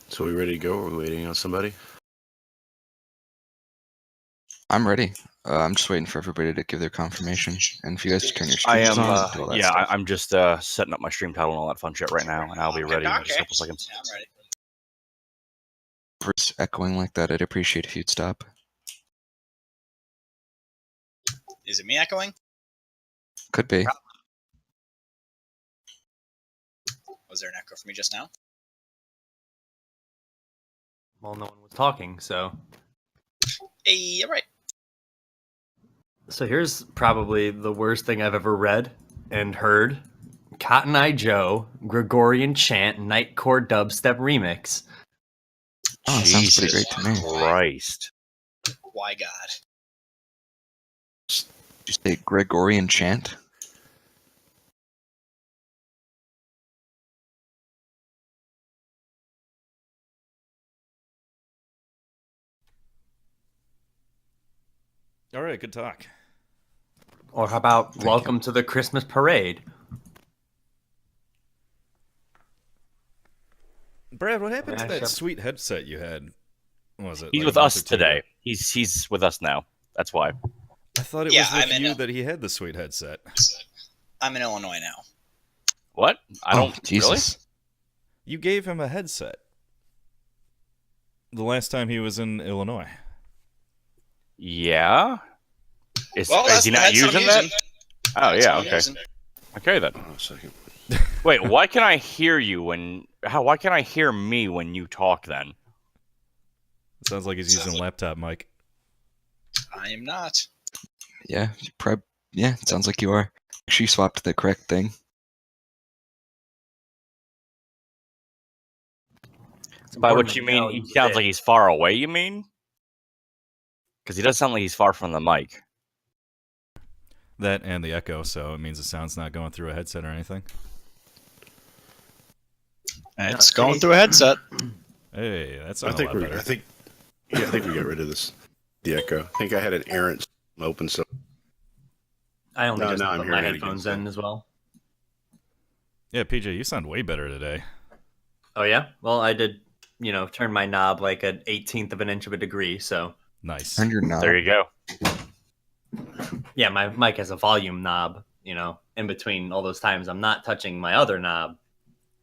So we ready to go? Are we waiting on somebody? I'm ready. I'm just waiting for everybody to give their confirmation. And if you guys turn your I streams am, on and do all that stuff. I'm just setting up my stream title and all that fun shit right now, and I'll be ready in just a couple seconds. Yeah, I'm ready. If it's echoing like that, I'd appreciate if you'd stop. Is it me echoing? Could be. Was there an echo for me just now? Well, no one was talking, so. Hey, all right. So here's probably the worst thing I've ever read and heard. Cotton Eye Joe, Gregorian Chant, Nightcore Dubstep Remix. Oh, it sounds pretty great to me. Christ. Why God? Did you say Gregorian Chant? All right, good talk. Or how about Welcome to the Christmas Parade? Brad, what happened to that Mashup. sweet headset you had? What was it? He's like with a month us or two ago? today. He's with us now. That's why. I thought it Yeah, was with I'm in you a- that he had the sweet headset. I'm in Illinois now. What? I don't really. Jesus. You gave him a headset the last time he was in Illinois. Yeah. Is Well, he not using that? Oh That's yeah. what I'm Okay. using. Okay then. Hold on a second. Wait. Why can I hear you when? Why can I hear me when you talk then? It sounds like he's using a laptop mic. I am not. Yeah, yeah, it sounds like you are. She swapped the correct thing. By what you mean? He sounds like he's far away. You mean? Because he does sound like he's far from the mic. That and the echo, so it means the sound's not going through a headset or anything. It's going through a headset. Hey, that's I not a think lot we. better. I think we got rid of this. The echo. I think I had an errant open. So I only No, just no, I'm put my hearing it headphones again. in as well. Yeah, PJ, you sound way better today. Oh yeah? Well, I did, turn my knob like an 1/18 of an inch of a degree, so. Nice. Turn your knob. There you go. Yeah, my mic has a volume knob, in between all those times I'm not touching my other knob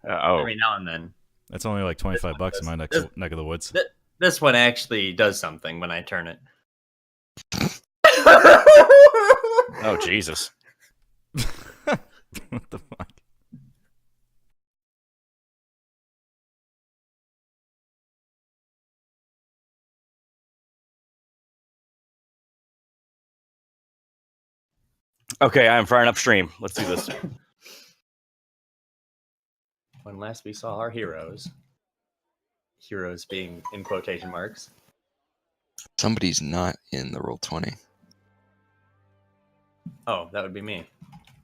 every now and then. That's only like $25 in my neck of the woods. This one actually does something when I turn it. Oh Jesus. What the fuck? Okay, I'm firing upstream. Let's do this. When last we saw our heroes being in quotation marks. Somebody's not in the Roll20. Oh, that would be me.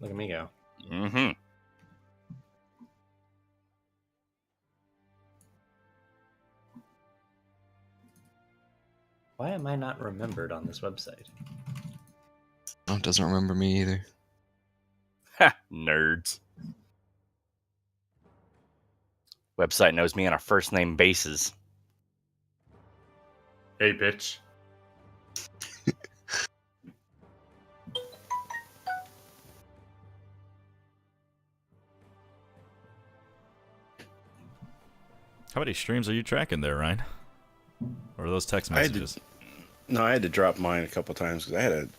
Look at me go. Mm-hmm. Why am I not remembered on this website? Oh, doesn't remember me either. Ha, nerds. Website knows me on a first name basis. Hey, bitch. How many streams are you tracking there, Ryan? Or are those text I had to- messages? no, I had to drop mine a couple times because I had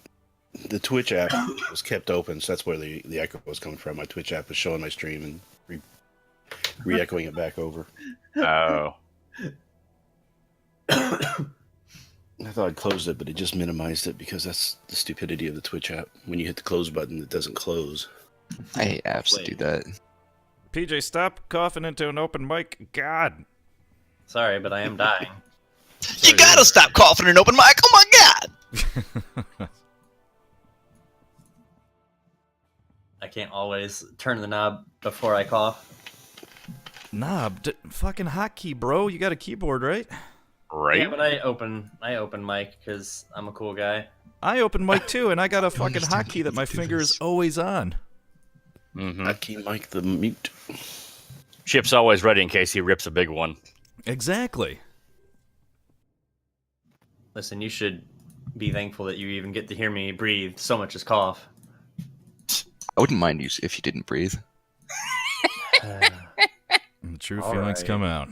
the Twitch app was kept open, so that's where the echo was coming from. My Twitch app was showing my stream and re-echoing it back over. Oh. I thought I'd closed it, but it just minimized it because that's the stupidity of the Twitch app. When you hit the close button, it doesn't close. I hate apps that do that. PJ, stop coughing into an open mic. God. Sorry, but I am dying. You gotta stop coughing in an open mic. Oh my God! I can't always turn the knob before I cough. Knob, fucking hotkey, bro. You got a keyboard, right? Right? Yeah, but I open mic because I'm a cool guy. I open mic too, and I got a fucking hotkey that my finger is always on. Mm-hmm. Hotkey Mike the mute. Chip's always ready in case he rips a big one. Exactly. Listen, you should be thankful that you even get to hear me breathe so much as cough. I wouldn't mind you if you didn't breathe. The true All feelings right. come out.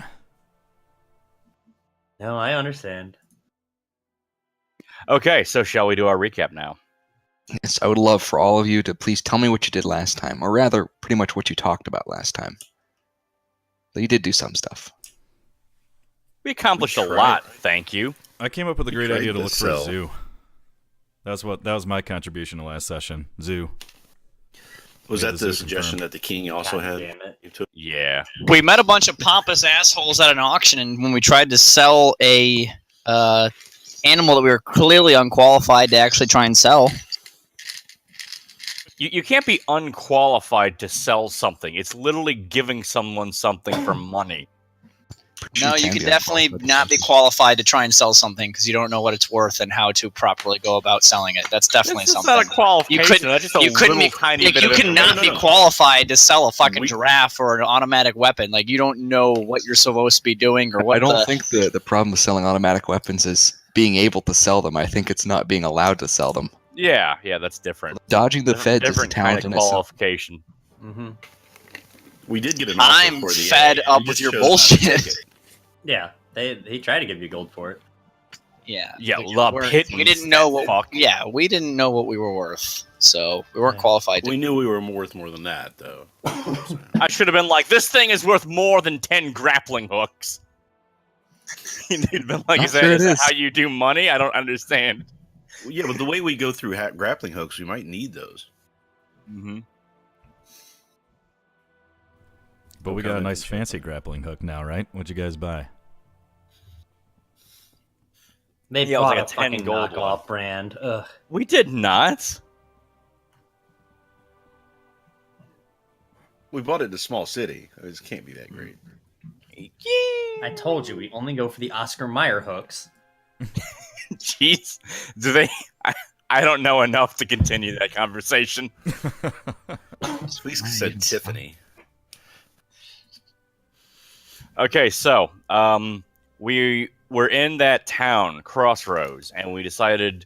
No, I understand. Okay, so shall we do our recap now? Yes, I would love for all of you to please tell me what you did last time, or rather, pretty much what you talked about last time. But you did do some stuff. We accomplished a tried. lot, thank you. I came up with a great tried idea to to look for a sell. zoo. That was my contribution to last session. Zoo. Was Yeah, that the the zoo suggestion confirmed. that the king also God had? damn it. You took? Yeah. We met a bunch of pompous assholes at an auction, and when we tried to sell a animal that we were clearly unqualified to actually try and sell. You can't be unqualified to sell something. It's literally giving someone something for money. No, you can could be definitely unqualified to not be sell. qualified to try and sell something because you don't know what it's worth and how to properly go about selling it. That's definitely That's something. not a qualification. You couldn't- That's just a you couldn't little be- tiny Like, bit you of cannot information. be qualified to sell a fucking We- giraffe or an automatic weapon. Like, you don't know what you're supposed to be doing or what I don't think the problem with selling automatic weapons is being able to sell them. I think it's not being allowed to sell them. Yeah, that's different. Dodging the feds is a different talent kind in of itself. qualification. Mm-hmm. We did get an offer I'm for the fed egg. up You with just your chose not to bullshit. take it. Yeah, he tried to give you gold for it. Yeah. Yeah, we the weren't- pittance, We didn't know that what. fuck. Yeah, we didn't know what we were worth, so we weren't Yeah. qualified. We knew we were worth more than that, though. I should have been like, this thing is worth more than 10 grappling hooks. He'd been like, I'm is that, sure it is that is. how you do money? I don't understand. Yeah, but the way we go through grappling hooks, we might need those. Mm-hmm. But we got a nice fancy grappling hook now, right? What'd you guys buy? They Yeah, it was bought like a a 10 fucking gold knockoff one. brand. Ugh. We did not. We bought it in a small city. It can't be that great. I told you, we only go for the Oscar Mayer hooks. Jeez. Do they... I don't know enough to continue that conversation. At least it said Tiffany. Okay, so we were in that town, Crossroads, and we decided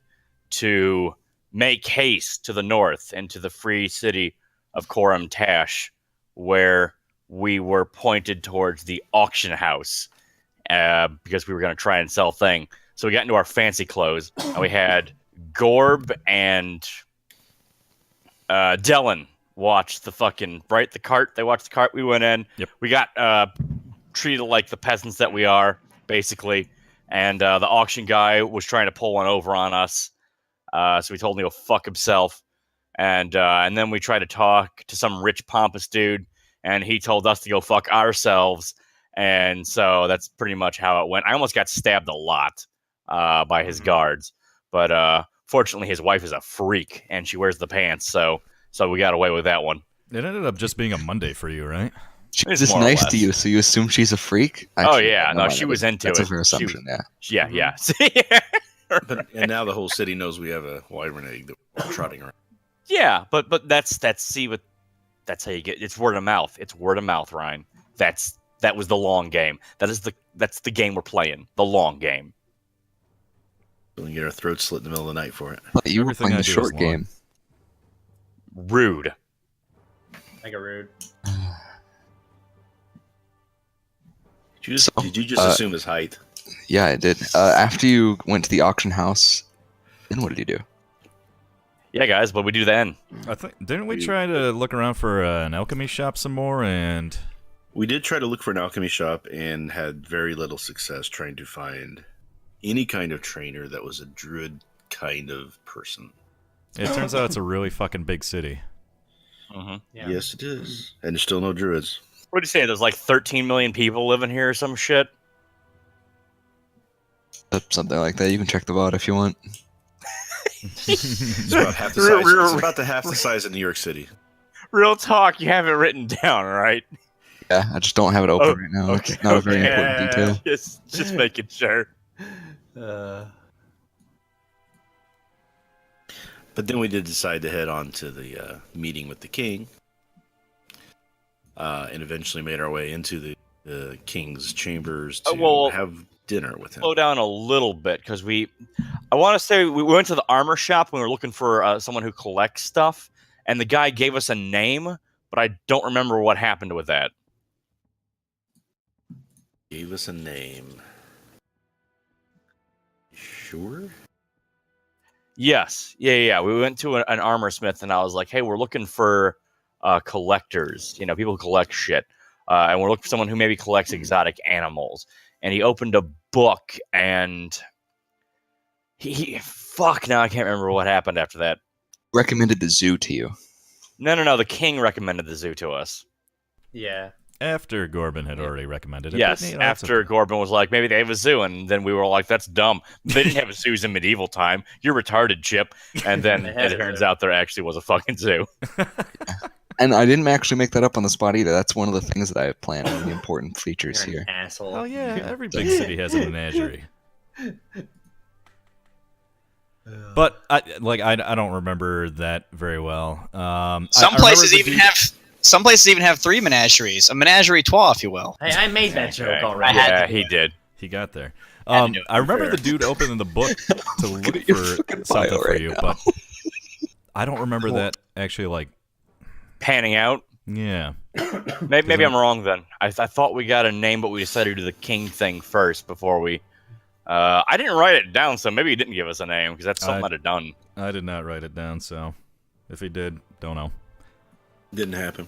to make haste to the north into the free city of Coram Tash, where we were pointed towards the auction house because we were going to try and sell thing. So we got into our fancy clothes, and we had Gorb and Dylan watch the fucking the cart. They watched the cart. We went in. Yep. We got treated like the peasants that we are, basically. And the auction guy was trying to pull one over on us. So we told him to go fuck himself. And then we tried to talk to some rich pompous dude, and he told us to go fuck ourselves. And so that's pretty much how it went. I almost got stabbed a lot by his guards, but fortunately his wife is a freak and she wears the pants, so we got away with that one. It ended up just being a Monday for you, right? She It's was just more or nice less. to you, so you assume she's a freak? Oh, yeah. No, I she know. was into That's it. a fair She assumption, yeah. Yeah. And now the whole city knows we have a wyvern egg that we're trotting around. Yeah, but that's how you get. It's word of mouth. It's word of mouth, Ryan. That was the long game. That's the game we're playing. The long game. So we get our throats slit in the middle of the night for it. But you were Everything playing I the do is short long. game. Rude. Mega rude. Did you just assume his height? Yeah, I did. After you went to the auction house, then what did you do? Yeah, guys, what we do then? I think didn't we try to look around for an alchemy shop some more? And We did try to look for an alchemy shop and had very little success trying to find any kind of trainer that was a druid kind of person. it turns out it's a really fucking big city. Mm-hmm. Yeah. Yes, it is. And there's still no druids. What do you say? There's like 13 million people living here or some shit. Something like that. You can check the bot if you want. It's about half the size. It's about half the size of New York City. Real talk, you have it written down, right? Yeah, I just don't have it open Oh, right now. okay, It's not a very okay. important detail. Just making sure. But then we did decide to head on to the meeting with the king, and eventually made our way into the king's chambers to well, have dinner with him. slow down a little bit because I want to say we went to the armor shop when we were looking for someone who collects stuff, and the guy gave us a name, but I don't remember what happened with that. Gave us a name. Sure. Yes, yeah. We went to an armor smith, and I was like, "Hey, we're looking for collectors. You know, people who collect shit, and we're looking for someone who maybe collects exotic animals." And he opened a book, and he fuck. Now I can't remember what happened after that. Recommended the zoo to you. No. The king recommended the zoo to us. Yeah. After Gorbin had already recommended it. Yes, but, you know, it's after okay. Gorbin was like, maybe they have a zoo, and then we were like, that's dumb. They didn't have zoos in medieval time. You're retarded, Chip. And then They had it a turns zoo. out there actually was a fucking zoo. And I didn't actually make that up on the spot either. That's one of the things that I have planned in the important features You're here. an asshole. Oh yeah, every big city has a menagerie. But I don't remember that very well. Some places even have 3 menageries, a menagerie trois, if you will. Hey, I made that joke already. Yeah, he did. He got there. Had to do it. I remember the dude opening the book to look at your for fucking something bio for right you, now. but I don't remember that actually. Like, Panning out. yeah, Maybe I'm wrong then. I thought we got a name, but we decided to do the king thing first before we. I didn't write it down, so maybe he didn't give us a name because that's something I'd have done. I did not write it down. So if he did, don't know. Didn't happen.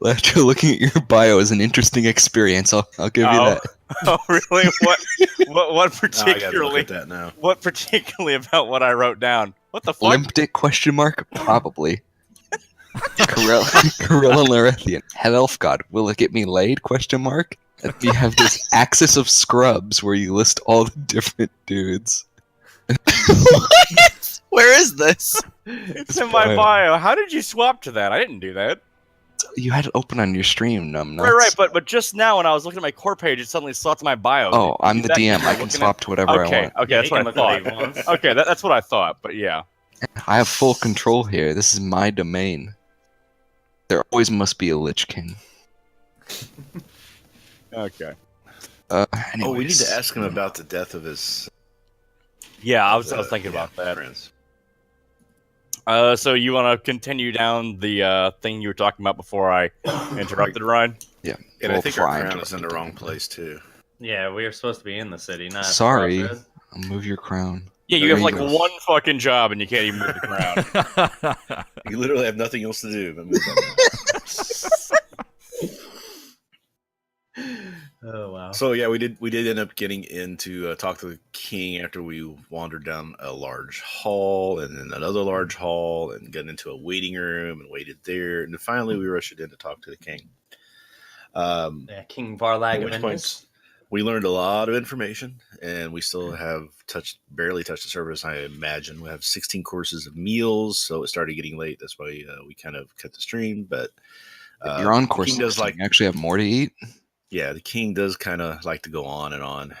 After looking at your bio is an interesting experience. I'll give you that. Oh, really? What Oh, I gotta look particularly? at that now. What particularly about what I wrote down? What the fuck? Limp dick question mark? Probably. Corella Larethian. Head elf god. Will it get me laid? Question mark. And you have this axis of scrubs where you list all the different dudes. What? Where is this? It's in my bio. How did you swap to that? I didn't do that. You had it open on your stream, numbnuts. Right. But just now when I was looking at my core page, it suddenly slots my bio. Oh, I'm Did the that DM. mean I I'm can looking swap to whatever I Okay, want. okay, Yeah, that's he what can I look what he thought. wants. Okay, that's what I thought. But yeah. I have full control here. This is my domain. There always must be a Lich King. Okay. Oh, we need Anyways. to ask him about the death of his. Yeah, I was thinking about that. Friends. So you want to continue down the thing you were talking about before I interrupted, Ryan? Yeah. And well, I think before our I crown is in the interrupted wrong him. place too. Yeah, we were supposed to be in the city, not Sorry. Crossroads. I'll move your crown. Yeah, you There have you like go. one fucking job and you can't even move the ground. You literally have nothing else to do but move that. Oh wow. So yeah, we did end up getting in to talk to the king after we wandered down a large hall and then another large hall and got into a waiting room and waited there and then finally we rushed in to talk to the king. Yeah, King Varlag At of which Indus. point we learned a lot of information and we still have barely touched the surface. I imagine we have 16 courses of meals, so it started getting late. That's why we kind of cut the stream. But You're on the course. king does like You actually have more to eat? yeah, the king does kind of like to go on and on.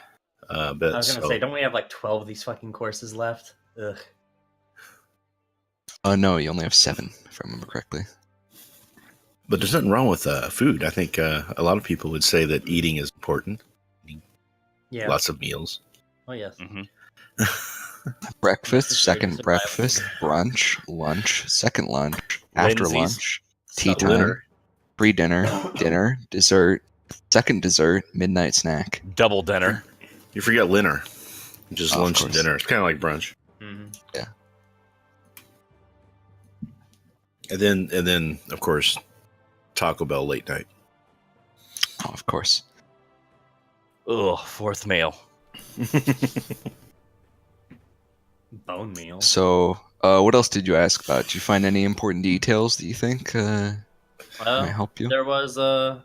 But I was gonna so- say, don't we have like 12 of these fucking courses left? Ugh. No, you only have 7, if I remember correctly. But there's nothing wrong with food. I think a lot of people would say that eating is important. Yeah. Lots of meals. Oh yes. Breakfast, Necessary second survival. breakfast, brunch, lunch, second lunch, after Lindsay's. lunch, tea So- time, pre-dinner, dinner, dessert, second dessert, midnight snack. Double dinner. You forget dinner, which is Oh, of lunch and course. dinner. It's kind of like brunch. Mhm. And then of course, Taco Bell late night. Oh, of course. Ugh, fourth meal. Bone meal. So, what else did you ask about? Did you find any important details that you think might help you? There was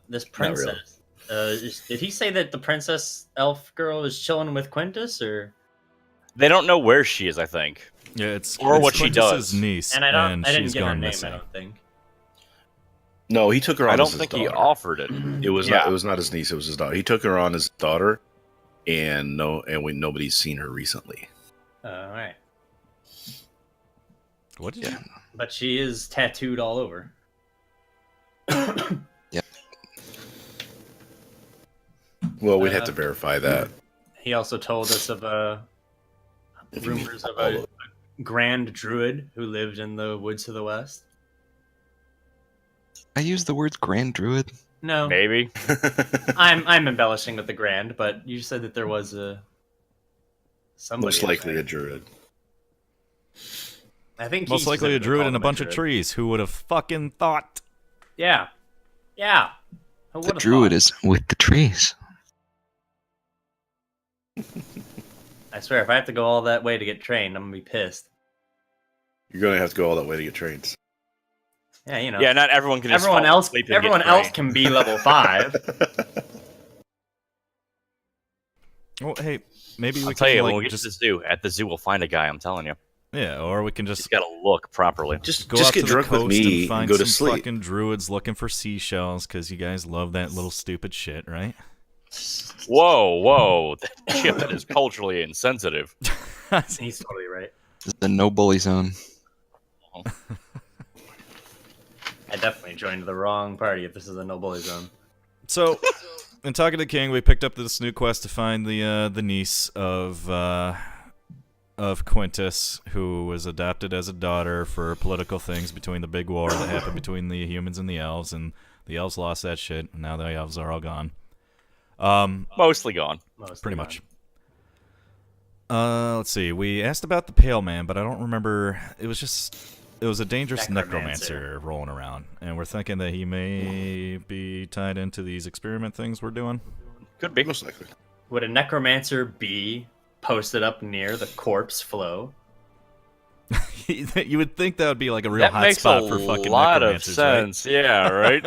this Not really. princess. Did he say that the princess elf girl is chilling with Quintus, or? They don't know where she is, I think. Yeah, it's Or what she Quintus's does. niece, And I didn't she's get her gone name. missing. I don't think. No, he took her on. I don't as his think he daughter. offered it. It was Yeah. not. It was not his niece. It was his daughter. He took her on as his daughter, and nobody's seen her recently. All right, What did Yeah. you? but she is tattooed all over. Well, we'd have to verify that. He also told us of If you mean rumors of all a grand druid who lived in the woods to the west. I use the words Grand Druid. No, Maybe. I'm embellishing with the grand, but you said that there was a somebody. Most in likely there. a druid. I think Most he likely a specifically druid called and a him bunch of druid. trees. Who would have fucking thought? Yeah, yeah. Who The would've druid thought? is with the trees. I swear, if I have to go all that way to get trained, I'm gonna be pissed. You're going to have to go all that way to get trains. Yeah, you know. Yeah, not everyone can. Just everyone fall else, asleep and everyone get else trained. can be level 5. Well, hey, maybe we I'll can tell you, like, when we get just to the zoo, at the zoo, we'll find a guy. I'm telling you, yeah, or we can just just gotta look properly. Just go out get to the drunk with coast me and find and go to some sleep. fucking druids looking for seashells because you guys love that little stupid shit, right? Whoa, that shit that is culturally insensitive. He's totally right. This is the no bully zone. I definitely joined the wrong party if this is a no bully zone. So, in talking to King, we picked up this new quest to find the niece of Quintus, who was adopted as a daughter for political things between the big war that happened between the humans and the elves, and the elves lost that shit, and now the elves are all gone. Mostly gone. Mostly Pretty gone. much. Let's see. We asked about the Pale Man, but I don't remember. It was a dangerous necromancer rolling around, and we're thinking that he may be tied into these experiment things we're doing. Could be. Most likely. Would a necromancer be posted up near the corpse flow? You would think that would be like a real That hot makes spot a for fucking lot of necromancers, right? sense. Yeah, right.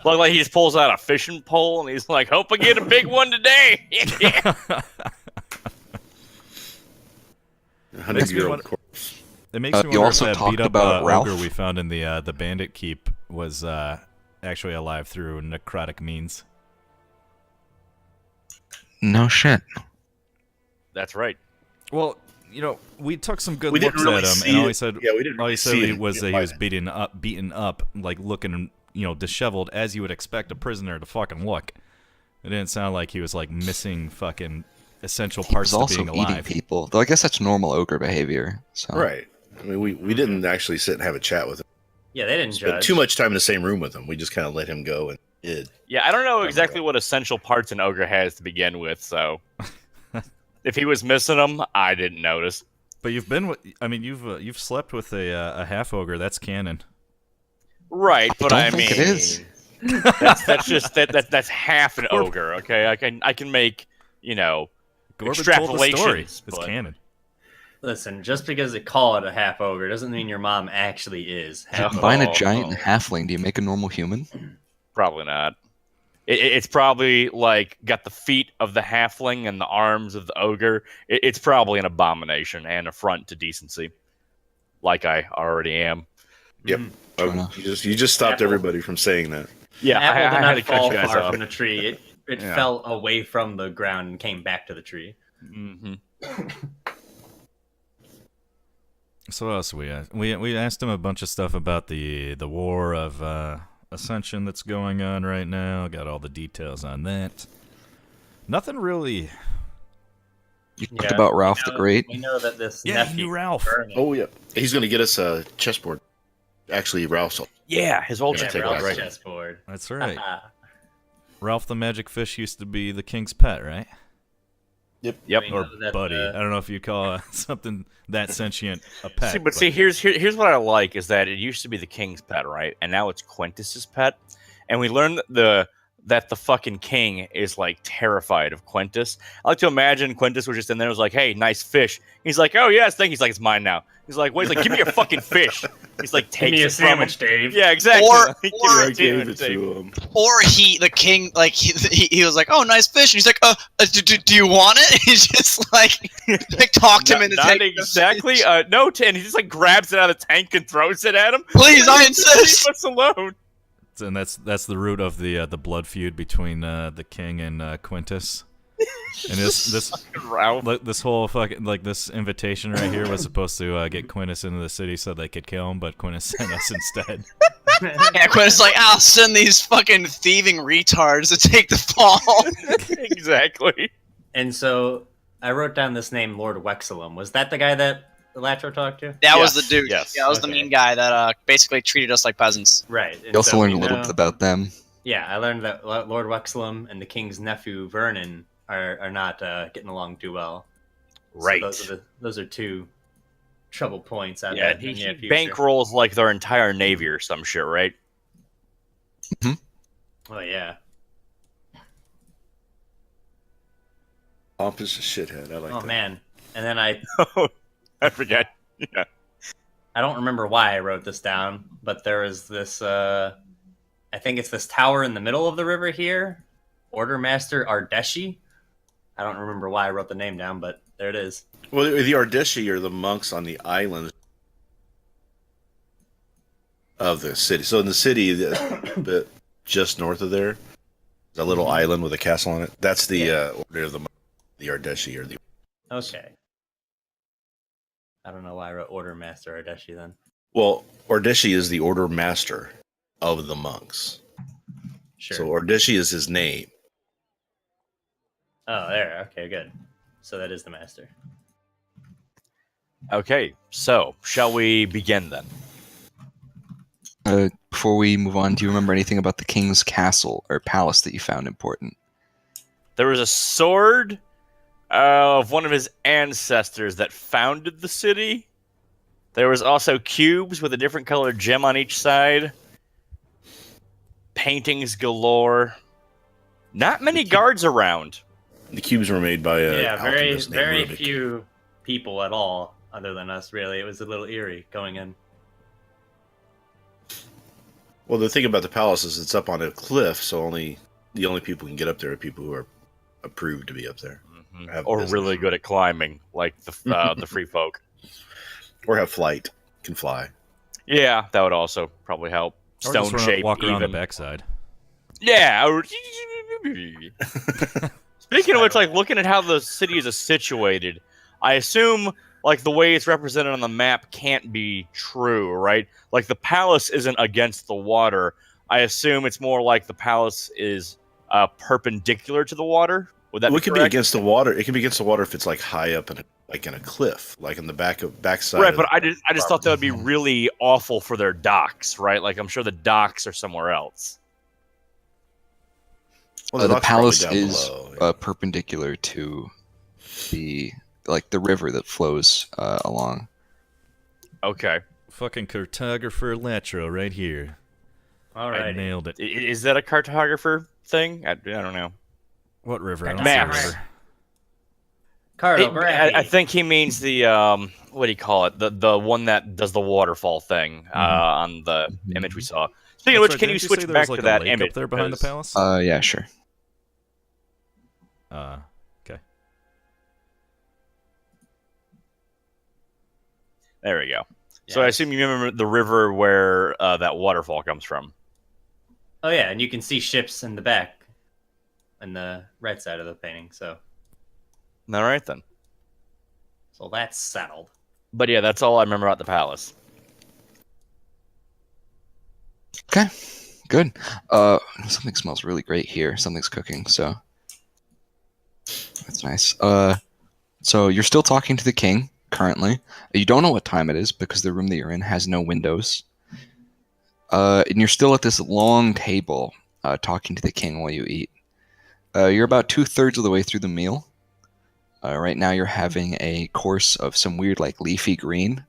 Look like he just pulls out a fishing pole and he's like, "Hope I get a big one today." Yeah. 100-year-old corpse. It makes me You wonder also if that talked beat up about Ralph? ogre we found in the bandit keep was actually alive through necrotic means. No shit. That's right. Well, you know, we took some good We didn't looks really at him, see and all it. he said, Yeah, we didn't all he really said see it was that he by was then. beaten up, like looking, disheveled as you would expect a prisoner to fucking look. It didn't sound like he was like missing fucking essential He parts was to also being eating alive. people. Though I guess that's normal ogre behavior. So. Right. I mean, we didn't actually sit and have a chat with him. Yeah, they didn't Spent judge. too much time in the same room with him. We just kind of let him go and did. Yeah, I don't know exactly what essential parts an ogre has to begin with, so if he was missing them, I didn't notice. But you've been with, I mean, you've slept with a half ogre. That's canon. Right, but don't I think mean, it is. that's just that's half an ogre. Okay, I can make Gorbin told the story. extrapolations. It's but- canon. Listen, just because they call it a half ogre doesn't mean your mom actually is If you half combine ogre. a giant and halfling, do you make a normal human? Probably not. It's probably like got the feet of the halfling and the arms of the ogre. It's probably an abomination and affront to decency, like I already am. Yep. Fair Oh, enough. you just stopped Apple. everybody from saying that. Yeah, Apple I did had not to cut fall you guys far off. from the tree. It Yeah. fell away from the ground and came back to the tree. Mm-hmm. So what else we asked? We asked him a bunch of stuff about the war of Ascension that's going on right now. Got all the details on that. Nothing really. You talked about Ralph the Great. We know that this Yeah, he nephew knew Ralph. Burning. Oh yeah, he's gonna get us a chessboard. Actually, Ralph's. Yeah, his old Yeah, Yeah, take Ralph's that. chessboard. That's right. Ralph the Magic Fish used to be the king's pet, right? Yep. We Or know that, buddy. I don't know if you call something that sentient a pet. See, but see, here's what I like is that it used to be the king's pet, right? And now it's Quintus's pet. And we learned that the fucking king is like terrified of Quintus. I like to imagine Quintus was just in there, was like, "Hey, nice fish." He's like, "Oh yes, thank you." He's like, "It's mine now." He's like, "Wait," he's like, "Give me your fucking fish." He's like, Give "Takes me a it from him. sandwich, Dave. Yeah, exactly. Or- Like, give me or- a I gave sandwich, it Dave. to him. Or the king, like he was like, "Oh, nice fish," and he's like, do you want it?" He's just like talked him into Not taking the exactly. fish. No, and he just like grabs it out of the tank and throws it at him. Please, I Leave insist. us alone. And that's the root of the blood feud between the king and Quintus. And this Ralph. this whole fucking this invitation right here was supposed to get Quintus into the city so they could kill him, but Quintus sent us instead. Yeah, Quinn's like, I'll send these fucking thieving retards to take the fall. Exactly. And so I wrote down this name, Lord Wexelum. Was that the guy that Latro talked to? That was Yes, the dude. yes. Yeah, that was the Okay. mean guy that basically treated us like peasants. Right. And You also so learned we a little know- bit about them. Yeah, I learned that Lord Wexelum and the king's nephew Vernon are not getting along too well. Right. So those are two trouble points. Out Yeah, there he in the near future. bankrolls like their entire navy or some shit, right? Oh yeah. Pompous shithead. I like Oh that. man. And then I I forget. Yeah. I don't remember why I wrote this down, but there was this I think it's this tower in the middle of the river here, Ordermaster Ardeshi. I don't remember why I wrote the name down, but there it is. Well, the Ardeshi are the monks on the island of the city. So in the city, but just north of there, a little island with a castle on it. That's the order of the Ardeshi, or the. Okay. I don't know why I wrote Ordermaster Ardeshi then. Well, Ardeshi is the order master of the monks. Sure. So Ardeshi is his name. Oh, there. Okay, good. So that is the master. Okay, so shall we begin then? Before we move on, do you remember anything about the king's castle or palace that you found important? There was a sword of one of his ancestors that founded the city. There was also cubes with a different colored gem on each side. Paintings galore. Not many guards around. The cubes were made by a Yeah, very alchemist named very Rubik. few people at all, other than us. Really, it was a little eerie going in. Well, the thing about the palace is it's up on a cliff, so the only people who can get up there are people who are approved to be up there, Have Or business. really good at climbing, like the free folk. or have flight, can fly. Yeah, that would also probably help. Or Stone just shape, walk around even. the backside. Yeah. Speaking of which, like looking at how the city is situated, I assume like the way it's represented on the map can't be true, right? Like the palace isn't against the water. I assume it's more like the palace is perpendicular to the water. Would that Well, be it could be correct? against the water. It can be against the water if it's like high up in a cliff, like in the backside. Right, of but the I just thought that would be property. really awful for their docks, right? Like I'm sure the docks are somewhere else. Well, The dock's palace probably down is below. perpendicular to the river that flows along. Okay. Fucking cartographer Latro right here. All I right. nailed it. Is that a cartographer thing? I don't know. What river? I don't Maps. see a river. Cartography. I think he means the what do you call it? The one that does the waterfall thing on the image we saw. Speaking of That's which, right, can you didn't say switch there back was, like, to a that lake image? up there behind the because- palace? Yeah, sure. Okay. There we go. So I Yeah. assume you remember the river where that waterfall comes from. Oh yeah, and you can see ships in the back, on the right side of the painting. So All right then. that's settled. But yeah, that's all I remember about the palace. Okay, good. Something smells really great here. Something's cooking, so that's nice. So you're still talking to the king currently. You don't know what time it is because the room that you're in has no windows. And you're still at this long table talking to the king while you eat. You're about 2/3 of the way through the meal. Right now you're having a course of some weird like leafy green.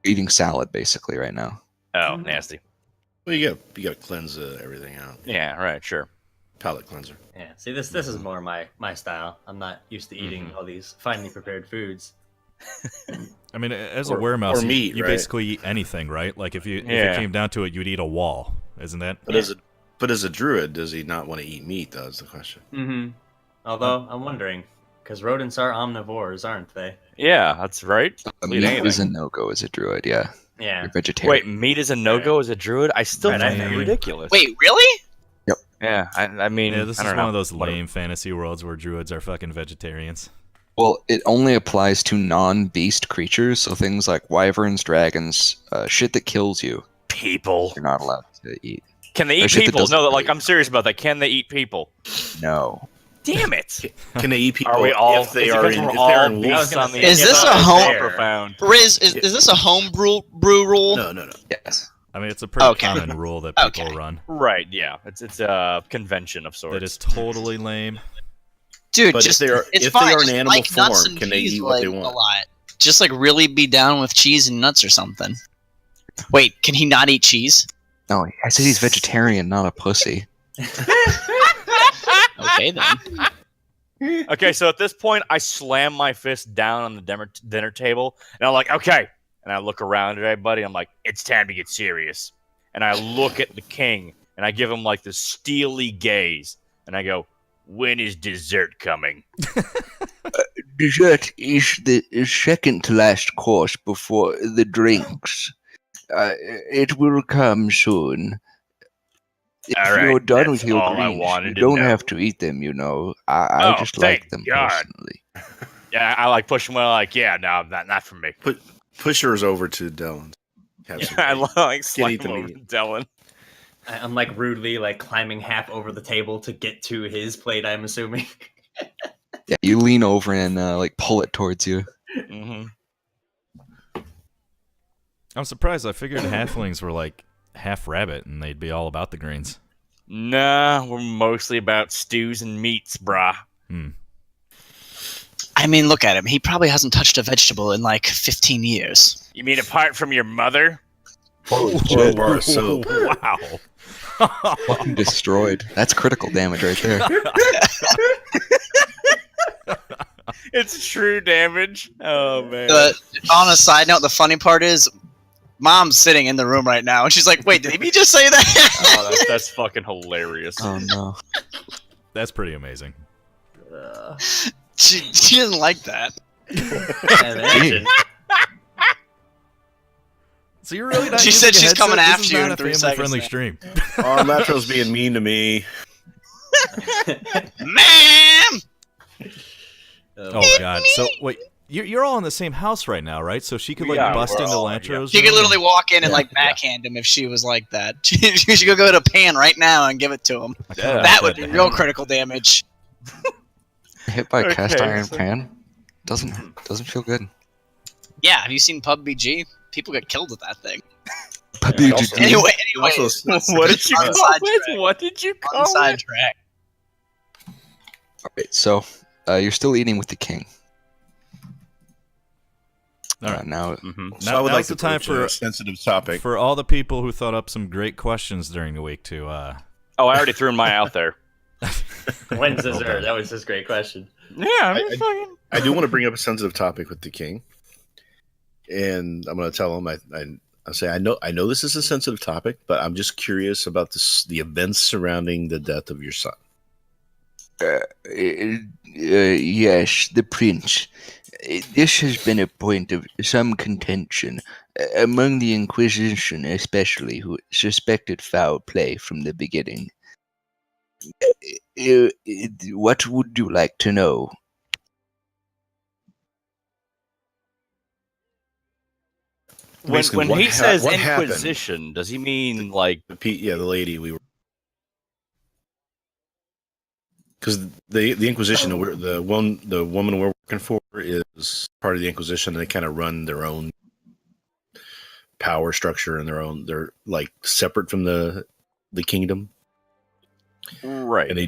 You're eating salad basically right now. Oh, nasty. Well, you got to cleanse everything out. Yeah, right, sure. Palate cleanser. Yeah. See, this is more my style. I'm not used to eating all these finely prepared foods. I mean, as a Or- weremouse, or meat, you right? basically eat anything, right? Like if Yeah. it came down to it, you'd eat a wall, isn't that? But as a druid, does he not want to eat meat? Though is the question. Mm-hmm. Although I'm wondering, because rodents are omnivores, aren't they? Yeah, that's right. Meat anything. is a no-go as a druid, yeah. Yeah. You're vegetarian. Wait, meat is a no-go as a druid? I still Right, find I that mean- ridiculous. Wait, really? Yeah, I mean, Yeah, this I is don't one know. of those Whatever. lame fantasy worlds where druids are fucking vegetarians. Well, it only applies to non-beast creatures, so things like wyverns, dragons, shit that kills you. people? You're not allowed to eat. Can they Oh, eat shit, that people? doesn't No, like really- I'm serious about that. Can they eat people? No. Damn it! Can they eat people Are we all? if they is it are 'cause in, we're if all they're in I was beasts gonna on the say, Is this inside? a home- Profound. Riz, is this a home brew rule? No. Yes. I mean, it's a pretty Okay. common rule that people Okay. run. Right? Yeah. It's a convention of sorts. That is totally lame. Dude, But just if they are it's if fine. they are in Just animal like nuts form, and can they cheese, eat what they like, want? A lot. Just like really be down with cheese and nuts or something. Wait, can he not eat cheese? No, I said he's vegetarian, not a pussy. Okay then. Okay, so at this point, I slam my fist down on the dinner table, and I'm like, okay. And I look around at everybody. I'm like, it's time to get serious. And I look at the king, and I give him like this steely gaze, and I go, when is dessert coming? Dessert is the second to last course before the drinks. It will come soon. If All right, you're done that's with your all I greens, wanted you to don't know. have to eat them, you know. I Oh, just like thank them God. personally. Yeah, I like push him away, like, yeah, no, not for me. Push yours over to Dylan. Have some I great- like slam eat him the over meat. to Dylan. I'm like rudely like climbing half over the table to get to his plate. I'm assuming. Yeah, you lean over and like pull it towards you. hmm I'm surprised. I figured halflings were like half rabbit and they'd be all about the greens. Nah, we're mostly about stews and meats, brah. I mean, look at him. He probably hasn't touched a vegetable in like 15 years. You mean apart from your mother? Or a bar of soap. Wow. Fucking destroyed. That's critical damage right there. It's true damage. Oh man. But on a side note, the funny part is, Mom's sitting in the room right now, and she's like, "Wait, did he just say that?" Oh, that's fucking hilarious. Oh no. That's pretty amazing. she didn't like that. Imagine. So you're really not She using said a she's headset? coming This after is you not in a 3 family-friendly seconds stream. Oh, Metro's being mean to me. Ma'am! Oh god. So wait, you're all in the same house right now, right? So she could like Yeah, bust we're into all- Lantro's. She could room literally and- walk in and Yeah, like backhand him if she was like that. She could go to Pan right now and give it to him. I kinda Yeah. That like would be real critical damage. Hit by a cast Okay, iron so- pan doesn't feel good. Yeah, have you seen PUBG? People get killed with that thing. Puppy also- GG. Anyway, Also, What did you On call side it? track. What did you on call the it? sidetrack. Alright, so you're still eating with the king. All right. Now, Mhm. so I would Now's like the to time approach for a sensitive topic. for all the people who thought up some great questions during the week to Oh, I already threw mine out there. When's Well dessert? done. That was his great question. Yeah, I mean, fucking. I do want to bring up a sensitive topic with the king, and I'm going to tell him. I say I know this is a sensitive topic, but I'm just curious about the events surrounding the death of your son. yes, the prince. This has been a point of some contention among the Inquisition, especially, who suspected foul play from the beginning. What would you like to know? Basically, When what he ha- says what happened? Inquisition, does he mean like? The lady we were. Because the Inquisition, the woman we're working for is part of the Inquisition. And they kind of run their own power structure and they're like separate from the kingdom, Right. and they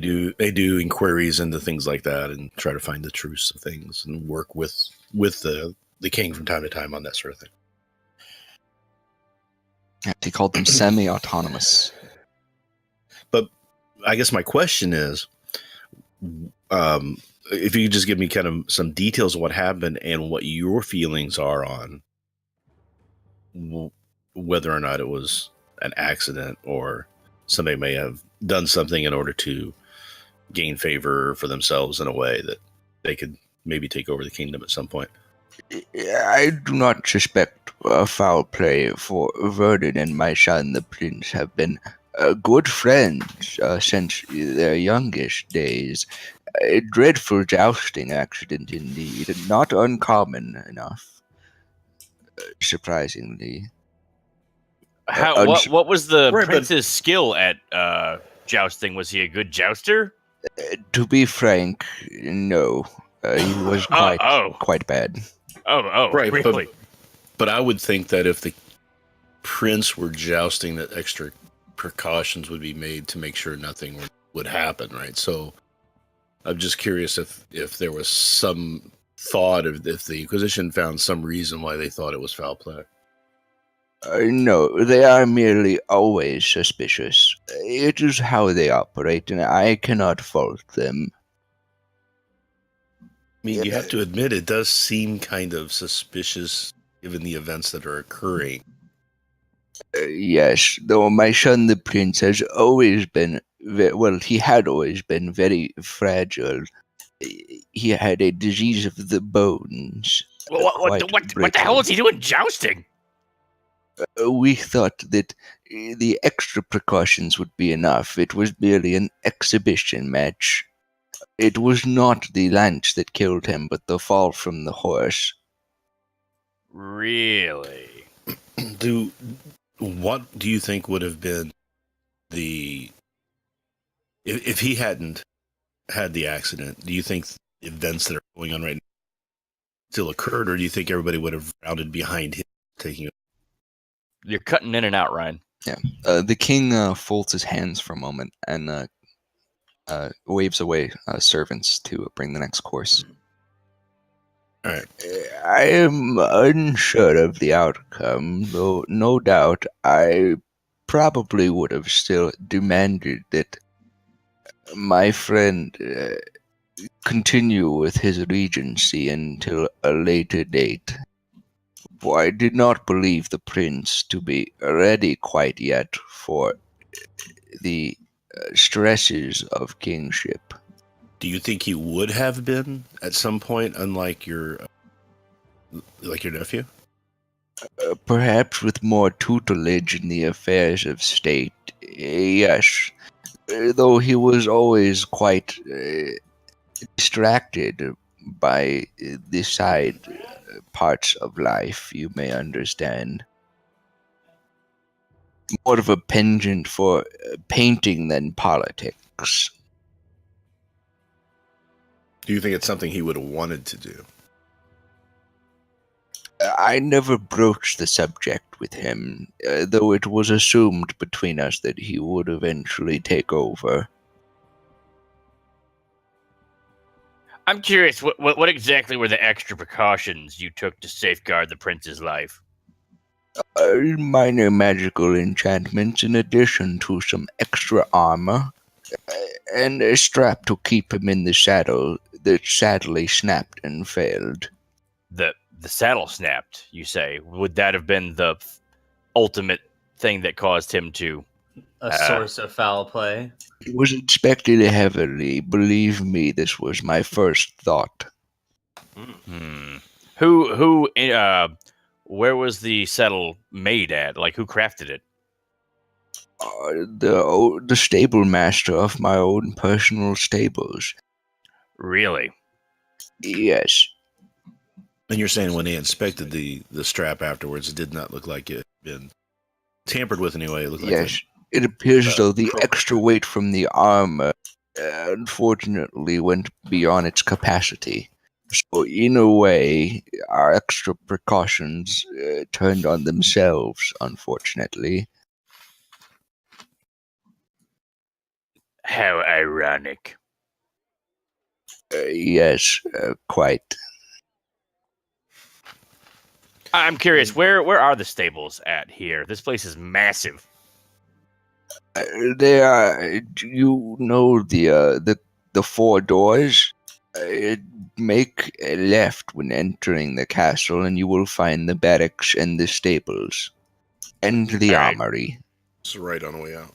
do inquiries into things like that and try to find the truths of things and work with the king from time to time on that sort of thing. He called them semi-autonomous. But I guess my question is, if you could just give me kind of some details of what happened and what your feelings are on whether or not it was an accident or somebody may have done something in order to gain favor for themselves in a way that they could maybe take over the kingdom at some point. I do not suspect foul play, for Vernon and my son, the prince, have been good friends since their youngest days. A dreadful jousting accident indeed, not uncommon enough, surprisingly. What was the Right, but- prince's skill at jousting? Was he a good jouster? To be frank, no. He was quite bad. Right, but- really? But I would think that if the prince were jousting, that extra precautions would be made to make sure nothing would happen, right? So I'm just curious if there was some thought of if the Inquisition found some reason why they thought it was foul play. No, they are merely always suspicious. It is how they operate, and I cannot fault them. I mean, you have to admit it does seem kind of suspicious given the events that are occurring. Yes, though my son, the prince, has always been he had always been very fragile. He had a disease of the bones. What the hell is he doing jousting? We thought that the extra precautions would be enough. It was merely an exhibition match. It was not the lance that killed him, but the fall from the horse. Really? What do you think would have been if he hadn't had the accident? Do you think the events that are going on right now still occurred, or do you think everybody would have rounded behind him, taking it? You're cutting in and out, Ryan. The king folds his hands for a moment and waves away servants to bring the next course. All right. I am unsure of the outcome, though no doubt I probably would have still demanded that my friend continue with his regency until a later date. For I did not believe the prince to be ready quite yet for the stresses of kingship. Do you think he would have been at some point, unlike your nephew? Perhaps with more tutelage in the affairs of state, yes. Though he was always quite distracted by the side parts of life, you may understand. More of a penchant for painting than politics. Do you think it's something he would have wanted to do? I never broached the subject with him, though it was assumed between us that he would eventually take over. I'm curious, what exactly were the extra precautions you took to safeguard the prince's life? Minor magical enchantments in addition to some extra armor, and a strap to keep him in the saddle that sadly snapped and failed. The saddle snapped, you say. Would that have been the ultimate thing that caused him to... A source of foul play. He was inspected heavily. Believe me, this was my first thought. Where was the saddle made at? Like, who crafted it? The stable master of my own personal stables. Really? Yes. And you're saying when they inspected the strap afterwards, it did not look like it had been tampered with anyway. It looked like Yes. It appears as though the extra weight from the armor unfortunately went beyond its capacity. So in a way, our extra precautions turned on themselves, unfortunately. How ironic. Yes, quite. I'm curious, where are the stables at here? This place is massive. They are, you know, the four doors. Make a left when entering the castle, and you will find the barracks and the stables, and the armory. it's right on the way out.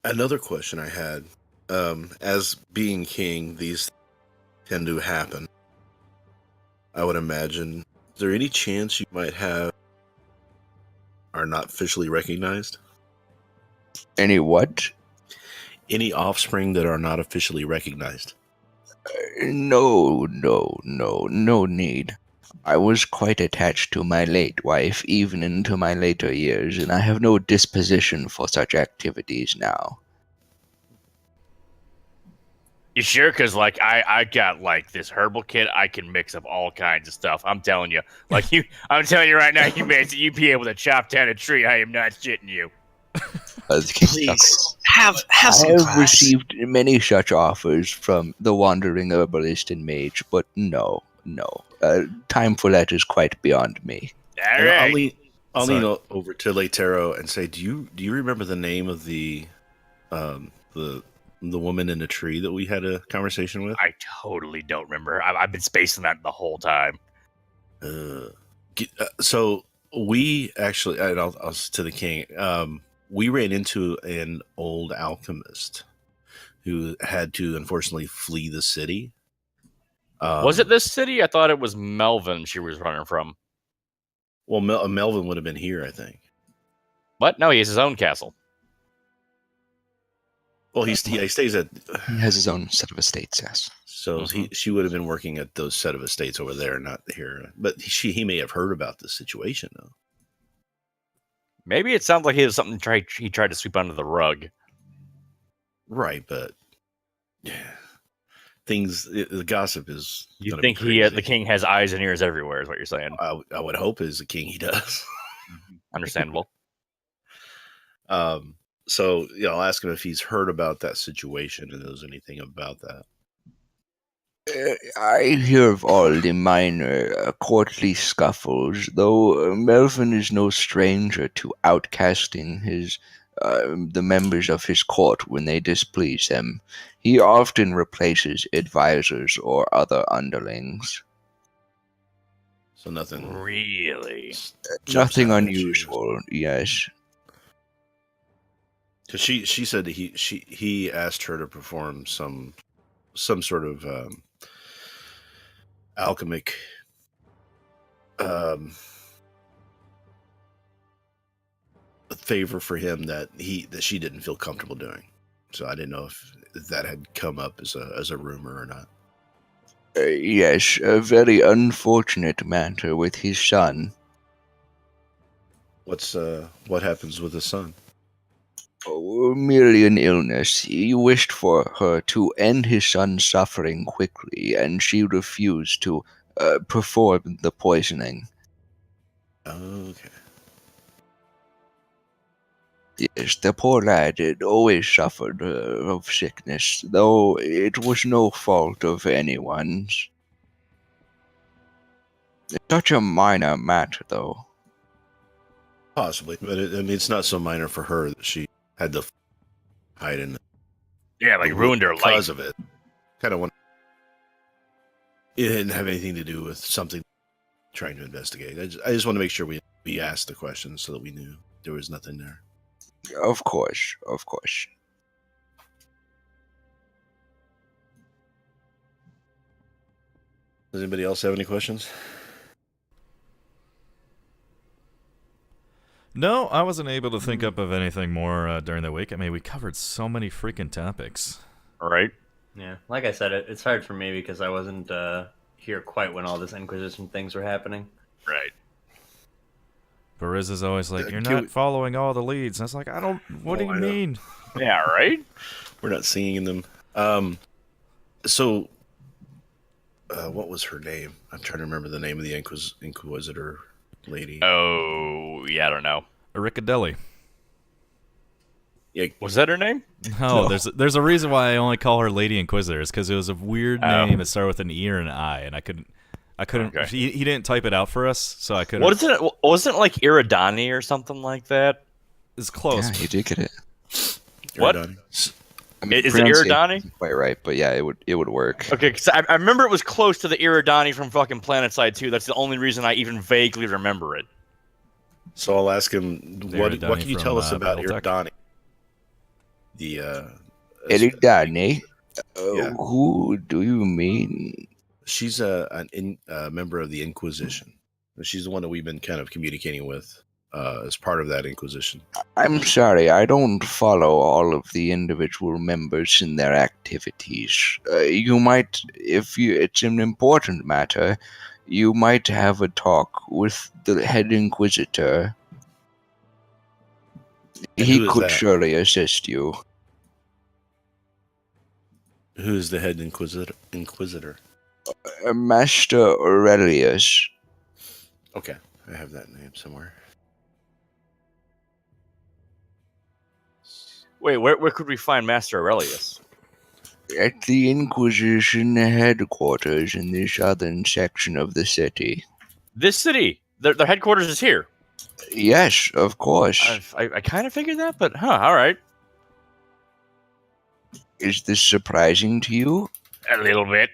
Another question I had, as being king, these tend to happen. I would imagine. Is there any chance you might have are not officially recognized? Any what? Any offspring that are not officially recognized? No need. I was quite attached to my late wife, even into my later years, and I have no disposition for such activities now. You sure? Because like I got like this herbal kit. I can mix up all kinds of stuff. I'm telling you. Like I'm telling you right now. You'd be able to chop down a tree. I am not shitting you. The king Please chuckles. have I some have class. received many such offers from the wandering herbalist and mage, but no. Time for that is quite beyond me. All And I'll right. lean over to Leitero and say, do you remember the name of the woman in the tree that we had a conversation with? I totally don't remember. I've been spacing that the whole time. So we actually, and I'll to the king. We ran into an old alchemist who had to unfortunately flee the city. Was it this city? I thought it was Melvin she was running from. Well, Melvin would have been here, I think. What? No, he has his own castle. Well, he stays at. He has his own set of estates, yes. So she would have been working at those set of estates over there, not here. But he may have heard about this situation though. Maybe it sounds like he has something he tried to sweep under the rug. Right, but the gossip is. You think the king has eyes and ears everywhere? Is what you're saying? I would hope as the king he does. Understandable. So I'll ask him if he's heard about that situation and knows anything about that. I hear of all the minor courtly scuffles, though Melvin is no stranger to outcasting the members of his court when they displease him. He often replaces advisors or other underlings. So nothing really. Nothing unusual, yes. Because she said that he asked her to perform some sort of alchemic favor for him that she didn't feel comfortable doing. So I didn't know if that had come up as a rumor or not. Yes, a very unfortunate matter with his son. What happens with his son? Oh, merely an illness. He wished for her to end his son's suffering quickly, and she refused to perform the poisoning. Okay. Yes, the poor lad had always suffered of sickness, though it was no fault of anyone's. Such a minor matter, though. Possibly, but it's not so minor for her that she had to hide in. Yeah, like ruined her life because of it. Kind of want. It didn't have anything to do with something trying to investigate. I just want to make sure we asked the questions so that we knew there was nothing there. Of course. Does anybody else have any questions? No, I wasn't able to think up of anything more during the week. I mean, we covered so many freaking topics. Right. Yeah, like I said, it's hard for me because I wasn't here quite when all this Inquisition things were happening. Right. But Riz is always like, you're not following all the leads. And I was like, what do you mean? Yeah, right? We're not seeing them. So, what was her name? I'm trying to remember the name of the Inquisitor lady. Oh, yeah, I don't know. Ericadelli. Yeah. Was that her name? No, there's a reason why I only call her Lady Inquisitor. It's because it was a weird name that started with an E or an I, and I couldn't. Okay. He didn't type it out for us, so I couldn't. What is it? Wasn't it like Iridani or something like that? It's close. Yeah, you did get it. What? I mean, is it Iridani? Isn't quite right, but yeah, it would work. Okay, because I remember it was close to the Iridani from fucking PlanetSide 2. That's the only reason I even vaguely remember it. So I'll ask him, what can you tell us about Battletech? Iridani? Eridani? Yeah. Who do you mean? She's a member of the Inquisition. She's the one that we've been kind of communicating with as part of that Inquisition. I'm sorry, I don't follow all of the individual members in their activities. You might, it's an important matter, you might have a talk with the head Inquisitor. And He who is could that? surely assist you. Who is the head Inquisitor? Master Aurelius. Okay, I have that name somewhere. Wait, where could we find Master Aurelius? At the Inquisition headquarters in the southern section of the city. This city. Their headquarters is here. Yes, of course. I kind of figured that, but all right. Is this surprising to you? A little bit.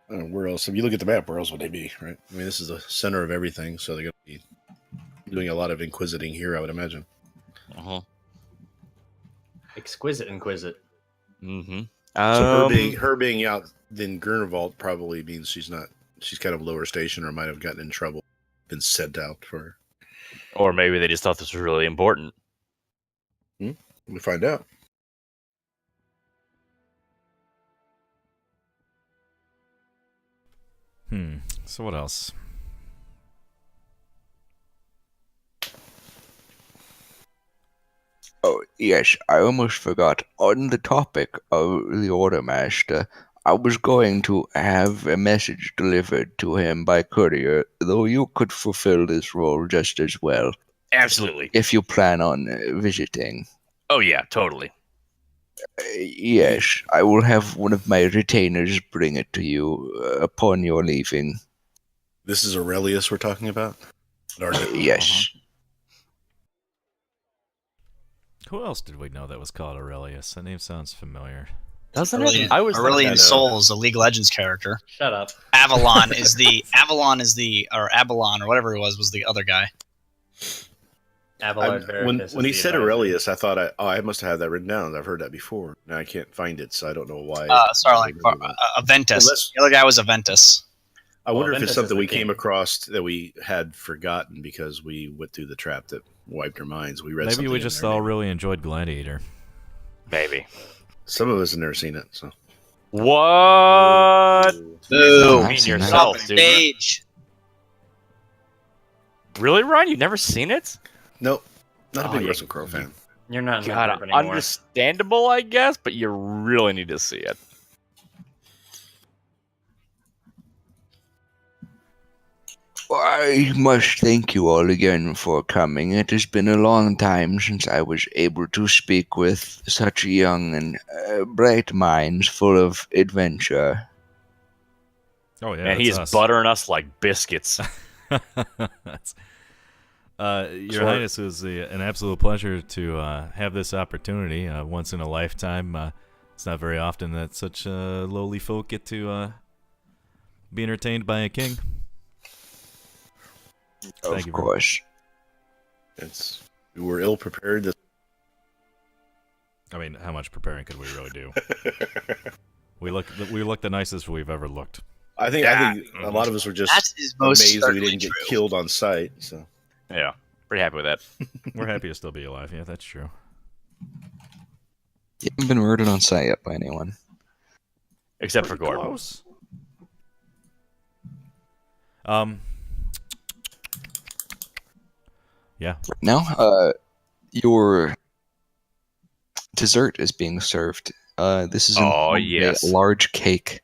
I don't know, where else? If you look at the map, where else would they be, right? I mean, this is the center of everything, so they're going to be doing a lot of inquisiting here, I would imagine. Uh-huh. Exquisite inquisit. Mm-hmm. So her being out in Gurnevald probably means she's kind of lower station or might have gotten in trouble, been sent out for. Or maybe they just thought this was really important. We'll find out. So what else? Oh, yes, I almost forgot. On the topic of the Order Master, I was going to have a message delivered to him by courier, though you could fulfill this role just as well, Absolutely. if you plan on visiting. Oh yeah, totally. Yes, I will have one of my retainers bring it to you upon your leaving. This is Aurelius we're talking about? Yes. Who else did we know that was called Aurelius? That name sounds familiar. Doesn't Aurelian, it? I was Aurelian thinking Soul is a League of Legends character. Shut up. Avalon is the Avalon or whatever it was the other guy. Abelard When Veracruz he is the said advisor. Aurelius, I thought I must have had that written down. I've heard that before. Now I can't find it, so I don't know why. Aventus. Unless- The other guy was Aventus. I wonder if Aventus it's is something the we king. came across that we had forgotten because we went through the trap that wiped our minds. We read Maybe something we in just there, all maybe. really enjoyed Gladiator. maybe. Some of us have never seen it, so. What? Boo. You I've mean seen that. yourself, dude? Stage. Really, Ryan? You've never seen it? Nope. Not a Oh, big yeah. Russell Crowe fan. You're not in that God, group anymore. understandable, I guess, but you really need to see it. I must thank you all again for coming. It has been a long time since I was able to speak with such young and bright minds full of adventure. Oh yeah, And he is that's us. buttering us like biscuits. That's- Your Highness, it was an absolute pleasure to have this opportunity. Once in a lifetime. It's not very often that such lowly folk get to be entertained by a king. Thank Of you very course. We were ill prepared. I mean, how much preparing could we really do? we look the nicest we've ever looked. I think a lot of us were just That is most amazed we certainly didn't get true. killed on sight. So Yeah, pretty happy with that. We're happy to still be alive. Yeah, that's true. You haven't been murdered on sight yet by anyone. Except for Pretty Gordon. close. Yeah. Now, your dessert is being served. This is in Oh, form of yes. a large cake.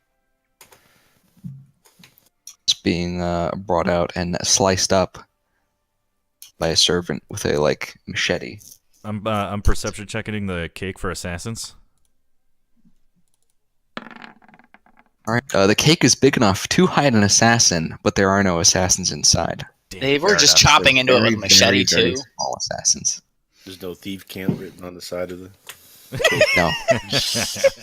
It's being brought out and sliced up by a servant with a machete. I'm perception checking the cake for assassins. All right. The cake is big enough to hide an assassin, but there are no assassins inside. They were Fair just enough. chopping into it with a machete very too. small assassins. there's no thief camp written on the side of the. No,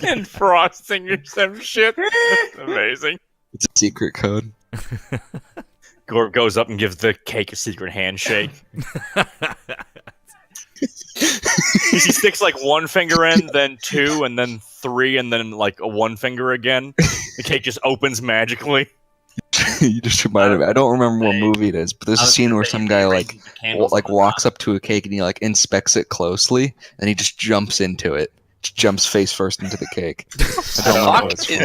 And frosting or some shit. That's amazing. it's a secret code. Gorb goes up and gives the cake a secret handshake. He sticks one finger in, then two, and then three, and then a one finger again. The cake just opens magically. You just reminded me. I don't remember what movie it is, but there's I a was scene gonna where say some he guy raises the candles on the walks top. up to a cake and he inspects it closely, and he just jumps into it jumps face first into the cake. I don't know how it's from.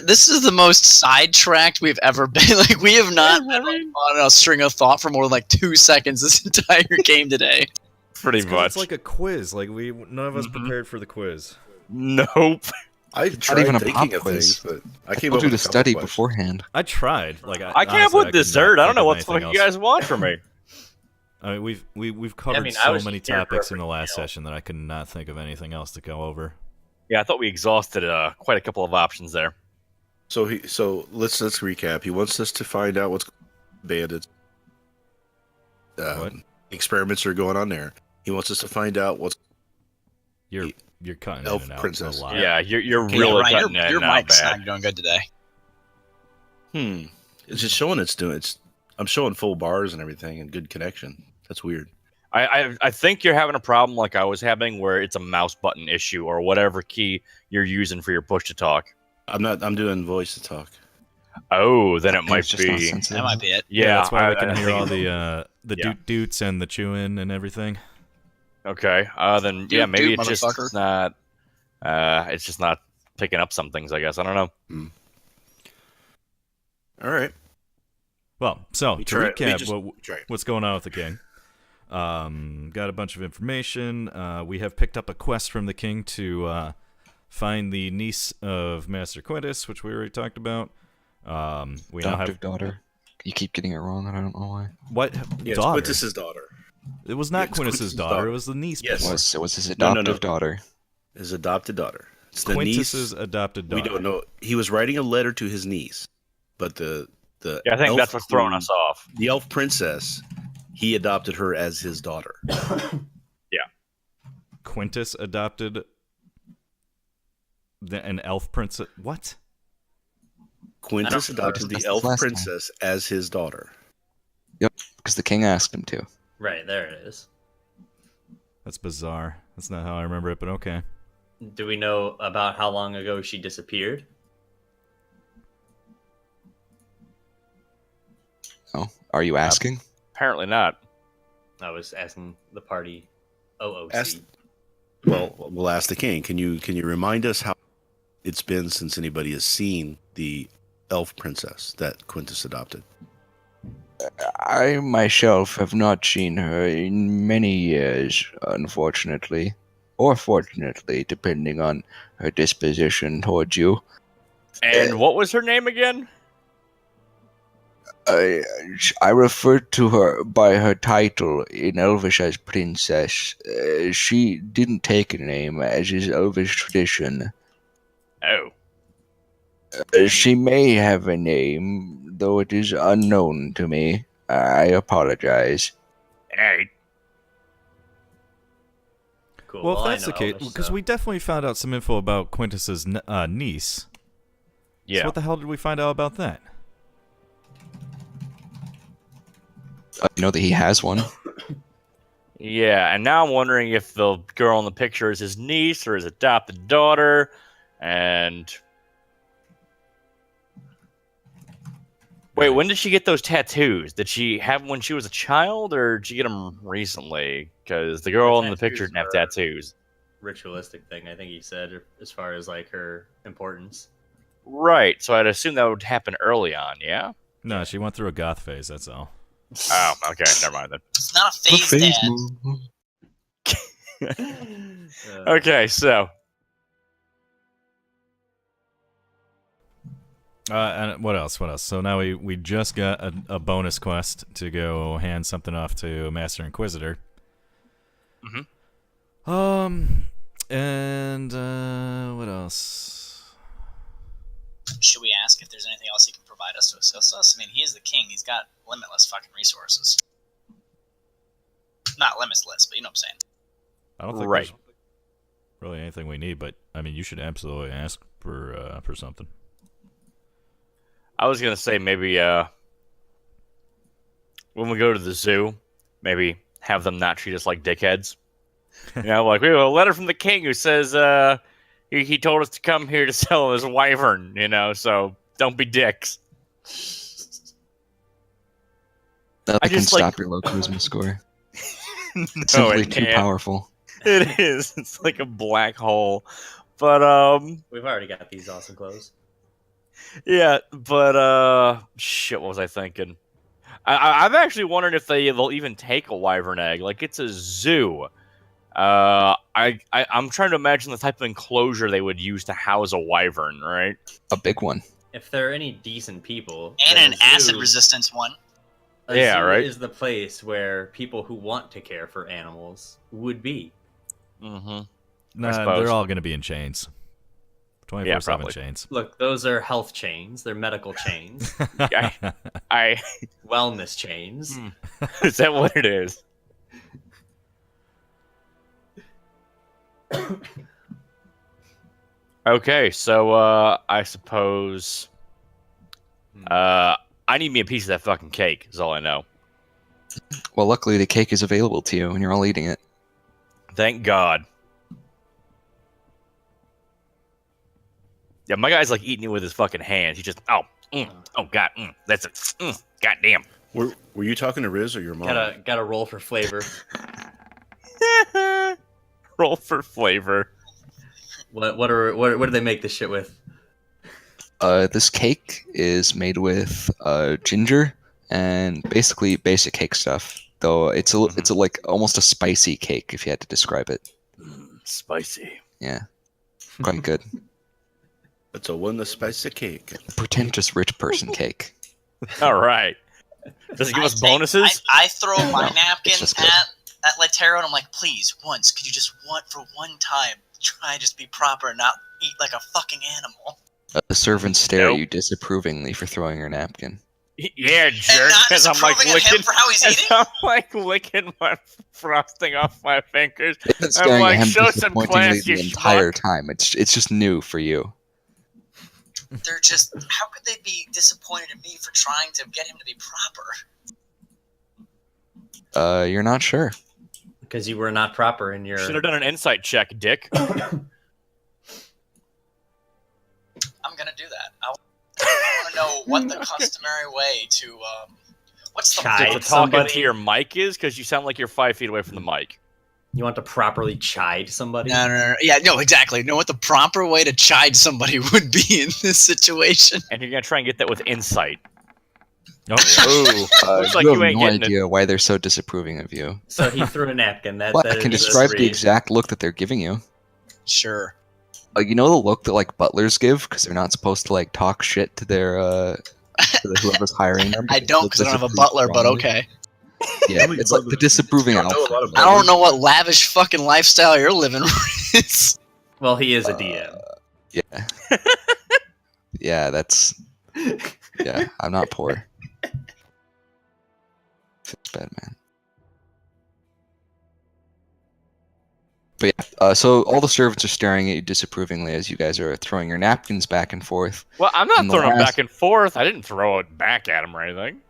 This is the most sidetracked we've ever been. Like, we have not been on a string of thought for more than like 2 seconds this entire game today. Pretty much. It's like a quiz. Like none of us prepared for the quiz. Nope. I tried even a thinking pop of quiz. things, but I came I'll up do with the a couple study questions. beforehand. I tried. Like I came up honestly, with could not dessert. I don't think know of what the fuck anything you else. guys want from me. I mean, we've covered mean, I so was many just here for topics in a the last meal. session that I could not think of anything else to go over. Yeah, I thought we exhausted quite a couple of options there. So let's recap. He wants us to find out what's bandits. What? Experiments are going on there. He wants us to find out what's You're cutting Elf in and out princess. a lot. Yeah, you're Okay, really Ryan, cutting in your now, mic's bad. not doing good today. It's just showing I'm showing full bars and everything and good connection. That's weird. I think you're having a problem like I was having, where it's a mouse button issue or whatever key you're using for your push to talk. I'm doing voice to talk. Oh, then it It's might just not be. sensitive. That might be it. Yeah, that's why we can I hear think all it's- the yeah. doot-doots and the chewing and everything. Okay. Then Dude, maybe dude, it's just motherfucker. not. It's just not picking up some things. I guess I don't know. All right. Well, so We to try- we recap, just- try it. what's going on with the king? Got a bunch of information. We have picked up a quest from the king to find the niece of Master Quintus, which we already talked about. We now Adoptive have daughter. You keep getting it wrong. I don't know why. what Yeah, it's daughter? Quintus's daughter. It was not Yeah, it's Quintus's Quintus's daughter. daughter. It was the niece. Yes. before. It was his No, adoptive no. daughter. His adopted daughter. It's the Quintus's niece. adopted daughter. We don't know. He was writing a letter to his niece, but the Yeah, I think elf that's what's throwing who- us off. The elf princess, he adopted her as his daughter. Quintus adopted an elf princess. What? Quintus I don't know. adopted the That's elf last time. princess as his daughter. Because the king asked him to. Right, there it is. That's bizarre. That's not how I remember it, but okay. Do we know about how long ago she disappeared? Oh, are you asking? Apparently not. I was asking the party OOC. Ask- Well, we'll ask the king. Can you remind us how it's been since anybody has seen the elf princess that Quintus adopted? I myself have not seen her in many years, unfortunately. Or fortunately, depending on her disposition towards you. And what was her name again? I refer to her by her title in Elvish as princess. She didn't take a name, as is Elvish tradition. Oh. She may have a name, though it is unknown to me. I apologize. Hey. Cool. Well, if I that's the know case, Elvis, because so- we definitely found out some info about Quintus's niece. Yeah. So what the hell did we find out about that? You know that he has one? Yeah, and now I'm wondering if the girl in the picture is his niece or his adopted daughter, and wait, when did she get those tattoos? Did she have them when she was a child, or did she get them recently? Because the girl in the picture didn't have tattoos. ritualistic thing, I think he said, as far as like her importance. Right, so I'd assume that would happen early on, yeah? No, she went through a goth phase. That's all. Oh, okay, never mind then. It's not a What phase, phase Dad. move? Okay, so And what else? What else? So now we just got a bonus quest to go hand something off to Master Inquisitor. And what else? Should we ask if there's anything else he can provide us to assist us? I mean, he is the king. He's got limitless fucking resources. Not limitless, but you know what I'm saying. I don't think Right. there's really anything we need, but I mean, you should absolutely ask for something. I was gonna say maybe when we go to the zoo, maybe have them not treat us like dickheads. You know, like we have a letter from the king who says he told us to come here to sell his wyvern. You know, so don't be dicks. That I can just, like- stop your low charisma score. No, Simply it too can't. powerful. It is. It's like a black hole. But We've already got these awesome clothes. yeah. But shit. What was I thinking? I'm actually wondering if they'll even take a wyvern egg. Like it's a zoo. I'm trying to imagine the type of enclosure they would use to house a wyvern, right? A big one. If there are any decent people, And then an a acid zoo- resistance one. a Yeah, zoo right. is the place where people who want to care for animals would be. Mm-hmm. Nah, suppose. they're all going to be in chains. 24/7 probably. chains. Look, those are health chains. They're medical chains, I wellness chains. is that what it is? Okay, so I suppose I need me a piece of that fucking cake. Is all I know. Well, luckily the cake is available to you, and you're all eating it. Thank God. Yeah, my guy's like eating it with his fucking hands. He just oh god, that's it. Goddamn. Were you talking to Riz or your mom? Gotta roll for flavor. Roll for flavor. What do they make this shit with? This cake is made with ginger and basically basic cake stuff. Though it's a like almost a spicy cake if you had to describe it. Spicy. Yeah, quite good. It's a spicy cake. Pretentious rich person cake. All right. Does it give us bonuses? I throw my No, napkin it's just good. at Letero, and I'm like, please, once, could you just for one time try and just be proper and not eat like a fucking animal? The servants stare Nope. at you disapprovingly for throwing your napkin. Yeah, jerk. not Because I'm like disapproving of him licking. for how he's eating? I'm like licking my frosting off my fingers. They've been I'm staring like, at him show some disappointingly class, the you entire schmuck. time. It's just new for you. They're just, how could they be disappointed in me for trying to get him to be proper? You're not sure. Because you were not proper in your. Should have done an insight check, Dick. I'm gonna do that. I want to know what the customary way to, what's the Chide To fuck- talk somebody. into your mic is because you sound like you're 5 feet away from the mic. You want to properly chide somebody? No. Yeah, no, exactly. Know what the proper way to chide somebody would be in this situation. And you're gonna try and get that with insight. Oh, Ooh. Looks like you you have ain't no getting it. idea why they're so disapproving of you. So he threw a napkin. That, Well, that I can is describe the three. exact look that they're giving you. Sure. Like, you know the look that like butlers give because they're not supposed to like talk shit to their to whoever's hiring them. I don't because I don't have a Disapprove butler, but strongly. okay. Yeah, it's like the disapproving You don't know a outfit. lot of I don't know what lavish fucking lifestyle you're living, Riz. Well, he is a DM. Yeah. Yeah, that's. Yeah, I'm not poor. It's bad, man. But yeah, so all the servants are staring at you disapprovingly as you guys are throwing your napkins back and forth. Well, I'm not And the throwing them last- back and forth. I didn't throw it back at him or anything.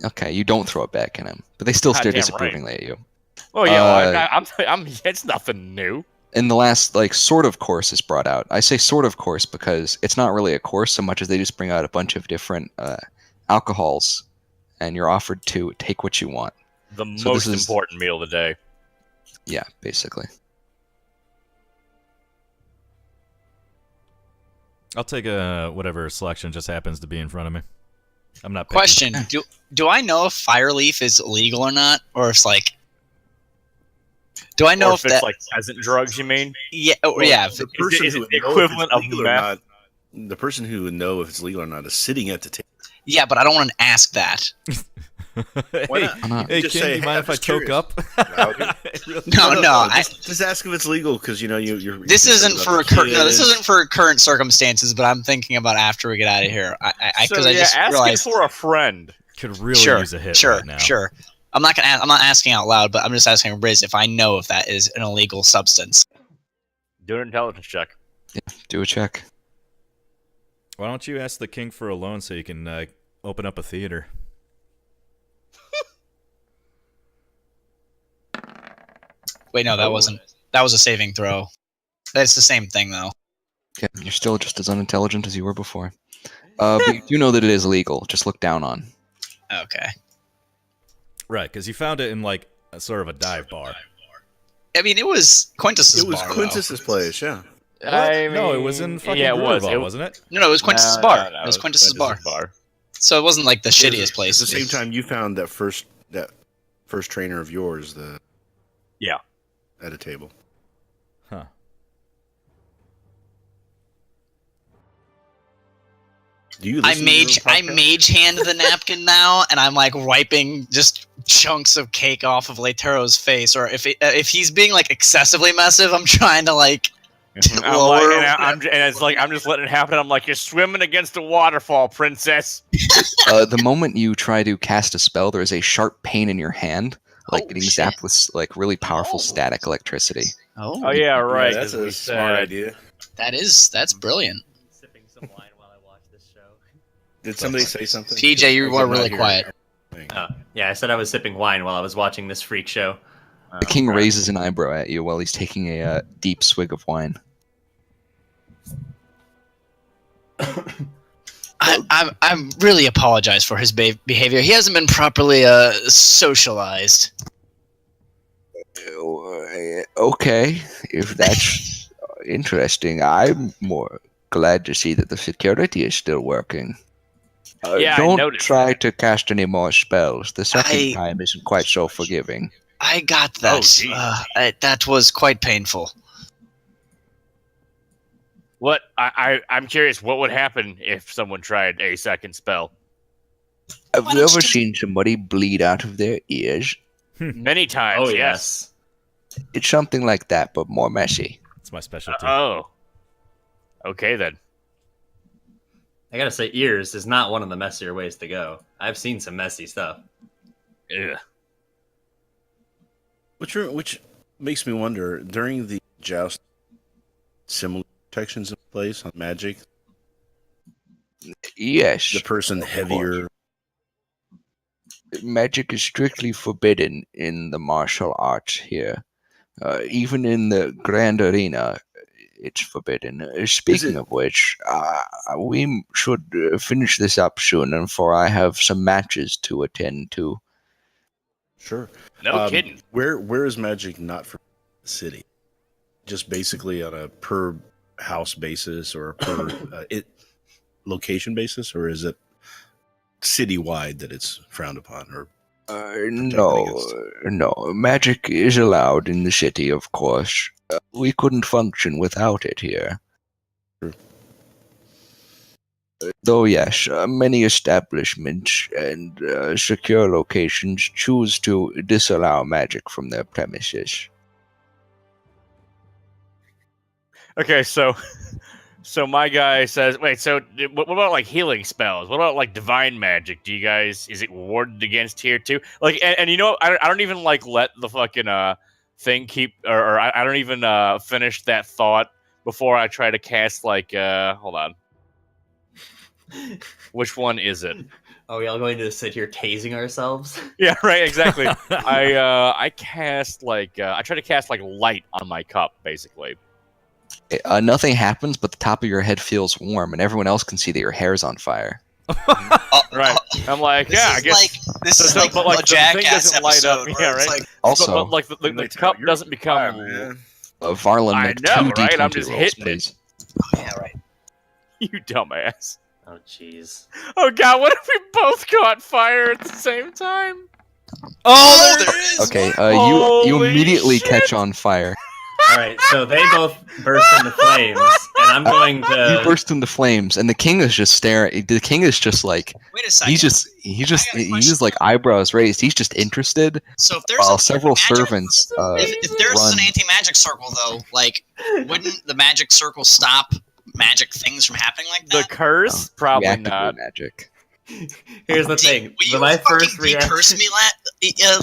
Okay, you don't throw it back at him, but they still stare Goddamn right. disapprovingly at you. Oh yeah, Uh, I'm. It's nothing new. And the last, like, sort of course is brought out. I say sort of course because it's not really a course so much as they just bring out a bunch of different alcohols, and you're offered to take what you want. The so most this is- important meal of the day. Yeah, basically. I'll take whatever selection just happens to be in front of me. I'm not picky. Question: Do I know if Fireleaf is illegal or not, or if like? Do I know Or if it's that? like peasant drugs, you mean? Yeah, yeah. The Is person it who would the know if equivalent it's of legal or meth? not- the person who would know if it's legal or not is sitting at the table. Yeah, but I don't want to ask that. Why hey, not? Why not? hey Just Ken, say, do you "Hey, mind I'm if I just choke curious." up? Really? No. Just ask if it's legal because you know you're. This you're isn't concerned for about the no. This kids. isn't for current circumstances, but I'm thinking about after we get out of here. I So, because I yeah, just asking realized. for a friend. Could really Sure, use a hit sure, right now. sure. I'm not gonna. I'm not asking out loud, but I'm just asking Riz if I know if that is an illegal substance. Do an intelligence check. Do a check. Why don't you ask the king for a loan so you can open up a theater? Wait, no, that wasn't. That was a saving throw. That's the same thing, though. Okay, you're still just as unintelligent as you were before. But you do know that it is legal. Just look down on. Okay. Right, because you found it in like a sort of a dive bar. I mean, it was Quintus's It was bar. Quintus's place, yeah. No, it was in fucking yeah, it was. Grooverball, wasn't it? No, it was Quintus's No, bar. no, no, It was Quintus's bar. bar. So it wasn't like the shittiest It's place. the same time you found that first trainer of yours, at a table. Huh. Do you I listen to your own podcast? mage hand the napkin now, and I'm like wiping just chunks of cake off of Leitero's face. Or if he's being like excessively massive, I'm trying to like lower. And it's like I'm just letting it happen. I'm like, you're swimming against a waterfall, princess. The moment you try to cast a spell, there is a sharp pain in your hand, like Oh, getting shit. zapped with like really powerful Oh. static electricity. Oh yeah, right. Yeah, that's 'cause we a smart said- idea. that's brilliant. Sipping some wine while I watch this show. Did somebody say something? PJ, you I were could not really hear quiet. everything. Yeah, I said I was sipping wine while I was watching this freak show. The king right. raises an eyebrow at you while he's taking a deep swig of wine. I really apologize for his behavior. He hasn't been properly socialized. Okay, if that's interesting, I'm more glad to see that the security is still working. Yeah, I don't noticed try to cast any more spells. The second I- time isn't quite so forgiving. I got that. Oh, geez. That was quite painful. What I'm curious. What would happen if someone tried a second spell? Have Why you don't ever you- seen somebody bleed out of their ears? Many times. Oh yes. yes. It's something like that, but more messy. It's my specialty. Oh. Okay then. I gotta say, ears is not one of the messier ways to go. I've seen some messy stuff. Ugh. Which makes me wonder, during the joust, similar protections in place on magic, Yes, the person heavier. magic is strictly forbidden in the martial arts here. Even in the Grand Arena, it's forbidden. Speaking of which, we should finish this up soon, and for I have some matches to attend to. Sure. No kidding. Where is magic not for the city? Just basically on a per house basis or a per location basis, or is it citywide that it's frowned upon? Or No. Magic is allowed in the city, of course. We couldn't function without it here. True. Though, yes, many establishments and secure locations choose to disallow magic from their premises. Okay, so my guy says, wait, so what about like healing spells? What about like divine magic? Do you guys, is it warded against here too? Like, and you know, I don't even like let the fucking thing keep, or I don't even finish that thought before I try to cast like, hold on. Which one is it? Are we all going to sit here tasing ourselves? Yeah, right, exactly. I cast like, I try to cast like light on my cup, basically. Nothing happens, but the top of your head feels warm, and everyone else can see that your hair's on fire. Right. I'm like, This yeah, I is guess. like this is so- like but, like, a the thing Jackass doesn't light up, episode. yeah, Where it's right? like, Also, but like the cup doesn't become. Varlin I make know, 2 right? D20 I'm just rolls, hitting it. please. yeah, right. You dumbass. Oh jeez. Oh god, what if we both caught fire at the same time? Oh, there is. Okay, one. you Holy immediately shit. catch on fire. All right, so they both burst into flames, and I'm going You to. burst into flames, and the king is just staring. The king is just like Wait a second. he's like eyebrows raised. He's just interested. So if there's While a several magic- servants, if there's run. an anti-magic circle though, like wouldn't the magic circle stop magic things from happening like The that? curse? Probably reactively not. magic. Here's the thing. My first reaction. Decurse me,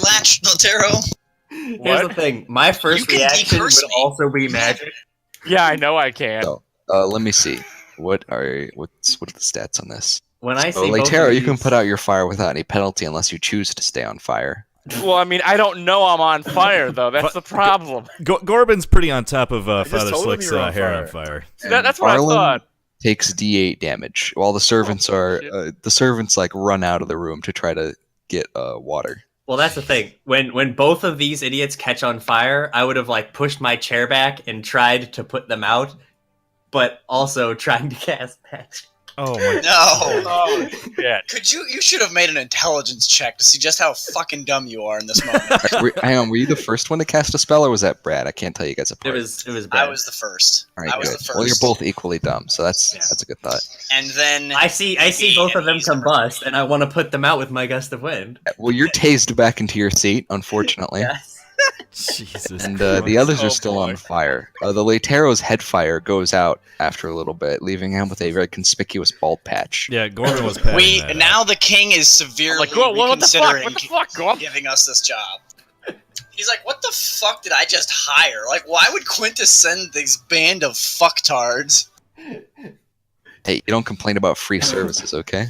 Latch Notero. Here's What? the thing. My first You can reaction would decurse me. also be magic. Yeah, I know I can. So, let me see. What are the stats on this? When I So, see both Leitero, of you can these- put out your fire without any penalty unless you choose to stay on fire. Well, I mean, I don't know I'm on fire though. That's the problem. Gorbin's pretty on top of just Father told him Slick's you were on hair fire. on fire. That's what I Varlin thought. takes D8 damage, while the servants Oh, are shit. the servants like run out of the room to try to get water. Well, that's the thing. When both of these idiots catch on fire, I would have like pushed my chair back and tried to put them out, but also trying to cast magic. Oh my! No. Oh shit! Could you should have made an intelligence check to see just how fucking dumb you are in this moment. Hang on, were you the first one to cast a spell, or was that Brad? I can't tell you guys apart. It was I Brad. was the first. All right, I was good. the first. Well, you're both equally dumb, so that's a good thought. And then I see both of them combust, and I want to put them out with my gust of wind. Well, you're tased back into your seat, unfortunately. Yes. Jesus. And the others Oh, are still boy. on fire. The Latero's head fire goes out after a little bit, leaving him with a very conspicuous bald patch. Yeah, Gordon was patting we that now out. the king is severely Like, what the fuck? reconsidering What the fuck? Go on. giving us this job. He's like, what the fuck did I just hire? Like, why would Quintus send this band of fucktards? Hey, you don't complain about free services, okay?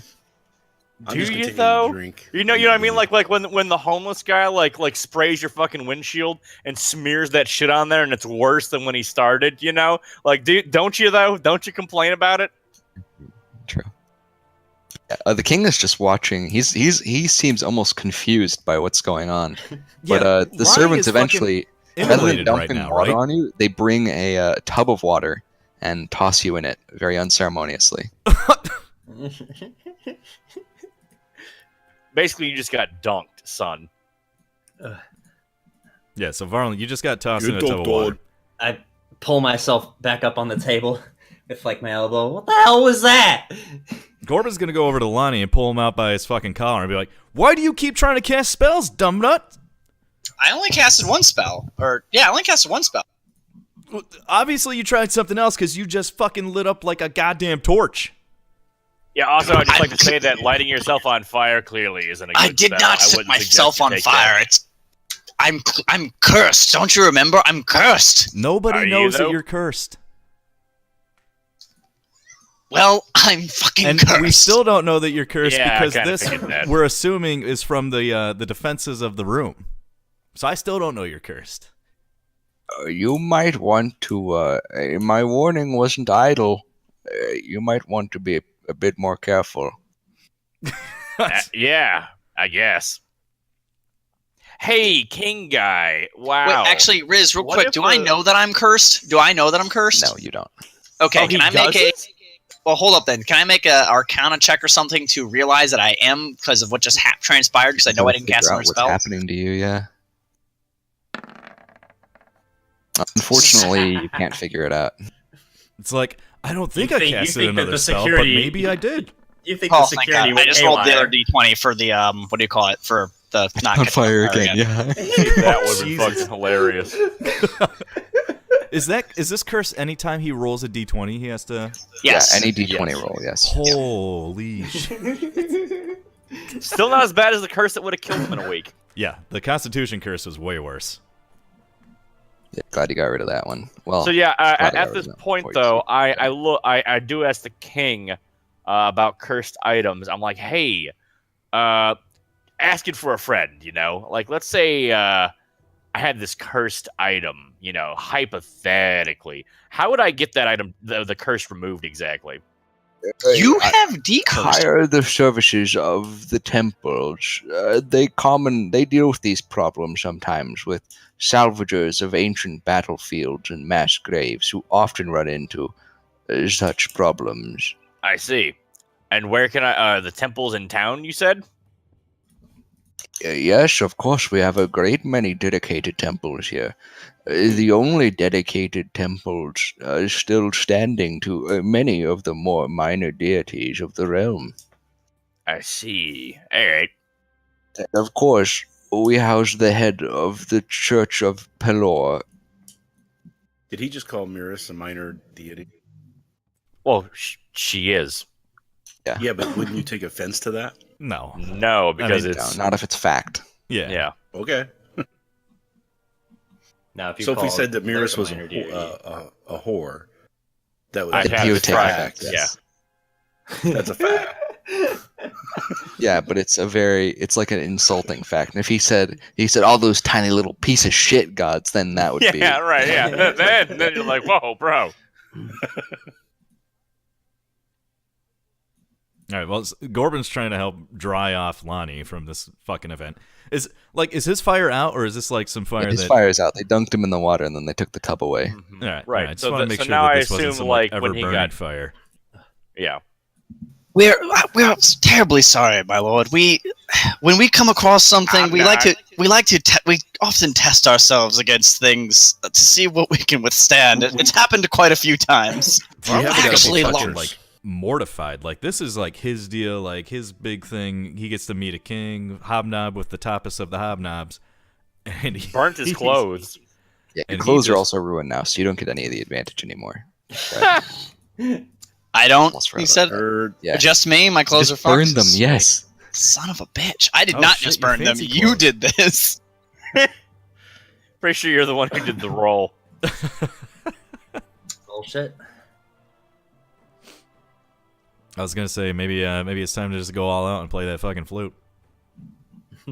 I'm Do just you, continuing to though? drink. You know what I mean? Like when the homeless guy like sprays your fucking windshield and smears that shit on there, and it's worse than when he started. You know, like don't you though? Don't you complain about it? True. The king is just watching. He seems almost confused by what's going on. Yeah, But the Ronnie servants is fucking eventually, rather than immolated right dumping now, water right? on you, they bring a tub of water and toss you in it very unceremoniously. Basically, you just got dunked, son. Yeah, so Varlin, you just got tossed You're in a tub of water. dog. I pull myself back up on the table with like my elbow. What the hell was that? Gorba's gonna go over to Lonnie and pull him out by his fucking collar and be like, "Why do you keep trying to cast spells, dumb nut?" I only casted one spell. I only casted one spell. Well, obviously, you tried something else because you just fucking lit up like a goddamn torch. Yeah. Also, I'd just like to say that lighting yourself on fire clearly isn't a good I did spell. not I set wouldn't suggest myself you on take fire. that. I'm cursed. Don't you remember? I'm cursed. Nobody Are you, knows that though? you're cursed, Well, I'm fucking and cursed. we still don't know that you're cursed Yeah, I because kinda this figured that. we're assuming is from the defenses of the room. So I still don't know you're cursed. You might want to. My warning wasn't idle. You might want to be a bit more careful. Yeah, I guess. Hey, king guy! Wow. Wait, actually, Riz, real What quick, if, do I know that I'm cursed? Do I know that I'm cursed? No, you don't. Okay, Oh, can he I make a... doesn't? Well, hold up then. Can I make a Arcana check or something to realize that I am because of what just transpired? Because I know I didn't cast Figure out another what's spell. happening to you. Yeah. Unfortunately, you can't figure it out. It's like I don't think You I think- you casted think that another the spell, security- but maybe I did. You think Oh, the thank security God. went I just rolled the haywire. other d20 for the what do you call it? For the not On catching fire on fire again. Yeah. That would have been Jesus. fucking hilarious. Is this curse anytime he rolls a d20 he has to? Yes. Yeah, any d20 Yes. roll. Yes. Holy Still not as bad as the curse that would have killed him in a week. Yeah, the Constitution curse was way worse. Yeah, glad you got rid of that one. Well. So yeah, glad I got at rid this of that point before you though, said I do ask the king about cursed items. I'm like, hey, asking for a friend, you know, like let's say I had this cursed item, you know, hypothetically, how would I get that item, the curse removed exactly? You have decursed. Hire the services of the temples. They deal with these problems sometimes with salvagers of ancient battlefields and mass graves who often run into such problems. I see. And where can I? The temples in town, you said? Yes, of course, we have a great many dedicated temples here. The only dedicated temples still standing to many of the more minor deities of the realm. I see. All right. And of course, we house the head of the Church of Pelor. Did he just call Mirrus a minor deity? Well, she is. Yeah, but wouldn't you take offense to that? No. No, because mean, it's No, not if it's fact. Yeah. yeah. Okay. Now, if you So if we call said that Cleric Mirrus was minor deity, a whore, that would I'd He have would to take try. effect, Yeah. That's a fact. Yeah, but it's like an insulting fact. And if he said all those tiny little piece of shit gods, then that would be Yeah, right. Yeah. then you're like, whoa, bro. All right. Well, Gorbin's trying to help dry off Lonnie from this fucking event. Is his fire out, or is this like some fire? His fire's out. They dunked him in the water and then they took the tub away. Mhm. All right. Right. All right. Just So want to the- make so sure now that I this wasn't assume, some like, ever when he burning got- fire. Yeah. We're terribly sorry, my lord. When we come across something, I'm we not. we often test ourselves against things to see what we can withstand. It's happened quite a few times. You have to be Actually, fucking, long- like mortified. Like this is like his deal. Like his big thing. He gets to meet a king, hobnob with the toppest of the hobnobs, and he Burnt his clothes. Yeah, your And he clothes are just- also ruined now, so you don't get any of the advantage anymore. I don't. Almost He forgot said, about Yeah. just me. My clothes Just are burn fucked. them, yes. Son of a bitch! I did Oh, not shit, just your burn them. fancy You clothes. did this. Pretty sure you're the one who did the roll. Bullshit. I was gonna say maybe it's time to just go all out and play that fucking flute.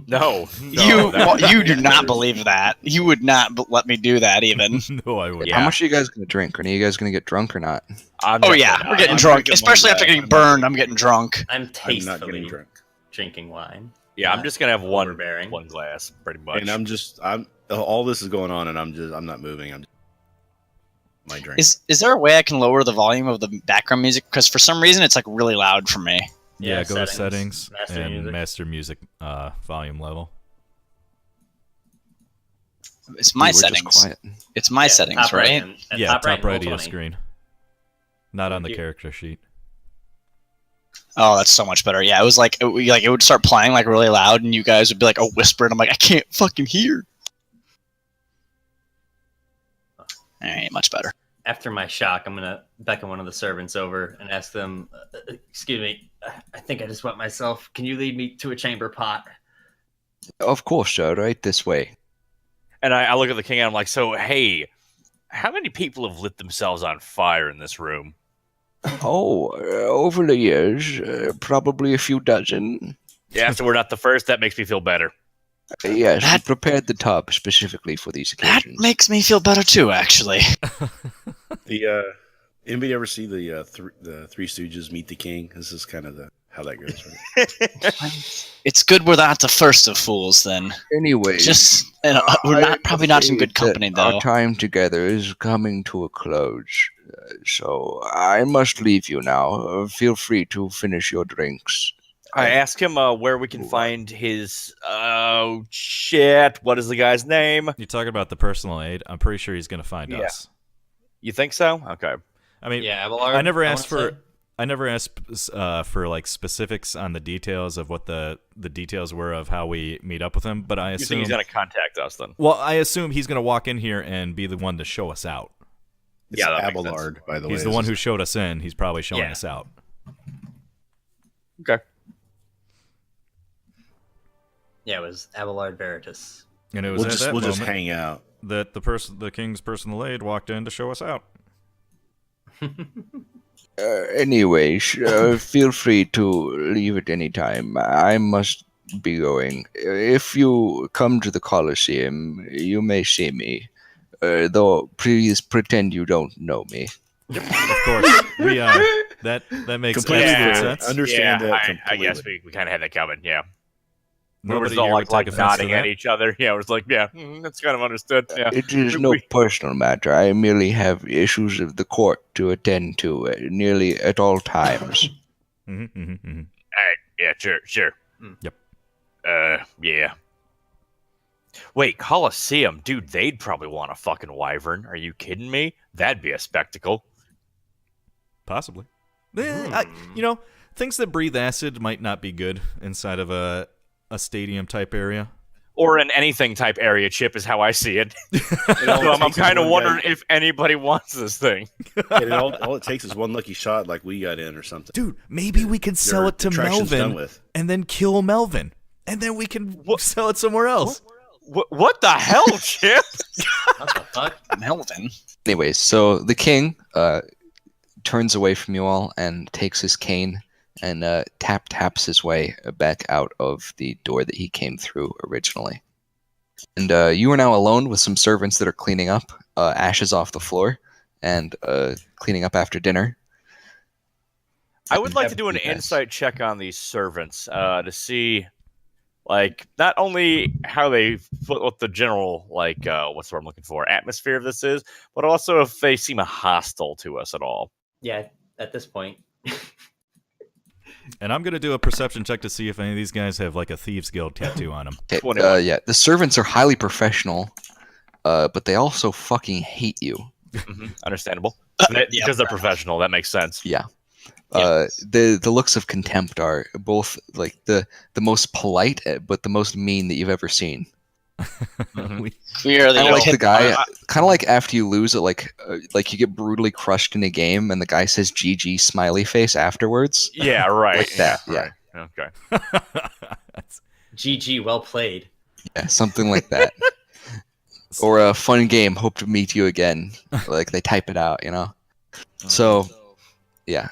No. You do not believe that. You would not let me do that even. No, I would. Yeah. How much are you guys going to drink? Are you guys going to get drunk or not? I'm Oh definitely yeah, not. we're getting I'm drunk. drinking Especially one after glass. getting burned, I'm getting drunk. I'm I'm not tastefully getting drunk. drinking wine. Yeah, I'm just gonna have Overbearing. one glass, pretty much. And I'm all this is going on, and I'm not moving. I'm just my drink. Is there a way I can lower the volume of the background music? Because for some reason it's like really loud for me. Yeah, Yeah, go to settings, settings master and music. master music volume level. It's my Dude, we're just settings. quiet. It's my Yeah, settings, top right? and Yeah, top right roll of your 20. screen. Not on the Here. character sheet. Oh, that's so much better. Yeah, it was like it would start playing like really loud, and you guys would be like, "Oh, whisper," and I'm like, "I can't fucking hear." All right, much better. After my shock, I'm gonna beckon one of the servants over and ask them, "Excuse me, I think I just wet myself. Can you lead me to a chamber pot?" Of course, sir. Right this way. And I look at the king and I'm like, so hey, how many people have lit themselves on fire in this room? Oh, over the years, probably a few dozen. Yeah, so we're not the first. That makes me feel better. Yes, we That- prepared the tub specifically for these That occasions. makes me feel better too, actually. The anybody ever see the Three Stooges Meet the King? This is kind of how that goes. Right? It's good we're not the first of fools, then. Anyway, Just we're not probably not in good company though. Our time together is coming to a close, so I must leave you now. Feel free to finish your drinks. I asked him where we can find his. Oh shit! What is the guy's name? You talking about the personal aid? I'm pretty sure he's gonna find Yeah. us. You think so? Okay. I mean, Yeah, Abelard, I never I asked wanna for. I never asked for like specifics on the details of what the details were of how we meet up with him, but I You think assume. he's gonna contact us then? Well, I assume he's gonna walk in here and be the one to show us out. It's Yeah, that makes sense. Abelard, by the way. He's the This one is- who showed us in. He's probably showing Yeah. us out. Okay. Yeah, it was Abelard Veritas. And it was We'll at just that we'll moment just hang out. that the king's personal aide walked in to show us out. Anyway, feel free to leave at any time. I must be going. If you come to the Colosseum, you may see me. Though, please pretend you don't know me. Of course, we that makes Completely absolute Yeah. sense. Understand yeah, that I completely. guess we kind of had that coming. Yeah. We were Nobody just all here like, would take offense to nodding at that. each other. Yeah, it was like, yeah, that's kind of understood. Yeah. It is We- no we- personal matter. I merely have issues of the court to attend to nearly at all times. Mhm, mhm, mhm. All right. Yeah. Sure. Yep. Yeah. Wait, Coliseum, dude. They'd probably want a fucking wyvern. Are you kidding me? That'd be a spectacle. Possibly. You know, things that breathe acid might not be good inside of a stadium type area. Or an anything type area, Chip, is how I see it. It all So I'm takes is kind of one wondering guy- if anybody wants this thing. and all it takes is one lucky shot, like we got in or something. Dude, maybe we could sell Their it to attraction's done Melvin with. and then kill Melvin. And then we can sell it somewhere else. What the hell, Chip? What the fuck? Melvin. Anyways, so the king turns away from you all and takes his cane and taps his way back out of the door that he came through originally. And you are now alone with some servants that are cleaning up ashes off the floor and cleaning up after dinner. I would like to do an Yes. insight check on these servants to see, like, not only how they what the general what's what I'm looking for atmosphere of this is, but also if they seem hostile to us at all. Yeah, at this point. And I'm gonna do a perception check to see if any of these guys have like a thieves guild tattoo on them. Okay, 21. yeah, the servants are highly professional, but they also fucking hate you. Understandable. Yeah, Because they're professional, that makes sense. Yeah. Yeah. The looks of contempt are both like the most polite, but the most mean that you've ever seen. We- Clearly, Kind of like the guy, I- kind of like after you lose it, like you get brutally crushed in a game, and the guy says "GG" smiley face afterwards. Yeah, right. Like that, yeah. Right. Okay. That's- GG, well played. Yeah, something like that. Or a fun game. Hope to meet you again. Like they type it out, you know. So, yeah.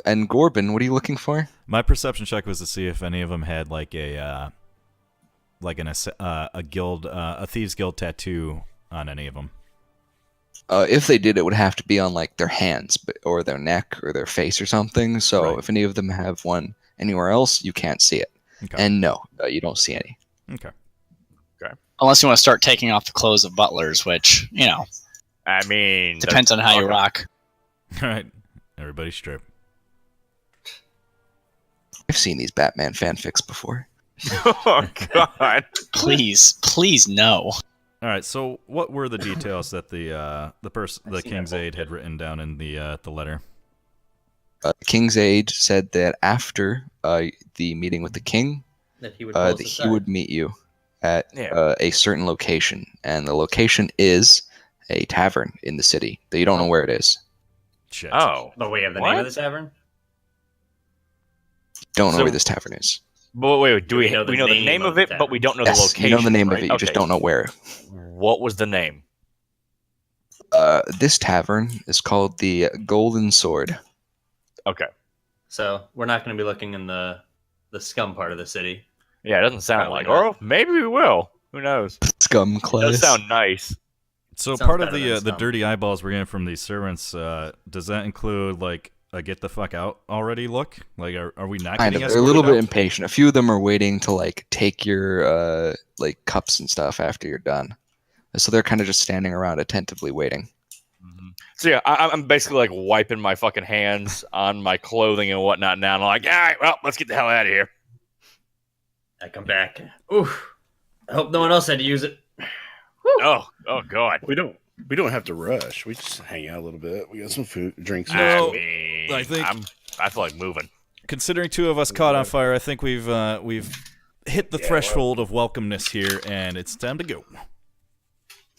And Gorbin, what are you looking for? My perception check was to see if any of them had like a guild, a thieves guild tattoo on any of them. If they did, it would have to be on like their hands, or their neck, or their face, or something. So, Right. if any of them have one anywhere else, you can't see it. Okay. And no, you don't see any. Okay. unless you want to start taking off the clothes of butlers, which I mean, depends on how you okay. rock. All right. Everybody strip. I've seen these Batman fanfics before. Oh God. Please, no. All right. So, what were the details that the King's Aide had written down in the letter? King's Aide said that after the meeting with the king, That he would pull us that he aside. would meet you at Yeah. a certain location, and the location is a tavern in the city that you don't know where it is. Shit. Oh. But we have the What? name of the tavern? Don't know So- where this tavern is. But wait, Do we we know the know the name name of of the it, but we don't know the Yes, location. you know the name right? of it. You just Okay. don't know where. What was the name? This tavern is called the Golden Sword. Okay. So we're not going to be looking in the scum part of the city. Yeah, it doesn't sound Probably like. not. Or maybe we will. Who knows? Scum It class. does sound nice. So Sounds part of better the than the some. dirty eyeballs we're getting from these servants, does that include like a get the fuck out already look? Like, are we not Kind getting of. They're a little bit escorted out? impatient. A few of them are waiting to like take your like cups and stuff after you're done. So they're kind of just standing around attentively waiting. So yeah, I'm basically like wiping my fucking hands on my clothing and whatnot now. And I'm like, all right, well, let's get the hell out of here. I come back. Oof. I hope no one else had to use it. Oh God. We don't have to rush. We just hang out a little bit. We got some food, drinks. No. I mean, I think- I feel like moving. Considering two of us caught on fire, I think we've hit the threshold of welcomeness here, and it's time to go.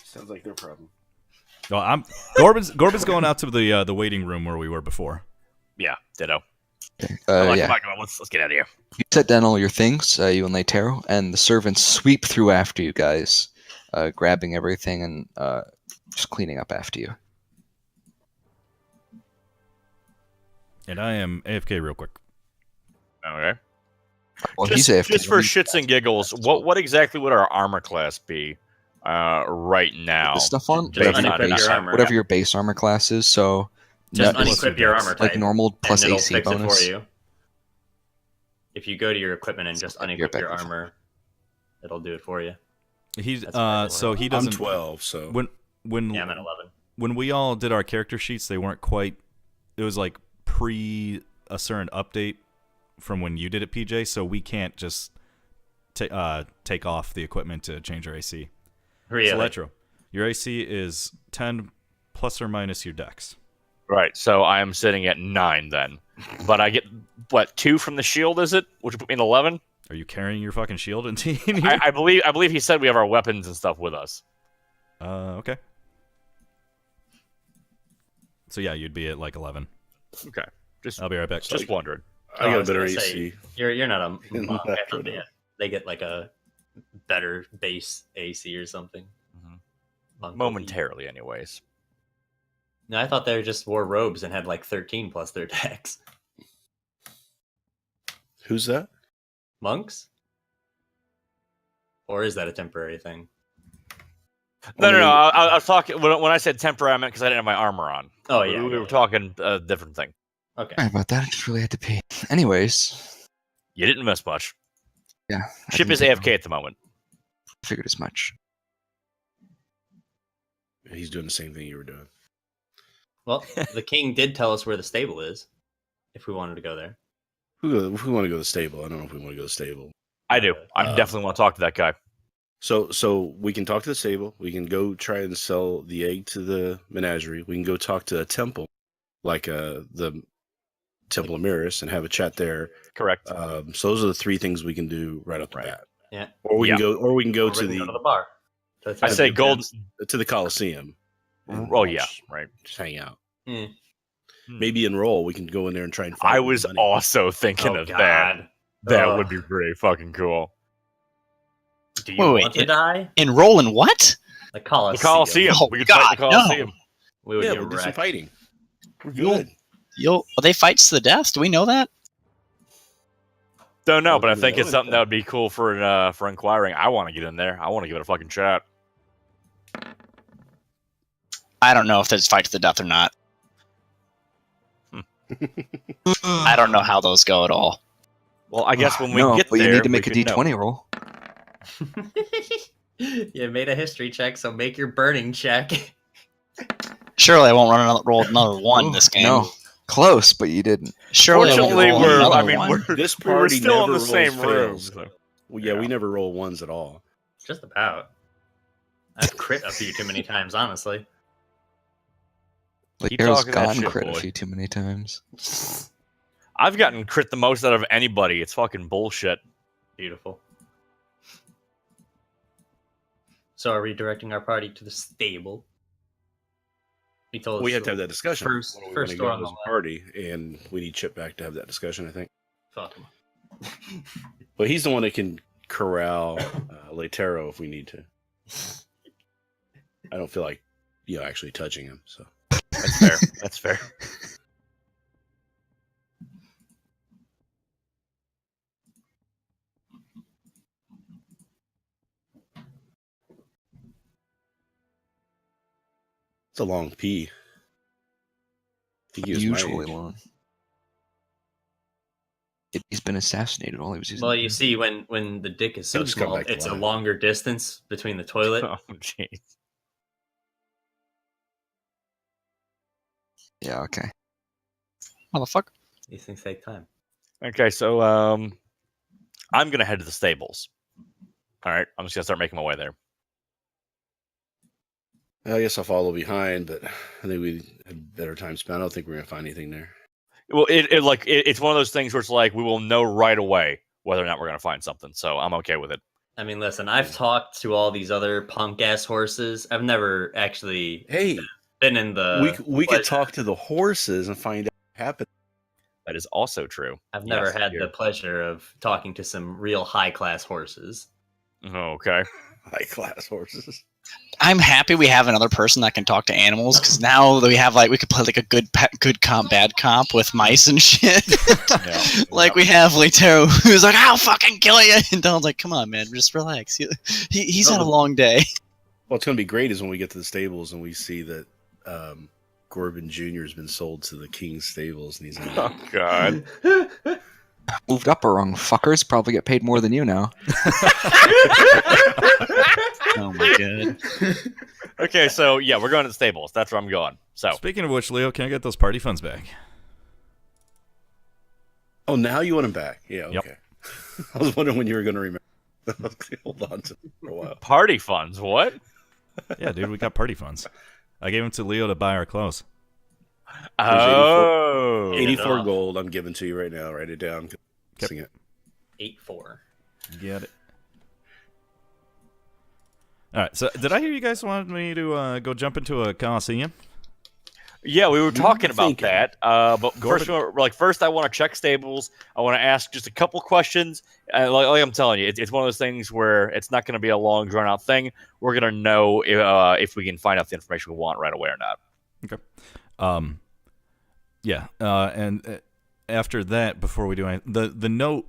Sounds like their problem. Well, Gorbin's going out to the waiting room where we were before. Yeah, ditto. I'm like, Yeah. come on, let's get out of here. You set down all your things, you and Leitero, and the servants sweep through after you guys, grabbing everything and just cleaning up after you. And I am AFK real quick. Okay. Well, just, he's AFK. just for shits and giggles, what exactly would our armor class be right now? The stuff on Just whatever, unequip your your base, armor. whatever your base armor class is. So Just no- unequip your armor type. like normal plus and it'll AC fix bonus. it for you. If you go to your equipment and just You're unequip back your and armor, it'll do it for you. He's That's what so he I'm doesn't 12, so when Yeah, I'm at 11. when we all did our character sheets, they weren't quite. It was like pre a certain update from when you did it, PJ. So we can't just take off the equipment to change our AC. Really? So Electro, your AC is 10 plus or minus your dex. Right, so I am sitting at 9 then. But I get, what, 2 from the shield, is it? Which would put me in 11? Are you carrying your fucking shield into here? I believe he said we have our weapons and stuff with us. Okay. So yeah, you'd be at like 11. Okay. I'll be right back. Just wondering. I got a was better gonna AC. say, You're not a monk. I Electro thought does. they get like a better base AC or something. Mhm. Monk Momentarily, anyways. No, I thought they just wore robes and had like 13 plus their dex. Who's that? Monks? Or is that a temporary thing? No. I was talking, when I said temporary, I meant because I didn't have my armor on. Oh, yeah. We were talking a different thing. Okay. Sorry about that. I just really had to pee. Anyways, You didn't miss much. yeah. I Ship didn't is take AFK at the moment. long. Figured as much. He's doing the same thing you were doing. Well, the king did tell us where the stable is, if we wanted to go there. If we want to go to the stable, I don't know if we want to go to the stable. I do. I definitely want to talk to that guy. So we can talk to the stable. We can go try and sell the egg to the menagerie. We can go talk to a temple, like the Temple of Mirrors, and have a chat there. Correct. So those are the three things we can do right off the bat. Yeah. Or we can go. Or we can go Or we to can the go to the bar. I say gold. to the Coliseum. and Oh yeah, watch- right. Just hang out. Mm. Maybe enroll. We can go in there and try and find I was money. also thinking Oh, of that. God. That Ugh. would be pretty fucking cool. Do you Wait, want to die? Enroll in what? The Coliseum. The Coliseum. Oh, We could fight the God, no. Coliseum. We would Yeah, get we'll do some wrecked. fighting. We're You'll- good. Are they fights to the death? Do we know that? Don't know, Well, but I we think know it's it, something though. that would be cool for inquiring. I want to get in there. I want to give it a fucking shot. I don't know if that's fight to the death or not. I don't know how those go at all. Well, I guess when we no, get but there, you need to we make a could know. D20 roll. You made a history check, so make your burning check. Surely I won't roll another one Ooh, this game. No, close, but you didn't. Surely I won't Fortunately, roll we're. another I mean, one. This we were party still in never the same rolls room. fails. so- Well, yeah, Yeah. we never roll ones at all. Just about. I've crit a few too many times, honestly. Like Keep Arrow's talking that gotten shit, crit boy. a few too many times. I've gotten crit the most out of anybody. It's fucking bullshit. Beautiful. So are we directing our party to the stable? He told us We have to have that discussion. First- when we first wanna door go on the as a left. party, and we need Chip back to have that discussion. I think, Fuck him. but he's the one that can corral Leitero if we need to. I don't feel like actually touching him. So That's fair. That's fair. it's a long pee. I think he was my Usually age. long. He's been assassinated while he was using. Well, the you room. see, when the dick is so He'll just come small, back to it's a life. longer distance between the toilet. Oh jeez. Yeah. Okay. Motherfucker. These things take time. Okay, so I'm gonna head to the stables. All right, I'm just gonna start making my way there. I guess I'll follow behind, but I think we had better time spent. I don't think we're gonna find anything there. Well, it's one of those things where it's like we will know right away whether or not we're gonna find something. So I'm okay with it. I mean, listen, I've talked to all these other punk ass horses. I've never actually Hey, been in the. we could pleasure. talk to the horses and find out what happened. That is also true. I've never Yes, had yeah. the pleasure of talking to some real high class horses. Okay. High class horses. I'm happy we have another person that can talk to animals because now that we have we could play like a good comp, bad comp with mice and shit. Yeah. Like we have Leitero who's like, I'll fucking kill you, and Donald's like, come on, man, just relax. He's had a long day. Well, it's gonna be great is when we get to the stables and we see that Corbin Jr. has been sold to the King's stables, and he's in Oh God. Moved up a rung, fuckers. Probably get paid more than you now. Oh my god. Okay, so yeah, we're going to the stables. That's where I'm going. So Speaking of which, Leo, can I get those party funds back? Oh, now you want him back? Yeah. Yep. Okay. I was wondering when you were gonna remember. Hold on to it for a while. party funds. What? Yeah, dude, we got party funds. I gave them to Leo to buy our clothes. Oh. 84 enough. gold. I'm giving to you right now. Write it down. Yep. Sing it. 8-4. Get it. All right, so did I hear you guys wanted me to go jump into a Coliseum? Yeah, we were talking about thinking. that. But Go first, I want to check stables. I want to ask just a couple questions. Like I'm telling you, it's one of those things where it's not going to be a long, drawn-out thing. We're going to know if we can find out the information we want right away or not. Okay. Yeah. And after that, before we do anything, the note,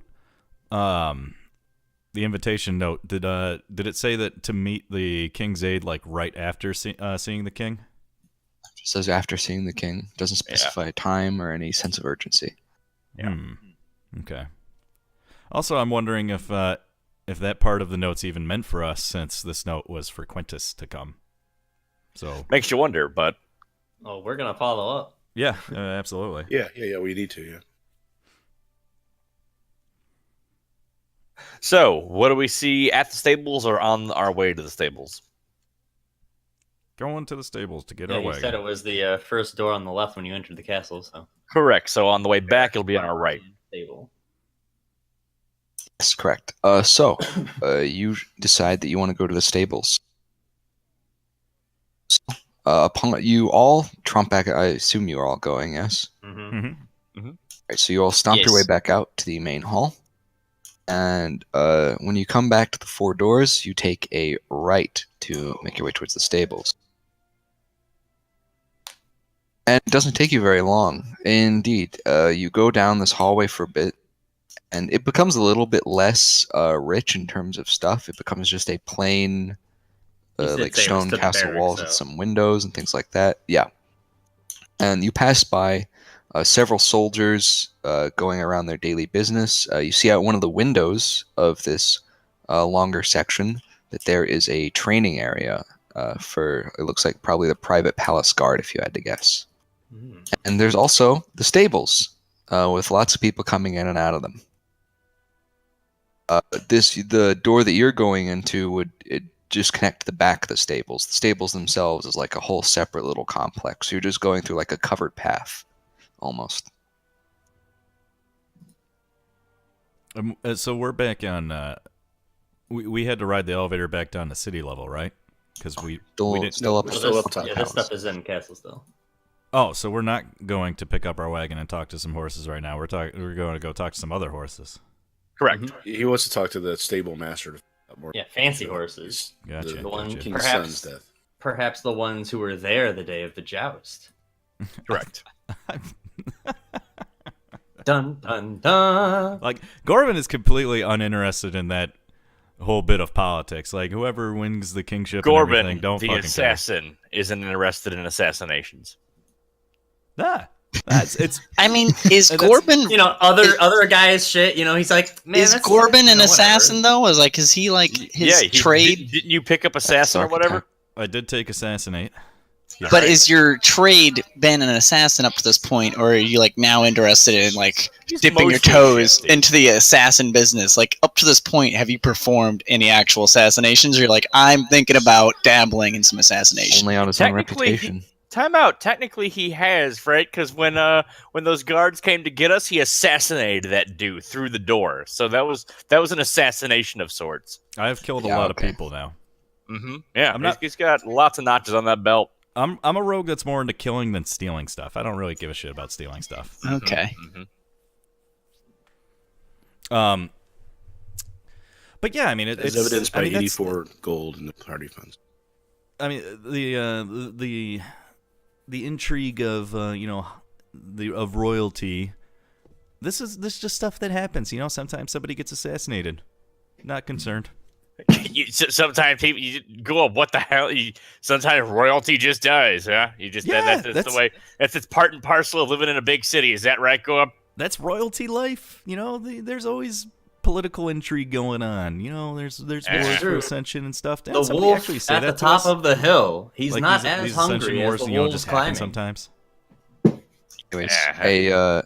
the invitation note, did it say that to meet the King's Aide like right after seeing the king? Just says after seeing the king. Doesn't specify a time or any sense of urgency. Yeah. Okay. Also, I'm wondering if that part of the note's even meant for us, since this note was for Quintus to come. So Makes you wonder, but Oh, we're gonna follow up. yeah, absolutely. Yeah. We need to. Yeah. so what do we see at the stables or on our way to the stables? Going to the stables to get Yeah, our you wagon. said it was the first door on the left when you entered the castle. So Correct. So on the way back, it'll be on our right. stable. That's correct. You decide that you want to go to the stables. So, upon you all tromp back. I assume you are all going. Yes. Mm-hmm. Right, so you all stomp your way Yes. back out to the main hall, and when you come back to the 4 doors, you take a right to make your way towards the stables. And it doesn't take you very long. Indeed, you go down this hallway for a bit, and it becomes a little bit less rich in terms of stuff. It becomes just a plain, You did like say it was stone to the castle barracks, walls with so- some windows and things like that. Yeah. And you pass by several soldiers going around their daily business. You see out one of the windows of this longer section that there is a training area for, it looks like probably the private palace guard, if you had to guess. Mm. And there's also the stables with lots of people coming in and out of them. The door that you're going into would just connect to the back of the stables. The stables themselves is like a whole separate little complex. You're just going through like a covered path, almost. So we're back on. We had to ride the elevator back down to city level, right? Because we didn't. Still up. we're So still this, up top. yeah, this stuff is in castle still. Oh, so we're not going to pick up our wagon and talk to some horses right now. We're going to go talk to some other horses. Correct. He wants to talk to the stable master. More Yeah, fancy horses. Gotcha. The The one gotcha. king's perhaps son's death. perhaps the ones who were there the day of the joust. Correct. Dun dun dun. Like Gorman is completely uninterested in that whole bit of politics. Like whoever wins the kingship and everything, Gorman, don't the fucking assassin, isn't interested in assassinations. care. It's I mean, is And that's- Gorbin You know, other guys shit. You know, he's like, man, is that's- Gorbin you an know, assassin though? Is he like his trade? Didn't you pick up assassin or whatever? I did take assassinate. But is your trade been an assassin up to this point, or are you like now interested in like He's dipping your mostly toes shifty. into the assassin business? Like up to this point, have you performed any actual assassinations? Or you're like, I'm thinking about dabbling in some assassination. Only on his own Technically, reputation. Time out. Technically, he has, right? Because when those guards came to get us, he assassinated that dude through the door. So that was an assassination of sorts. I have killed Yeah, a lot okay. of people now. Mm-hmm. Yeah, I'm not- he's got lots of notches on that belt. I'm a rogue that's more into killing than stealing stuff. I don't really give a shit about stealing stuff. Okay. Mm-hmm. But yeah, I mean, As it's evidenced by I mean, that's- 84 gold in the party funds. I mean, the intrigue of of royalty. This is just stuff that happens. Sometimes somebody gets assassinated. Not concerned. Sometimes people you go up. What the hell? Sometimes royalty just dies. Huh? You just Yeah, that's the way. That's it's part and parcel of living in a big city. Is that right? Go up. That's royalty life. There's always political intrigue going on. There's wars for true. ascension and stuff. The Didn't somebody wolf actually say at the that to top us? of the hill. He's Like not these as ascension hungry as wars, the wolves just happen climbing. sometimes. Anyways, Yeah.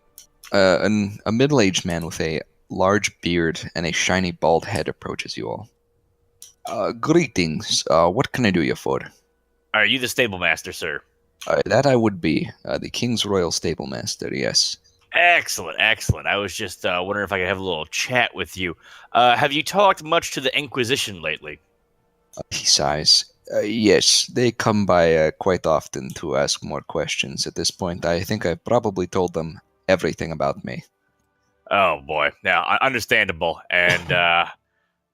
a middle-aged man with a large beard and a shiny bald head approaches you all. Greetings. What can I do you for? Are you the stable master, sir? That I would be. The King's Royal Stable Master, yes. Excellent, excellent. I was just wondering if I could have a little chat with you. Have you talked much to the Inquisition lately? He sighs. Yes, they come by quite often to ask more questions. At this point, I think I've probably told them everything about me. Oh boy, now understandable, and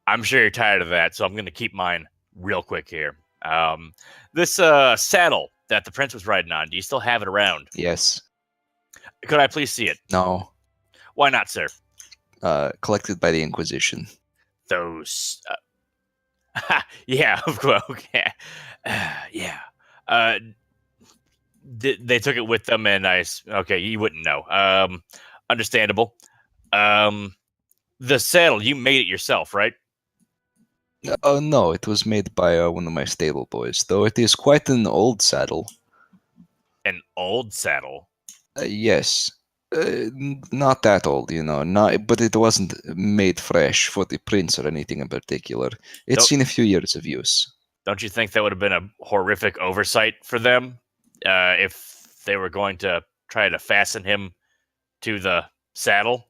I'm sure you're tired of that. So I'm going to keep mine real quick here. This saddle that the prince was riding on, do you still have it around? Yes. Could I please see it? No. Why not, sir? Collected by the Inquisition. Those. Yeah, of course. Okay. Yeah. they took it with them, and okay, you wouldn't know. Understandable. The saddle, you made it yourself, right? No, it was made by one of my stable boys, though it is quite an old saddle. An old saddle. Yes. Not that old, but it wasn't made fresh for the prince or anything in particular. It's seen a few years of use. Don't you think that would have been a horrific oversight for them if they were going to try to fasten him to the saddle?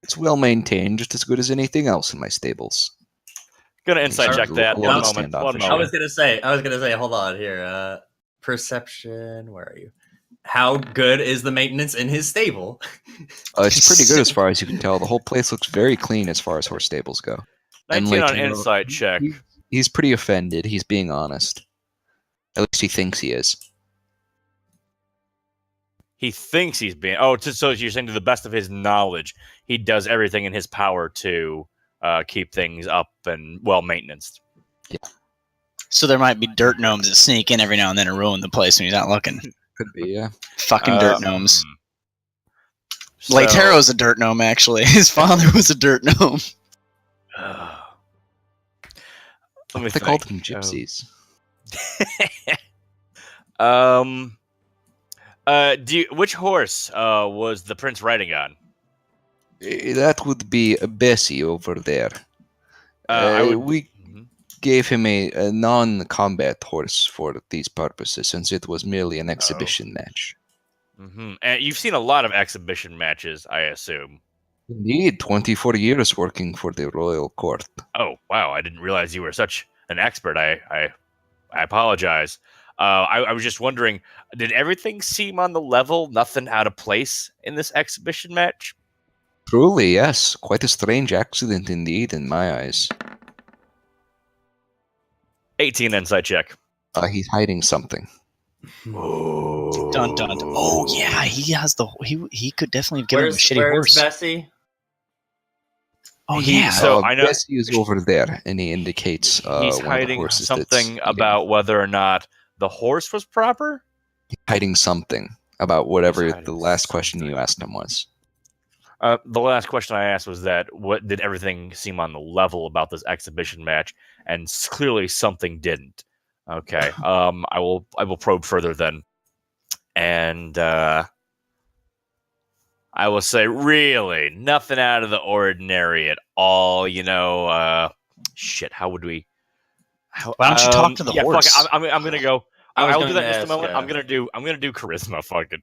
It's well maintained, just as good as anything else in my stables. Gonna insight check that. One moment. I was gonna say, hold on here. Perception, where are you? How good is the maintenance in his stable? It's pretty good as far as you can tell. The whole place looks very clean as far as horse stables go. 19 on insight check. He's pretty offended. He's being honest. At least he thinks he is. He thinks he's being... Oh, so you're saying to the best of his knowledge, he does everything in his power to keep things up and well-maintained. Yeah. So there might be dirt gnomes that sneak in every now and then and ruin the place when he's not looking. Could be, yeah. Fucking dirt gnomes. So, Latero's a dirt gnome, actually. His father was a dirt gnome. They called them gypsies. Which horse was the prince riding on? That would be Bessie over there. We gave him a non-combat horse for these purposes, since it was merely an exhibition match. Mm-hmm. And you've seen a lot of exhibition matches, I assume. Indeed, 24 years working for the royal court. Oh, wow. I didn't realize you were such an expert. I apologize. I was just wondering, did everything seem on the level? Nothing out of place in this exhibition match? Truly, yes. Quite a strange accident indeed, in my eyes. 18 insight check. He's hiding something. Oh. Dun dun. Oh yeah, he has the. He could definitely give him a shitty where's horse. Bessie? Oh yeah. So I know Bessie is over there, and he indicates he's one hiding of the horses something that's about whether or not the horse was proper. hiding something about whatever He's the hiding last question something. you asked him was. The last question I asked was that what did everything seem on the level about this exhibition match, and clearly something didn't. Okay, I will probe further then, and I will say really nothing out of the ordinary at all. Shit. How would we? Why don't you talk to the horse? Fuck it, I'm gonna go. I was I'll do gonna that in just a ask, moment. I'm gonna do charisma. Fuck it.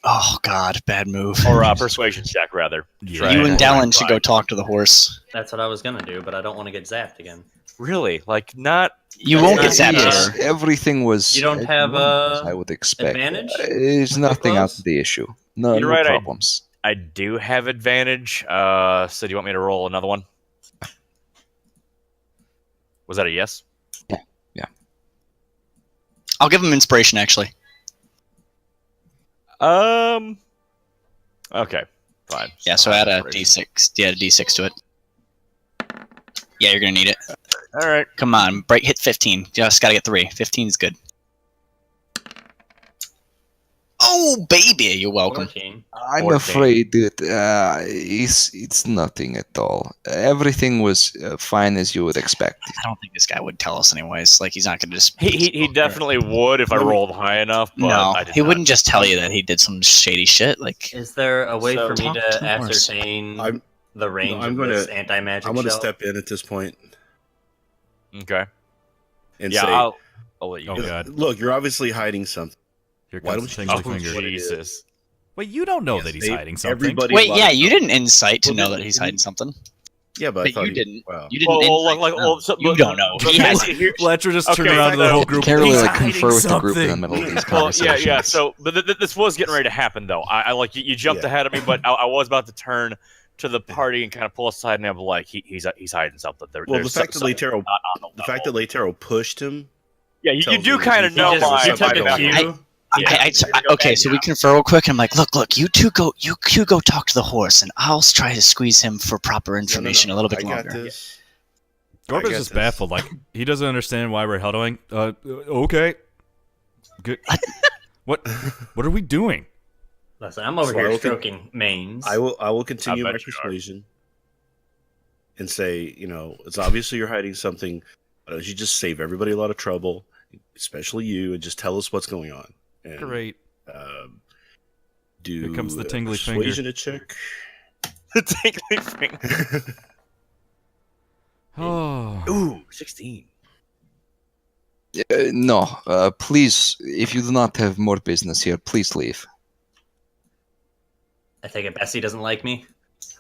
Oh god, bad move. Or persuasion check, rather. Yeah. You and Try- Dallin should go talk to the horse. That's what I was gonna do, but I don't want to get zapped again. Really? Like, not... You That's won't not get zapped. yes. Sir. Everything was. You don't have, as I would expect. advantage? There's With nothing out close? of the issue. No, You're no right, problems. I do have advantage. So do you want me to roll another one? Was that a yes? I'll give him inspiration, actually. Okay. Fine. Yeah, so add a d6. Yeah, add a d6 to it. Yeah, you're gonna need it. All right. Come on, hit 15. Just gotta get 3. 15 is good. Oh, baby, you're welcome. 14. I'm 14. afraid that it's nothing at all. Everything was fine as you would expect. I don't think this guy would tell us anyways. Like, he's not gonna just... He definitely would if I rolled high enough, but No, I did he not. wouldn't just tell you that he did some shady shit. Like, Is there a way So- for me Talk to to the horse. ascertain I'm- the range I'm of gonna- this anti-magic I'm going to shell? step in at this point Okay. and Yeah, say, I'll let you Oh, do it. God. "Look, you're obviously hiding something." Here Why comes don't the you- tingly Oh, finger. Jesus. Wait, you don't know Yes, that he's they- hiding something. everybody- wait, yeah, lied. you didn't insight to Well, know then- that he's hiding something. Yeah, but I But thought you didn't. Wow. You didn't. insight to know. You don't know. He has it. Fletcher just turned Okay, around to the so- whole You group. can't really He's like hiding confer with the group in the something. middle of these Well, conversations. yeah. So, but this was getting ready to happen, though. I like you jumped Yeah. ahead of me, but I was about to turn to the party and kind of pull aside, and I'm like, he's hiding something. Well, There's the fact that something Laetaro, not on the fact that Laetaro pushed him. yeah, you tells do me kind of he know just- my. he You took a I- cue. Okay, so we confer real quick. I'm like, look, you two go talk to the horse, and I'll try to squeeze him for proper information a little bit I got longer. this. Gorba's I got just this. baffled. Like, he doesn't understand why we're huddling. Okay. Good. What are we doing? Listen, I'm over So I here will stroking manes. I will continue I my bet you are. persuasion and say, it's obviously you're hiding something. Why don't you just save everybody a lot of trouble, especially you, and just tell us what's going on? And, Great. Do Here comes the tingly persuasion finger. a check. The tingly finger. Oh. Ooh, 16. No, please, if you do not have more business here, please leave. I take it Bessie doesn't like me.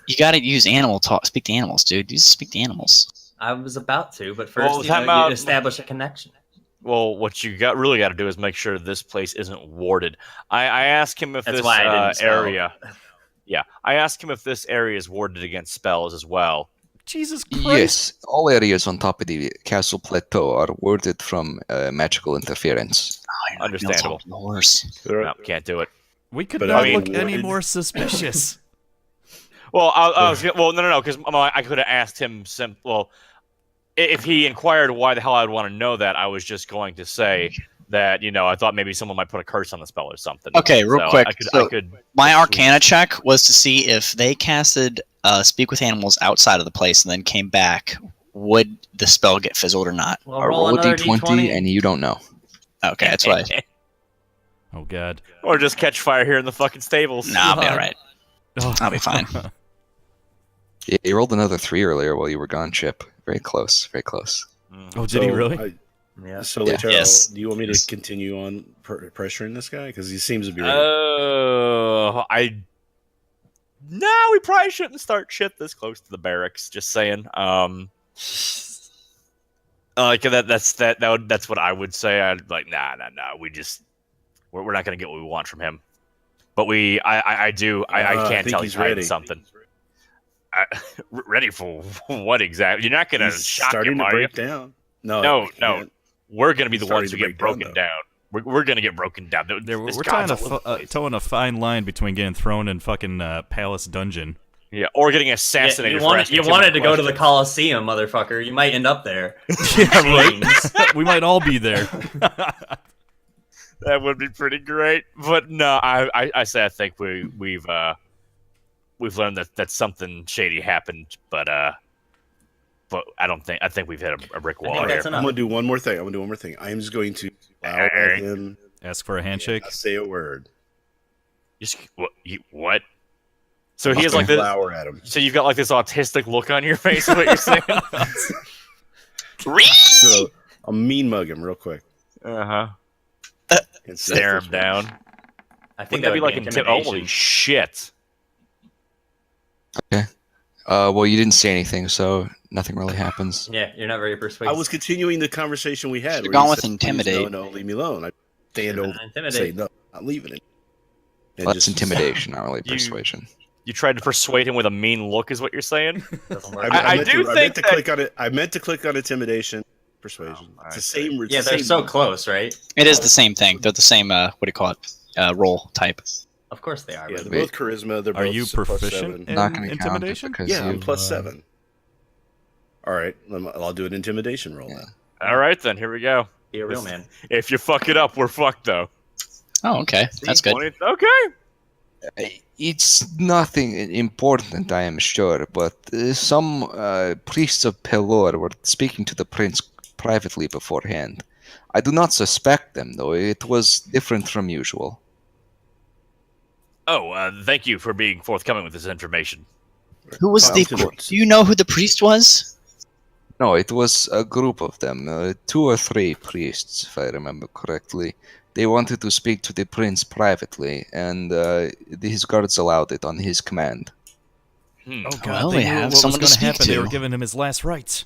You gotta use animal talk. Speak to animals, dude. You just speak to animals. I was about to, but Well, first time you out. establish a connection. Well, what you really got to do is make sure this place isn't warded. I asked him if That's this why I didn't spell. area. Yeah, I asked him if this area is warded against spells as well. Jesus Christ. Yes, all areas on top of the castle plateau are warded from magical interference. Understandable. The horse. No, can't do it. We could But not I mean, look any warded- more suspicious. Well, I was no, because I could have asked him. If he inquired why the hell I would want to know that, I was just going to say that I thought maybe someone might put a curse on the spell or something. Okay, real So quick. I could. My Arcana check was to see if they casted Speak with Animals outside of the place and then came back, would the spell get fizzled or not? Well, Roll a another d20 and you don't know. Okay, that's what I... Oh, God. Or just catch fire here in the fucking stables. Nah, I'll be alright. Oh. I'll be fine. Yeah, you rolled another 3 earlier while you were gone, Chip. Very close, very close. Oh, did he really? Yeah. So, Yeah. Laetero, Yes. do you want me to Yes. continue on pressuring this guy? Because he seems to be ready. No, we probably shouldn't start shit this close to the barracks. Just saying. That's what I would say. I'd like, nah. We're not gonna get what we want from him. But I can't think tell he's he's hiding ready. something. Ready for what exactly? You're not gonna He's shock starting him, to are you? break down. No, No, I can't. We're gonna be He's the ones who starting to get break broken down, down. We're gonna get broken down. We're This trying God's to all over the place. towing a fine line between getting thrown in fucking palace dungeon. Yeah, or getting Yeah, assassinated. you for asking too wanted many to go to the questions. Coliseum, motherfucker. You might end up there. Yeah, right. Chains. We might all be there. That would be pretty great. But no, I say I think we've learned that something shady happened, but I think we've hit a brick wall think here. that's I'm enough. gonna do one more thing. I am just going to allow Alright. him Ask for a handshake. to say a word. What? So he has like this. Flower at him. So you've got like this autistic look on your face. Is what you're saying? So I'll mean mug him real quick. Uh-huh. And say Stare this him word. down. I think Wouldn't that be like intimidation. holy shit? Well, you didn't say anything, so nothing really happens. Yeah, you're not very persuasive. I was continuing the conversation we had. Should've where gone you with said, "Please, intimidate." No, leave me alone. I stand over, say Intimidate. no, not leaving it. And Well, that's just- intimidation, not really You- persuasion. You tried to persuade him with a mean look, is what you're saying? Doesn't I, work. I meant do to, I think meant to that- click on it. I meant to click on intimidation, persuasion. Oh, it's I the see. same. It's Yeah, the they're same. so close, right? It is the same thing. They're the same, what do you call it? Roll type. Of course they are. Yeah, but- they're both charisma. They're Are both you plus proficient 7. in Not going to count it intimidation? because Yeah, I'm you, plus 7. All right, I'll do an intimidation roll Yeah. then. All right, then here we go. Be a real man. If you fuck it up, we're fucked, though. Oh, okay. That's good. 20 Okay. It's nothing important, I am sure, but some priests of Pelor were speaking to the prince privately beforehand. I do not suspect them, though. It was different from usual. Oh, thank you for being forthcoming with this information. Who was Well, the... to- Do you know who the priest was? No, it was a group of them, 2 or 3 priests, if I remember correctly. They wanted to speak to the prince privately, and his guards allowed it on his command. Hmm. Oh god, Well, they we knew have what was someone to going to speak happen. They to. were giving him his last rites.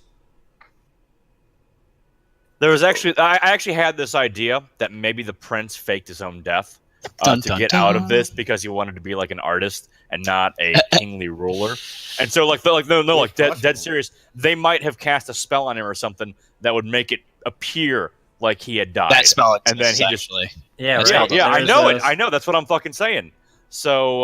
There was actually, I actually had this idea that maybe the prince faked his own death Dun, to dun, get out of dun. this because he wanted to be like an artist and not a kingly ruler. And so, dead serious. They might have cast a spell on him or something that would make it appear like he had died. That spell and then exists, he just actually. Yeah, That's right. how- yeah, I There's know a- it. I know. That's what I'm fucking saying. So,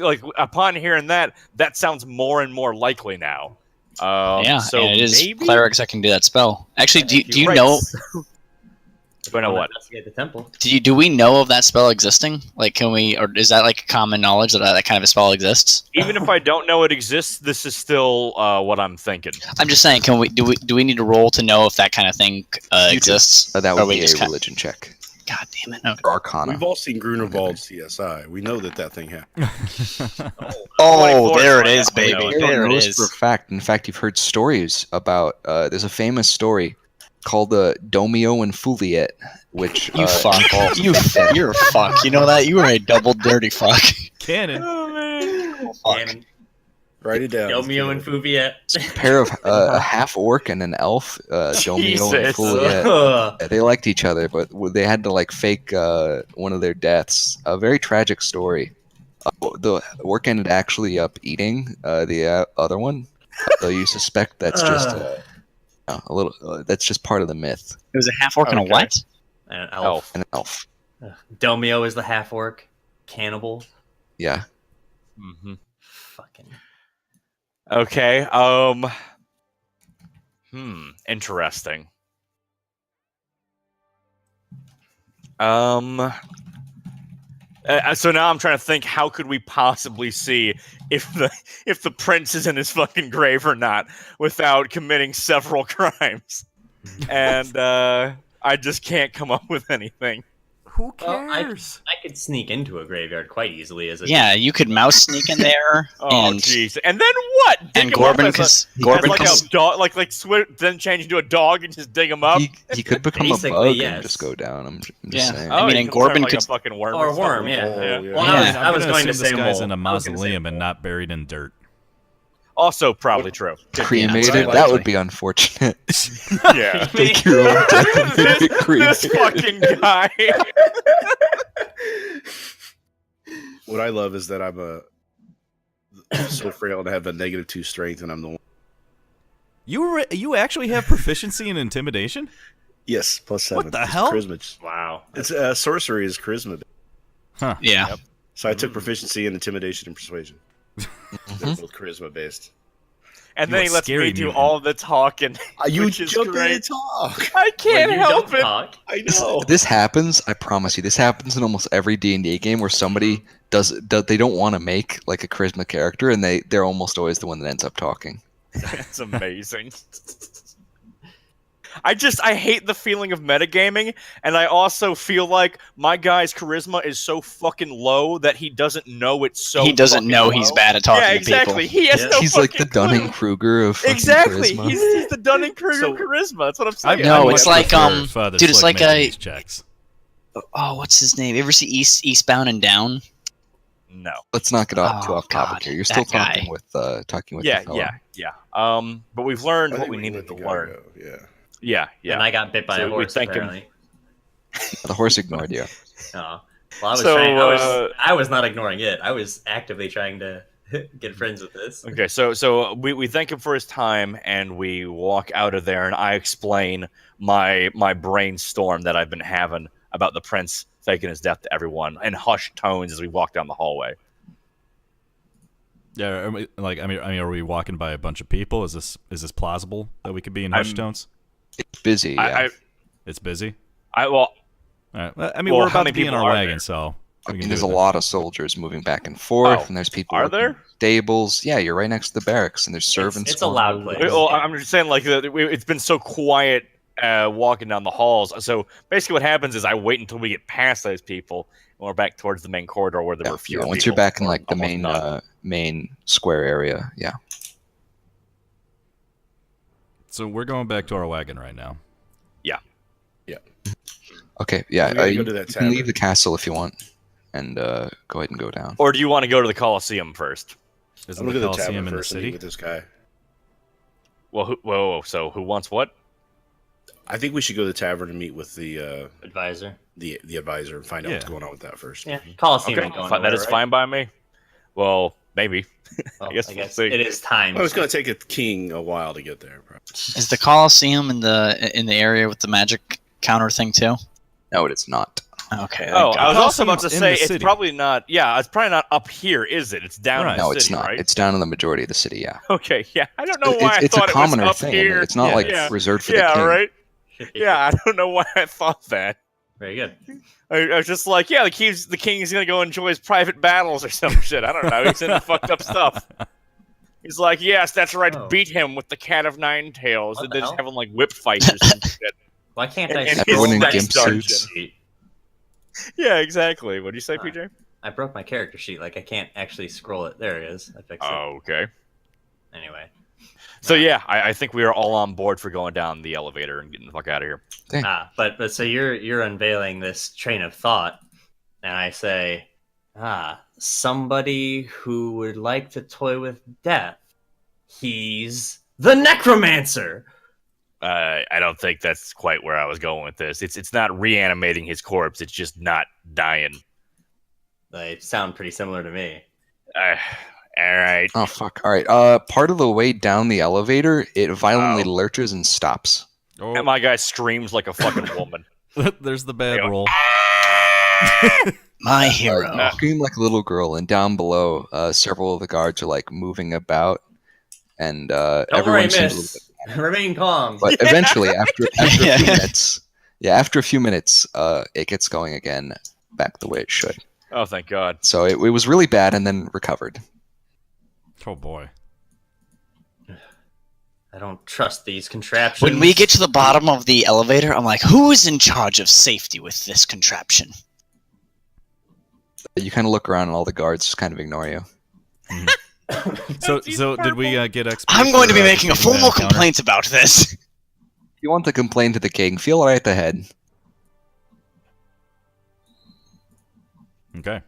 like upon hearing that, that sounds more and more likely now. Yeah, so and it is maybe clerics that can do that spell. Actually, do you Right. know... But know wanna what? investigate the temple. Do we know of that spell existing? Like, can we, or is that like common knowledge that that kind of a spell exists? Even if I don't know it exists, this is still what I'm thinking. I'm just saying, do we need to roll to know if that kind of thing exists? That Or would we be a just religion check. God damn it! Okay. Or Arcana. We've all seen Grunewald's CSI. We know that thing happened. Oh, 24 there it is is, what I know. baby. You don't There know it this for a is. fact. In fact, you've heard stories about. There's a famous story called the Domio and Fouliet, which You fuck. involves You're a fuck. You know that? You are a double dirty fuck. Cannon. Oh man. Fuck. And Write it down. Domio and Fouviet. a pair of a half orc and an elf, Domio and Jesus. Fouliet. Ugh. They liked each other, but they had to like fake one of their deaths. A very tragic story. The orc ended actually up eating the other one, though you suspect that's just a little. That's just part of the myth. It was a half orc and a Okay. what? And an elf. And an elf. Domio is the half orc. Cannibal. Yeah. Mm-hmm. Fucking. Okay. Interesting. So now I'm trying to think, how could we possibly see if the prince is in his fucking grave or not without committing several crimes? And I just can't come up with anything. Who Well, cares? I could sneak into a graveyard quite easily as a Yeah, you could mouse sneak in there. Oh and jeez! And then what? Dig and him up Gorbin, as because as Gorbin, like cause, a dog, then change into a dog and just dig him up. He could become a Basically, bug yes. and just go down. I'm just Yeah. saying. I mean, he and can turn Gorbin like could- a fucking worm or a something. worm, yeah. Oh, yeah. Well, Yeah. I was gonna going to assume say this guy's mole. in a I was gonna say mausoleum and mole. not buried in dirt. Also, probably true. Cremated? Yeah, That would be unfortunate. Yeah. Take your own death and then get this cremated. fucking guy. What I love is that I'm so frail and I have a -2 strength, and I'm the one. You actually have proficiency in intimidation? Yes, +7. What the It's hell? Charisma. Wow. It's sorcery is charisma. Huh. yeah. Yep. So I took proficiency in intimidation and persuasion. Mhm. They're both charisma based. And You then a he lets scary me do mutant. all the talking, You which is jump in great. and talk. I can't When you help don't it. talk, I know. This happens. I promise you. This happens in almost every D&D game where somebody they don't want to make like a charisma character, and they're almost always the one that ends up talking. That's amazing. I hate the feeling of metagaming, and I also feel like my guy's charisma is so fucking low that he doesn't know it's so. He doesn't fucking know low. he's bad at talking Yeah, to exactly. people. He has Yeah. no He's like the fucking clue. Dunning Kruger of fucking Exactly. charisma. He's the Dunning Kruger So- charisma. That's what I'm saying. No, I it's much like, prefer Father dude, it's Slick like making a- these checks. Oh, what's his name? You ever see Eastbound and Down? No. Let's not get off too Oh, off topic God, here. You're still that guy. talking with Yeah, the fellow. yeah. But we've learned I what think we can needed let to the guy learn. go, Yeah. Yeah, yeah. and I got bit by So a we horse. thank him. Apparently. The horse ignored you. Oh. Well, I was So, trying. I was not ignoring it. I was actively trying to get friends with this. Okay, so we thank him for his time, and we walk out of there, and I explain my brainstorm that I've been having about the prince faking his death to everyone in hushed tones as we walk down the hallway. Yeah, are we walking by a bunch of people? Is this plausible that we could be in hush tones? It's busy. Yeah. It's busy. Well, All right. Well, I mean, Well, we're how about many to be in people our are wagon, there? so I we mean, can there's do a it. lot of soldiers moving back and forth, Oh, and there's people. are working there? stables? Yeah, you're right next to the barracks, and there's servants. It's a loud going place. well, I'm just saying, like, it's been so quiet walking down the halls. So basically, what happens is I wait until we get past those people, and we're back towards the main corridor where there Yeah, were fewer. yeah, once people, you're back in or like the almost main none. main square area, yeah. So we're going back to our wagon right now. Okay, yeah. We gotta You go to that can leave tavern. the castle if you want, and go ahead and go down. Or do you want to go to the Coliseum first? Isn't I'm the gonna go to the Coliseum tavern in the first and meet city? with this guy. Well, so who wants what? I think we should go to the tavern and meet with the Advisor. the advisor and find out what's Yeah. going on with that first. Yeah. Coliseum Okay, ain't going that nowhere, is right? fine by me. Well, maybe. Well, I guess we'll see. it is time. Well, it's going to take a king a while to get there. Probably. Is the Coliseum in the area with the magic counter thing too? No, it is not. Okay. Oh, thank I was God. also about to in say the it's city. probably not. Yeah, it's probably not up here, is it? It's down Right. in the No, city, it's not. right? It's down in the majority of the city. Yeah. Okay, yeah. I don't know why It's I a thought commoner it was up thing. here. It's not Yeah, like yeah. reserved for Yeah, the king. right. Yeah, I don't know why I thought that. Very good. I was just like, yeah, the king's gonna go enjoy his private battles or some shit. I don't know. He's into fucked up stuff. He's like, yes, that's right. Oh. Beat him with the cat of nine tails. What And the they just hell? have him like whip fights or some shit. Why can't I And scroll everyone in my gimp character suits. sheet? Yeah, exactly. What do you say, Alright. PJ? I broke my character sheet. Like I can't actually scroll it. There it is. I fixed it. Oh, okay. Anyway. So yeah, I think we are all on board for going down the elevator and getting the fuck out of here. But so you're unveiling this train of thought, and I say, somebody who would like to toy with death. He's the necromancer. I don't think that's quite where I was going with this. It's not reanimating his corpse. It's just not dying. They sound pretty similar to me. All right. Oh fuck! All right. Part of the way down the elevator, it violently lurches and stops. Oh, And my guy screams like a fucking woman. there's the bad Yeah. roll. My hero. You scream like a little girl, and down below, several of the guards are like moving about, and Don't everyone worry, seems a miss. Remain calm. But eventually, after a few Yeah. minutes, after a few minutes, it gets going again, back the way it should. Oh, thank God. So it was really bad, and then recovered. Oh boy. I don't trust these contraptions. When we get to the bottom of the elevator, I'm like, who is in charge of safety with this contraption? You kind of look around, and all the guards just kind of ignore you. So did we get XP? I'm going to be for, making a defeating formal that encounter? complaint about this. If you want to complain to the king, feel right at the head. Okay.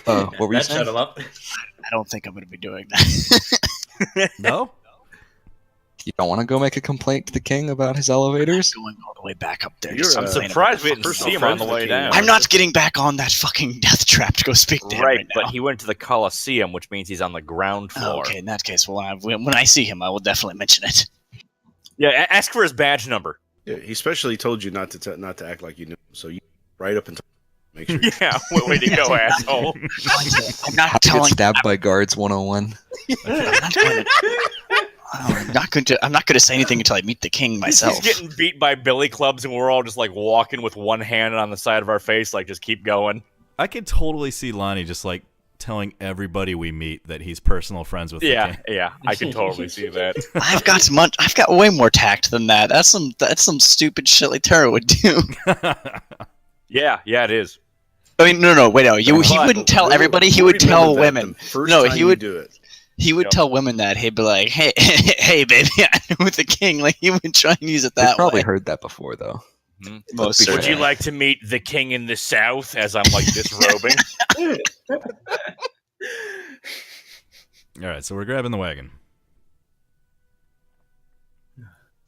What were you That shut saying? him up. I don't think I'm going to be doing that. No. You don't want to go make a complaint to the king about his elevators? Going all the way back up there. You're, just I'm complaining surprised we about didn't the First see fucking him on the friends way with the king. down. I'm not getting back on that fucking death trap to go speak to him Right, right but now. he went to the Colosseum, which means he's on the ground floor. Okay, in that case, well, when I see him, I will definitely mention it. Yeah, ask for his badge number. Yeah, he specially told you not to act like you knew him, so you right up until make sure. Yeah, way to go, asshole. I'm How not to get telling. stabbed by guards 101. I'm not going to. I'm not going to say anything until I meet the king myself. He's getting beat by billy clubs, and we're all just like walking with one hand on the side of our face, like just keep going. I could totally see Lonnie just like telling everybody we meet that he's personal friends with the Yeah, king. yeah, I can totally see that. I've got way more tact than that. That's some stupid shit like Tara would do. Yeah, it is. I mean, no, wait, no. He But wouldn't tell Remember- everybody. He would tell remember that women. the first No, time he you would- do it. He would Yep. tell women that he'd be like, "Hey, hey, baby, I'm with the king." Like he would try and use it They've that probably way. heard that before, though. Most Would Would you certainly. like to meet the king in the south as I'm like disrobing? All right, so we're grabbing the wagon.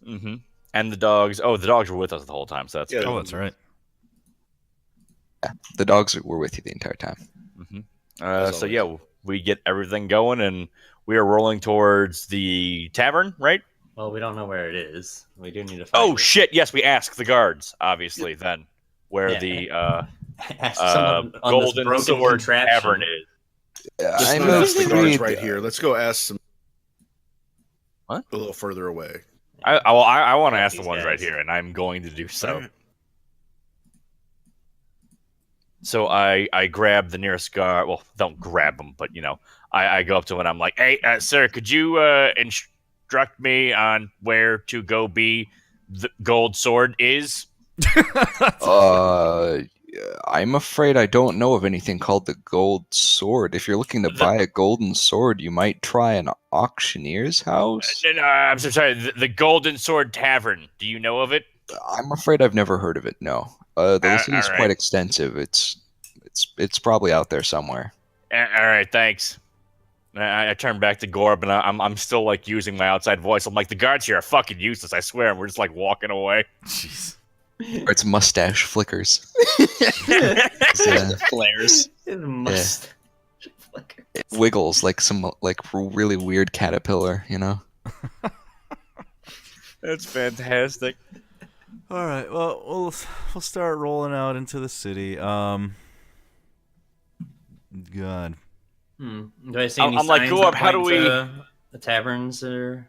Mm-hmm. And the dogs. Oh, the dogs were with us the whole time, so that's Yeah. good. Oh, that's right. The dogs were with you the entire time. Mm-hmm. As So always. yeah, we get everything going, and we are rolling towards the tavern, right? Well, we don't know where it is. We do need to find Oh it. shit! Yes, we ask the guards, obviously. Then where Yeah. the Ask someone on this Golden broken Sword contraption. Tavern is. Let's I not ask the guards mostly right here. Let's go ask some. What? A little further away. I want to ask the These ones guys. right here, and I'm going to do so. Alright. So I grab the nearest guard. Well, don't grab him, but I go up to him and I'm like, "Hey, sir, could you instruct me on where to go be the gold sword is?" I'm afraid I don't know of anything called the Gold Sword. If you're looking to buy a golden sword, you might try an auctioneer's house. No, I'm so sorry. The Golden Sword Tavern. Do you know of it? I'm afraid I've never heard of it. No, the listing is alright. quite extensive. It's probably out there somewhere. All right, thanks. I turn back to Gorb, and I'm still like using my outside voice. I'm like, the guards here are fucking useless. I swear. And we're just like walking away. Jeez. Or its mustache flickers. It's, Flares. It must. Flicker. it wiggles like some really weird caterpillar. That's fantastic. All right. Well, we'll start rolling out into the city. God. Do I see any I'm like, signs go that up, how point do we- to the taverns are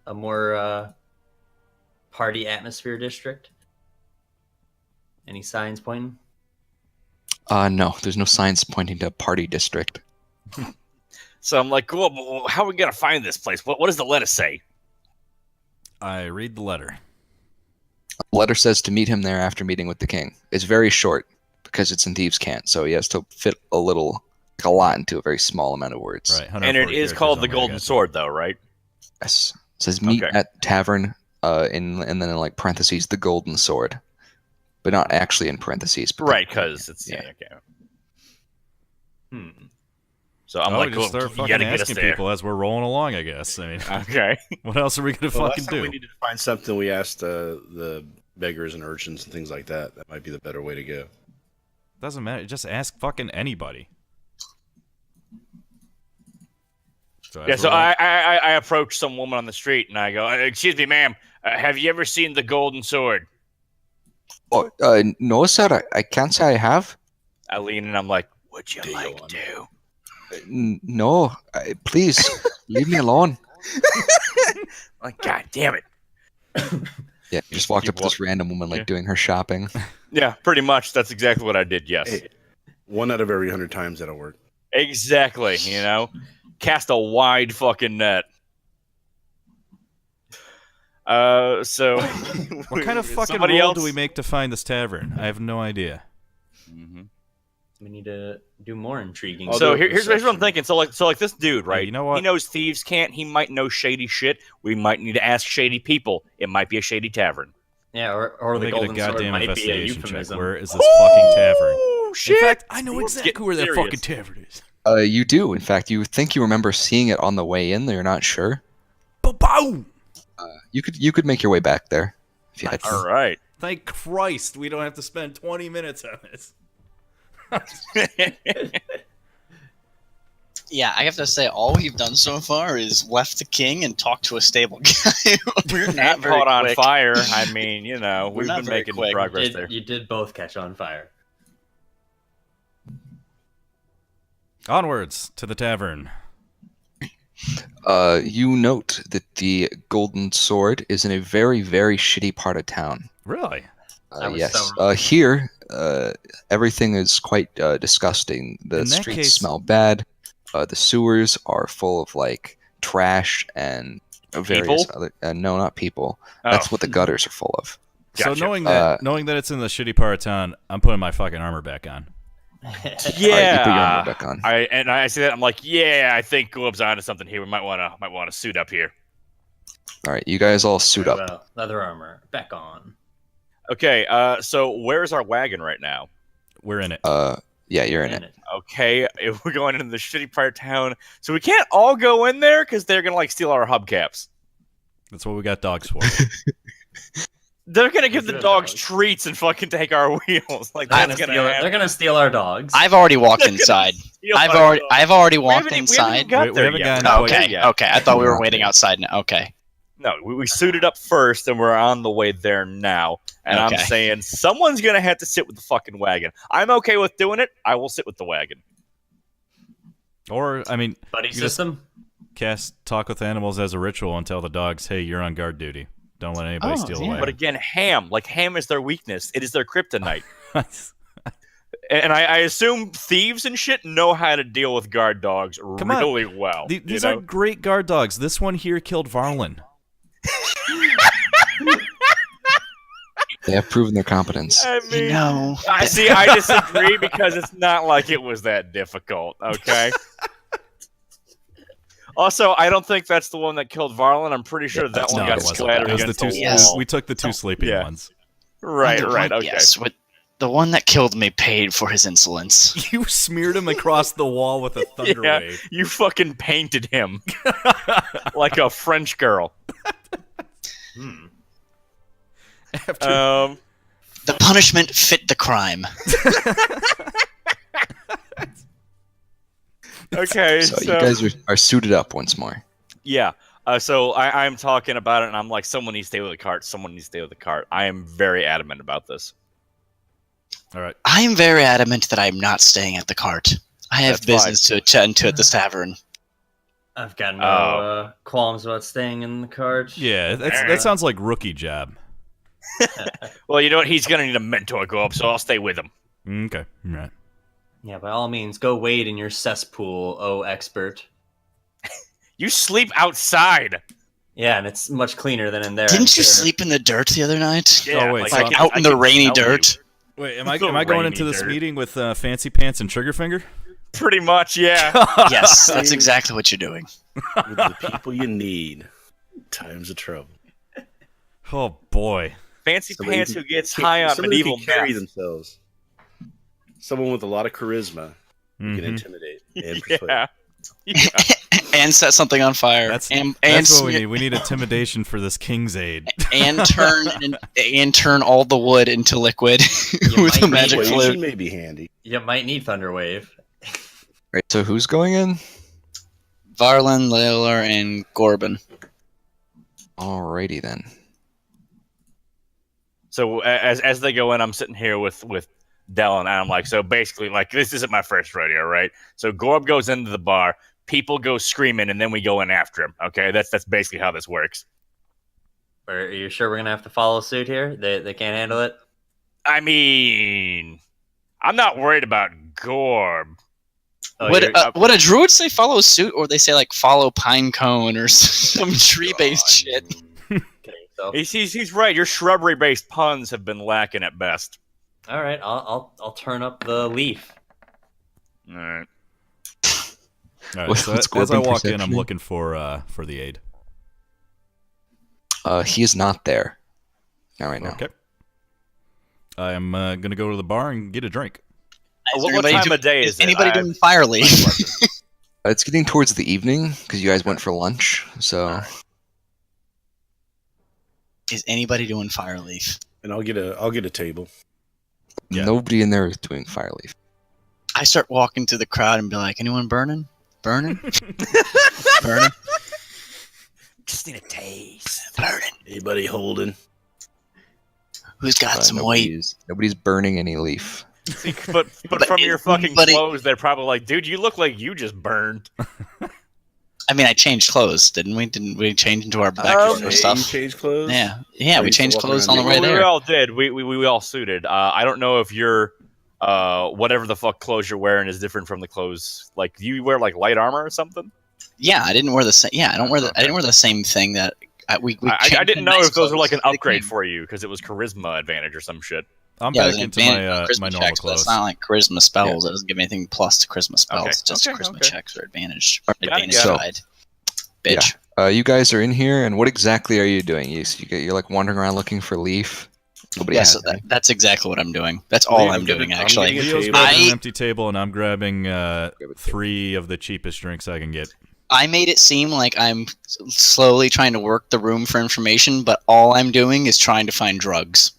a more party atmosphere district? Any signs pointing? No, there's no signs pointing to party district. So I'm like, cool, but how are we gonna find this place? What does the letter say? I read the letter. The letter says to meet him there after meeting with the king. It's very short because it's in Thieves' Cant, so he has to fit a lot into a very small amount of words. Right. And it 140 is characters called the only, I Golden got Sword, though, right? Yes. It says meet Okay. at tavern, and then in like parentheses, the Golden Sword. But not actually in parentheses. But Right, because it's yeah. okay. Hmm. So I'm Oh, like, we cool, just start you fucking gotta get us asking there. people as we're rolling along, I guess. I mean, Okay. what else are we gonna Well, fucking last time do? we needed to find something. We asked the beggars and urchins and things like that. That might be the better way to go. Doesn't matter. Just ask fucking anybody. So Yeah, as so we're rolling- I approach some woman on the street and I go, excuse me, ma'am, have you ever seen the Golden Sword? Oh, no, sir. I can't say I have. I lean and I'm like, would you Deal like on to? No. Please, leave me alone. Like, God damn it. Yeah, you just walked Keep up to this random woman, like, Yeah. doing her shopping. Yeah, pretty much. That's exactly what I did, yes. Hey, 1 out of every 100 times that'll work. Exactly, you know? Cast a wide fucking net. So... what kind of fucking somebody roll else... do we make to find this tavern? I have no idea. Mhm. We need to do more intriguing. I'll So do a here's what I'm perception. thinking. So like this dude, right? you know what? He knows thieves can't. He might know shady shit. We might need to ask shady people. It might be a shady tavern. Yeah, or the Make it a Golden Sword goddamn might be a investigation check. euphemism. Where is this fucking tavern? Oh shit! In fact, I know Let's exactly get where that serious. fucking tavern is. You do. In fact, you think you remember seeing it on the way in. You're not sure. Boom! You could make your way back there if you had to. All right. Thank Christ, we don't have to spend 20 minutes on this. Yeah, I have to say, all we've done so far is left the king and talked to a stable guy. We're not And very caught on quick. fire. I mean, you know, We're we've not been very making quick. progress there. You did both catch on fire. Onwards to the tavern. You note that the Golden Sword is in a very, very shitty part of town. Really? I was Yes. so wrong. Here, everything is quite disgusting. The In that streets case- smell bad. The sewers are full of like trash and various People? other. No, not people. Oh, That's what the gutters are full of. Gotcha. So knowing Uh, that it's in the shitty part of town, I'm putting my fucking armor back on. All right, you put your yeah. armor back on. I see that. I'm like, yeah, I think Goob's onto something here. We might want to suit up here. All right, you guys all suit Very up. well. Leather armor back on. Okay. So where's our wagon right now? We're in it. Yeah, you're in it. Okay, if we're going into the shitty part of town, so we can't all go in there because they're gonna like steal our hubcaps. That's what we got dogs for. They're gonna give the Good dogs dogs. treats and fucking take our wheels. Like They're that's gonna, gonna steal, happen. they're gonna steal our dogs. I've already walked inside. Steal I've our already dogs. walked We haven't inside. even got We there haven't yet. gotten We're not quite there Okay, yet. okay. I thought we were Not waiting yet. outside. Now. Okay. No, we suited up first, and we're on the way there now. And I'm Okay. saying someone's gonna have to sit with the fucking wagon. I'm okay with doing it. I will sit with the wagon. Or, I mean, Buddy you just system. cast Talk with Animals as a ritual and tell the dogs, hey, you're on guard duty. Don't let anybody Oh, steal yeah. away. But again, ham is their weakness. It is their kryptonite. And I assume thieves and shit know how to deal with guard dogs Come on. really well. These you are know? great guard dogs. This one here killed Varlin. They have proven their competence. I mean, No. I see. I disagree because it's not like it was that difficult. Okay. Also, I don't think that's the one that killed Varlin. I'm pretty sure that one No, got it wasn't. splattered It was against the the two. Yes. wall. We took the two sleeping Yeah. ones. Right, The right, one- okay. Yes, the one that killed me paid for his insolence. You smeared him across the wall with a thunder Yeah. wave. You fucking painted him like a French girl. After The punishment fit the crime. Okay, So you guys are suited up once more. yeah. So I'm talking about it, and I'm like, someone needs to stay with the cart. Someone needs to stay with the cart. I am very adamant about this. All right. I am very adamant that I am not staying at the cart. I have That's business to attend to at this tavern. I've got no Oh. qualms about staying in the cart. Yeah, that sounds like rookie job. Well, you know what? He's gonna need a mentor, go up, so I'll stay with him. Okay. All right. Yeah, by all means, go wade in your cesspool, oh expert. You sleep outside. Yeah, and it's much cleaner than in there. Didn't you I'm sure. sleep in the dirt the other night? Yeah, wait, Like so out in the rainy can smell dirt? you. Wait, am The I going rainy into this dirt. meeting with Fancy Pants and Triggerfinger? Pretty much, yeah. Yes, that's exactly what you're doing. With the people you need. Times of trouble. Oh boy. Fancy Somebody pants who who gets can- high on somebody who medieval can carry meth. themselves. Someone with a lot of charisma who can Mhm. intimidate and persuade. Yeah. And set something on fire. That's and what we smear- need. We need intimidation for this King's Aid. and turn all the wood into liquid You with might a need magic one. Persuasion flute. may be handy. You might need Thunderwave. Right. So who's going in? Varlin, Laylar, and Gorbin. Alrighty then. So as they go in, I'm sitting here with Dell, and I'm like, so basically, like, this isn't my first rodeo, right? So Gorb goes into the bar, people go screaming, and then we go in after him. Okay, that's basically how this works. Are you sure we're gonna have to follow suit here? They can't handle it. I mean, I'm not worried about Gorb. Oh, Would you're- a druid say follow suit, or they say like follow pine cone or some tree-based shit? Kidding yourself. He's right. Your shrubbery-based puns have been lacking at best. All right, I'll turn up the leaf. All right. All right. What's So as Corbin I walk in, I'm perception? looking for the aid. He is not there. Not right now. Okay. I am gonna go to the bar and get a drink. Is What anybody time do- of day is it? anybody doing fire leaf? It's getting towards the evening because you guys went for lunch. So Is anybody doing fire leaf? And I'll get a table. Yeah. nobody in there is doing fireleaf. I start walking through the crowd and be like, anyone burning? Burning? Burning? Just need a taste. Burning. Anybody holding? Who's got some weight? Nobody's burning any leaf. See, but But from your fucking but it- clothes, they're probably like, dude, you look like you just burned. I mean, I changed clothes, didn't we? Didn't we change into our back Oh, or You stuff? change clothes? Yeah, I we used to changed walk clothes around on the naked. way We there. all did. We all suited. I don't know if your whatever the fuck clothes you're wearing is different from the clothes. Like, do you wear like light armor or something? Yeah, I didn't wear the same. Yeah, I don't wear the. I didn't wear the same thing that we. I changed didn't to know nice if those were like clothes. an upgrade for you because it was charisma advantage or some shit. I'm Yeah, back there's an into advantage on my charisma my normal checks, but clothes. it's not like charisma spells. It doesn't give me anything plus to charisma spells. Okay, It's just okay, charisma okay. checks are advantage. Got it, Advantage got it. side. Bitch. You guys are in here, and what exactly are you doing? You're like wandering around looking for leaf. Nobody Yeah, has so any. that's exactly what I'm doing. That's all I'm I'm doing, getting- I'm actually. getting a Leo's table. grabbing I- an empty table, and I'm grabbing 3 of the cheapest drinks I can get. I made it seem like I'm slowly trying to work the room for information, but all I'm doing is trying to find drugs.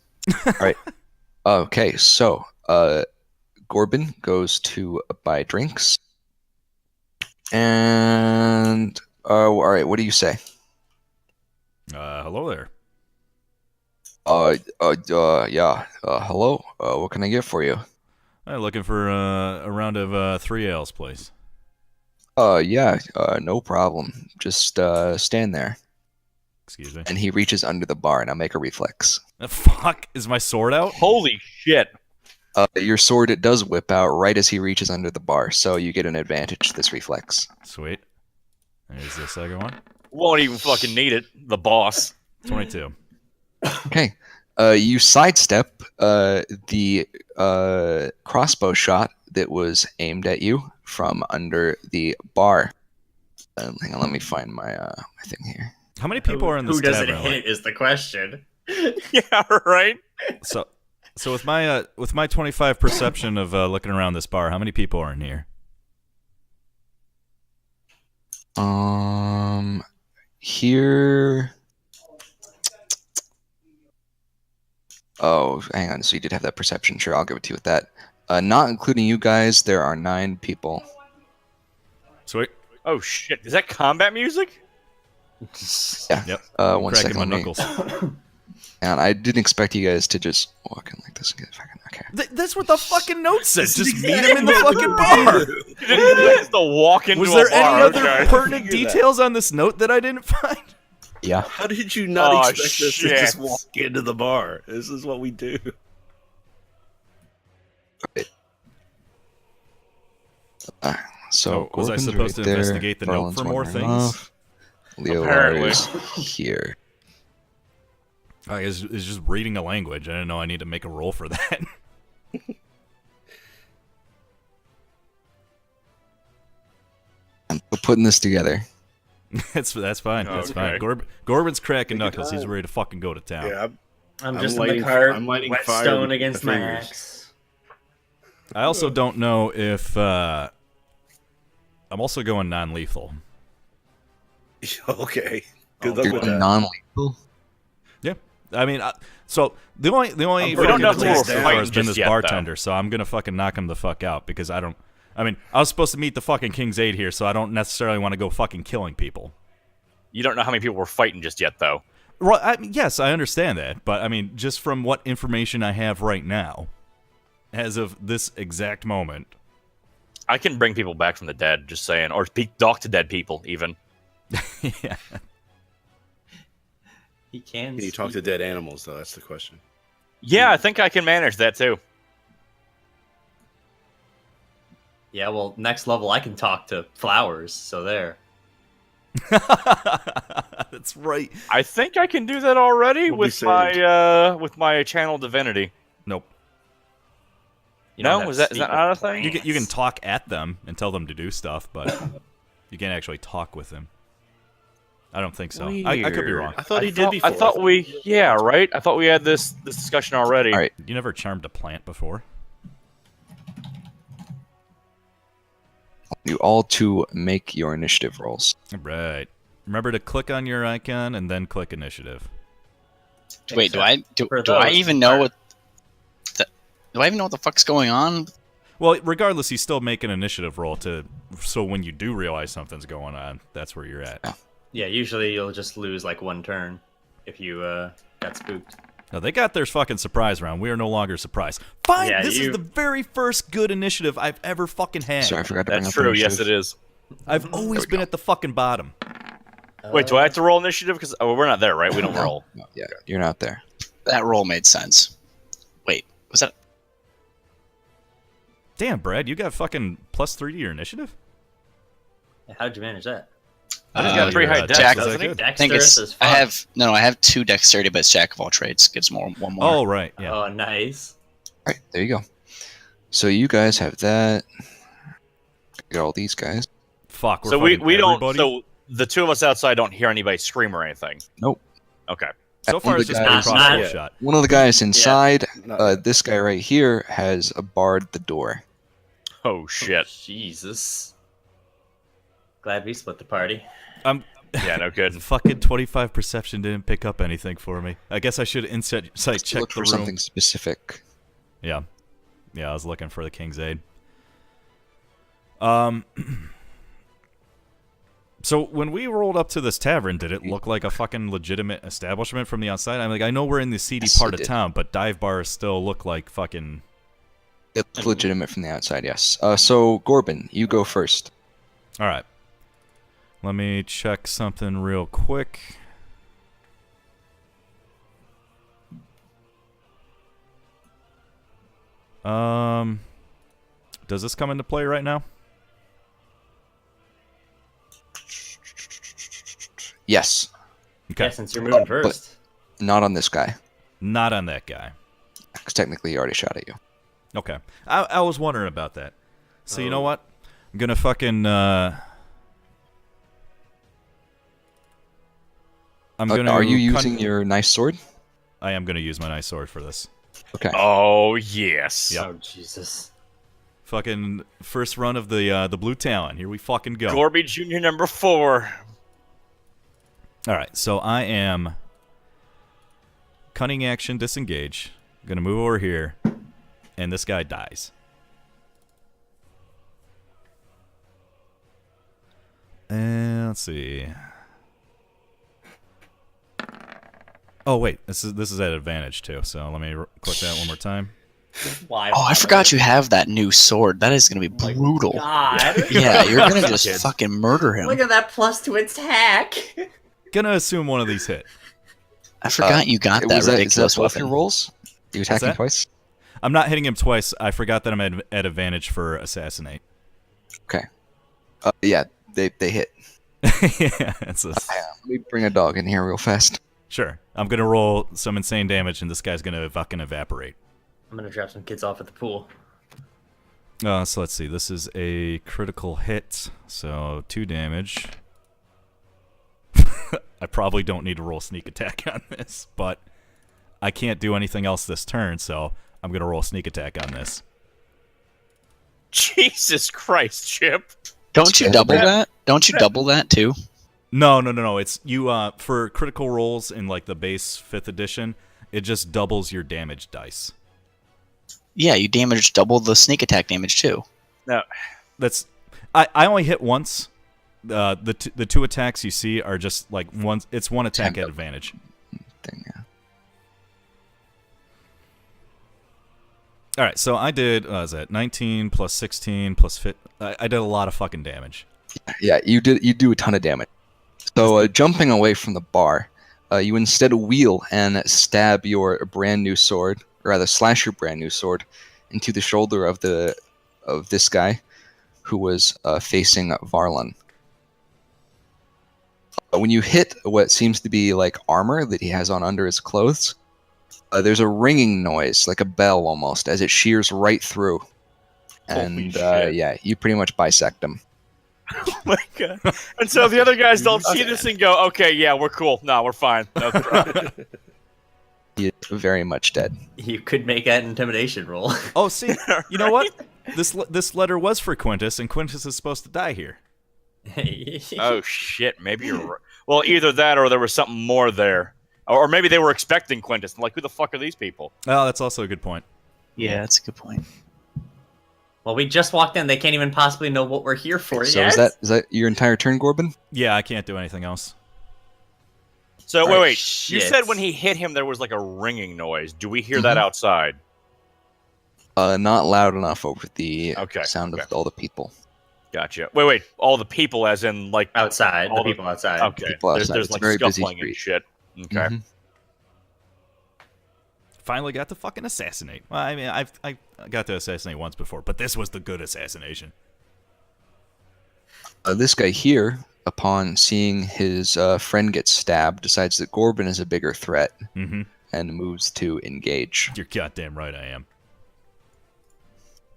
Okay, so Gorbin goes to buy drinks, and all right. What do you say? Hello there. Yeah. Hello. What can I get for you? I'm looking for a round of 3 ales, please. Yeah. No problem. Just stand there. Excuse me. And he reaches under the bar, and I'll make a reflex. Fuck! Is my sword out? Holy shit! Your sword, it does whip out right as he reaches under the bar, so you get an advantage to this reflex. Sweet. There's the second one. Won't even fucking need it. The boss. 22. Okay. You sidestep the crossbow shot that was aimed at you from under the bar. Hang on, let me find my thing here. How many people are in this Who doesn't tavern? hit is the question. Yeah, right. So with my 25 perception of looking around this bar, how many people are in here? Here. Oh, hang on. So you did have that perception. Sure, I'll give it to you with that. Not including you guys, there are 9 people. Sweet. Oh shit! Is that combat music? Yeah. Yep. One Cracking second. my let me- knuckles. And I didn't expect you guys to just walk in like this and get fucking okay. That's what the fucking note said. Just meet him in the fucking bar. You didn't just walk into Was a there bar, any other okay. pertinent details on this note that I didn't find? Yeah. How did you not Oh, expect us to just shit. walk into the bar? This is what we do. So was I Corbin's supposed to right there, investigate the note Garland's for more wandering things? off, Leolar Apparently. is here. Is just reading a language. I didn't know I need to make a roll for that. I'm putting this together. that's fine. That's Okay. fine. Gorbin's cracking Take your knuckles. He's time. ready to fucking go to town. Yeah, I'm I'm just in lighting- the cart, I'm lighting fire whetstone between against my my fingers. axe. I also don't know if I'm also going non-lethal. okay. Good luck You're with that. non-lethal. Yeah, I mean, so the only We fucking don't know thing who we're so far fighting has been just this yet, bartender. So I'm gonna fucking knock him the fuck out because I mean, I was supposed to meet the fucking King's Aide here, so I don't necessarily want to go fucking killing people. You don't know how many people we're fighting just yet, though. Well, yes, I understand that, but I mean, just from what information I have right now, as of this exact moment, I can bring people back from the dead, just saying. Or talk to dead people, even. yeah. He can. Can you talk to speak. dead animals, though? That's the question. Yeah, I think I can manage that, too. Yeah, well, next level I can talk to flowers. So there. That's right. I think I can do that already We'll be with my channel divinity. Nope. You don't No? have Is to that speak not a with thing? You can talk at them and tell them to do stuff, but you can't actually talk with them. I don't think so. I could be wrong. I thought he did before. I thought yeah, right? I thought we had this discussion already. All right. You never charmed a plant before? You all to make your initiative rolls. Right. Remember to click on your icon and then click initiative. Wait, do I for do I those even who know are- what? Do I even know what the fuck's going on? Well, regardless, you still make an initiative roll so when you do realize something's going on, that's where you're at. Yeah, usually you'll just lose like one turn if you got spooked. Now, they got their fucking surprise round. We are no longer surprised. Fine, Yeah, this is you- the very first good initiative I've ever fucking had. Sorry, I forgot to bring That's up true. Yes, initiative. it is. I've always been at the fucking bottom. Wait, do I have to roll initiative? Because we're not there, right? We don't roll. No, yeah, you're not there. That roll made sense. Wait, was that? Damn, Brad, you got fucking +3 to your initiative? How'd you manage that? He's got pretty high You're, dex, Jack- doesn't he? good? I think it's. Dexterous as I fuck. have no. I have 2 dexterity, but it's jack of all trades. Gives one more. Oh, right, yeah. Oh, nice. All right, there you go. So you guys have that. Got all these guys. Fuck, we're So we fucking don't. everybody? So the two of us outside don't hear anybody scream or anything. Nope. Okay. So far, One it's of just the been a guys- crossbow Yeah. shot. One of the guys inside, Not this guy right here, has barred the door. Oh shit. Jesus. Glad we split the party. Yeah, no good. Fucking 25 perception didn't pick up anything for me. I guess I should insight check Look the for room. something specific. Yeah. Yeah, I was looking for the King's Aid. So when we rolled up to this tavern, did it look like a fucking legitimate establishment from the outside? I'm like, I know we're in the seedy Yes, part it of did. town, but dive bars still look like fucking... It looks legitimate from the outside, yes. So, Gorbin, you go first. All right. Let me check something real quick. Does this come into play right now? Yes. Okay. Yeah, since you're moving first. Not on this guy. Not on that guy. Because technically he already shot at you. Okay. I was wondering about that. So you know what? I'm gonna fucking I'm gonna Are you using your nice sword? I am gonna use my nice sword for this. Okay. Oh yes. Yep. Oh, Jesus. Fucking first run of the Blue Talon. Here we fucking go. Gorby Jr. number 4. All right, so I am cunning action disengage. Gonna move over here, and this guy dies. And let's see. Oh wait, this is at advantage too. So let me click that one more time. Why? Oh, I forgot you have that new sword. That is gonna be brutal. God. Yeah, you're gonna just Kids. fucking murder him. Look at that +2 attack. Gonna assume one of these hit. I forgot you got that is ridiculous that both your weapon. rolls? You attacking that? twice? I'm not hitting him twice. I forgot that I'm at advantage for assassinate. Okay. Yeah, they hit. Yeah, it's a, Let me bring a dog in here real fast. sure. I'm gonna roll some insane damage, and this guy's gonna fucking evaporate. I'm gonna drop some kids off at the pool. So let's see. This is a critical hit, so 2 damage. I probably don't need to roll sneak attack on this, but I can't do anything else this turn, so I'm gonna roll sneak attack on this. Jesus Christ, Chip. Don't you double that? Don't you double that too? No. It's you for critical rolls in like the base 5th edition, it just doubles your damage dice. Yeah, you damage double the sneak attack damage too. No. That's I only hit once. The 2 attacks you see are just like one. It's one attack at advantage. Thing, yeah. All right, so I did. What was that 19 plus 16 plus 5? I did a lot of fucking damage. Yeah, you do a ton of damage. So jumping away from the bar, you instead wheel and stab your brand new sword, or rather slash your brand new sword into the shoulder of this guy, who was facing Varlon. When you hit what seems to be like armor that he has on under his clothes, there's a ringing noise, like a bell almost, as it shears right through. And shit. yeah, you pretty much bisect him. Oh my god. And so the other guys don't see this and go, okay, yeah, we're cool. No, we're fine. No problem. He is very much dead. You could make that intimidation roll. Oh, see, you know what? This letter was for Quintus, and Quintus is supposed to die here. Oh shit, maybe you're right. Well, either that or there was something more there. Or maybe they were expecting Quintus. Like, who the fuck are these people? Oh, that's also a good point. Yeah, that's a good point. Well, we just walked in. They can't even possibly know what we're here for So yet. is that your entire turn, Gorbin? Yeah, I can't do anything else. So, Oh, wait. You shit. said when he hit him there was like a ringing noise. Do we hear that outside? Not loud enough over the sound okay. of all the people. Gotcha. Wait. All the people as in, like... Outside, all the people outside. Okay. People outside. There's It's a like very busy scuffling and street. shit. Okay. Mhm. Finally got to fucking assassinate. Well, I mean, I got to assassinate once before, but this was the good assassination. This guy here, upon seeing his friend get stabbed, decides that Gorbin is a bigger threat Mm-hmm. and moves to engage. You're goddamn right I am.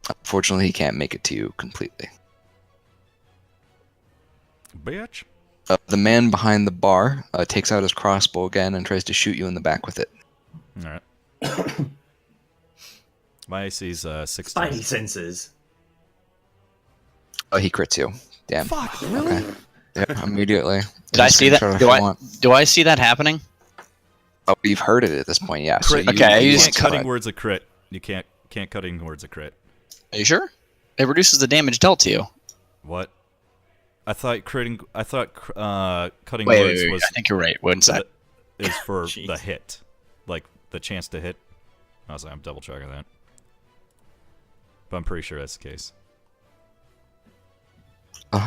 Unfortunately, he can't make it to you completely. Bitch. The man behind the bar takes out his crossbow again and tries to shoot you in the back with it. All right. My AC's 16. Spidey senses. Oh, he crits you. Damn. Fuck, really? Okay. Yeah, immediately. Did I see that? Screenshot if Do you I want. do I see that happening? Oh, you've heard it at this point, yeah. So Crit. you, Okay, I you used Can't saw cutting it. words a crit. You can't cutting words a crit. Are you sure? It reduces the damage dealt to you. What? I thought cutting Wait, words was I think you're right. What's that? is for Jeez. the hit, like the chance to hit. I was like, I'm double checking that, but I'm pretty sure that's the case.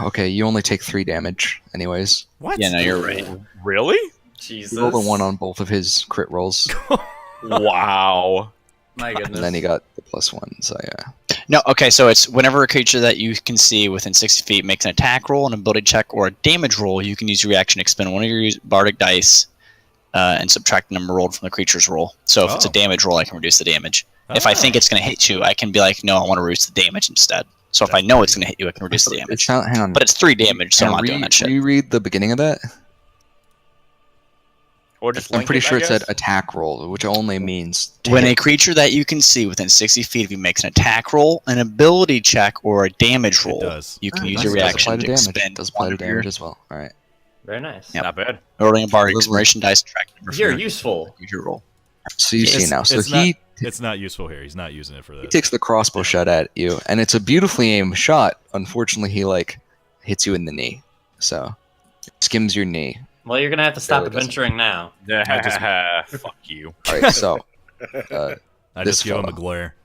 Okay, you only take 3 damage, anyways. What? Yeah, no, you're right. Really? Jesus. He rolled a 1 on both of his crit rolls, Wow. My goodness. and then he got the +1. So yeah. No, okay, so it's whenever a creature that you can see within 60 feet makes an attack roll, an ability check, or a damage roll, you can use your reaction to expend one of your bardic dice and subtract the number rolled from the creature's roll. So if it's a Oh. damage roll, I can reduce the damage. If I think Ah. it's going to hit you, I can be like, no, I want to reduce the damage instead. So if I know it's going to hit you, I can reduce the damage. Hang on. But it's 3 damage, so I'm not Can doing that shit. reread the beginning of that? Or just I'm link pretty it, I sure it said guess? attack roll, which only means to When a hit. creature that you can see within 60 feet of you makes an attack roll, an ability check, or a damage roll, does. you can Oh, use nice. your Does reaction apply to to damage. expend Does apply one to of your damage as well. All right. Very nice. Yep. Not bad. rolling a bardic Lovely. inspiration dice track number You're from useful. your roll. So you see It's- now. So it's he It's not useful here. He's not using it for he this. takes the crossbow shot at you, and it's a beautifully aimed shot. Unfortunately, he hits you in the knee, so it skims your knee. Well, you're gonna have to stop Really doesn't. adventuring now. Fuck you. All right, so I this just give him a fellow. glare.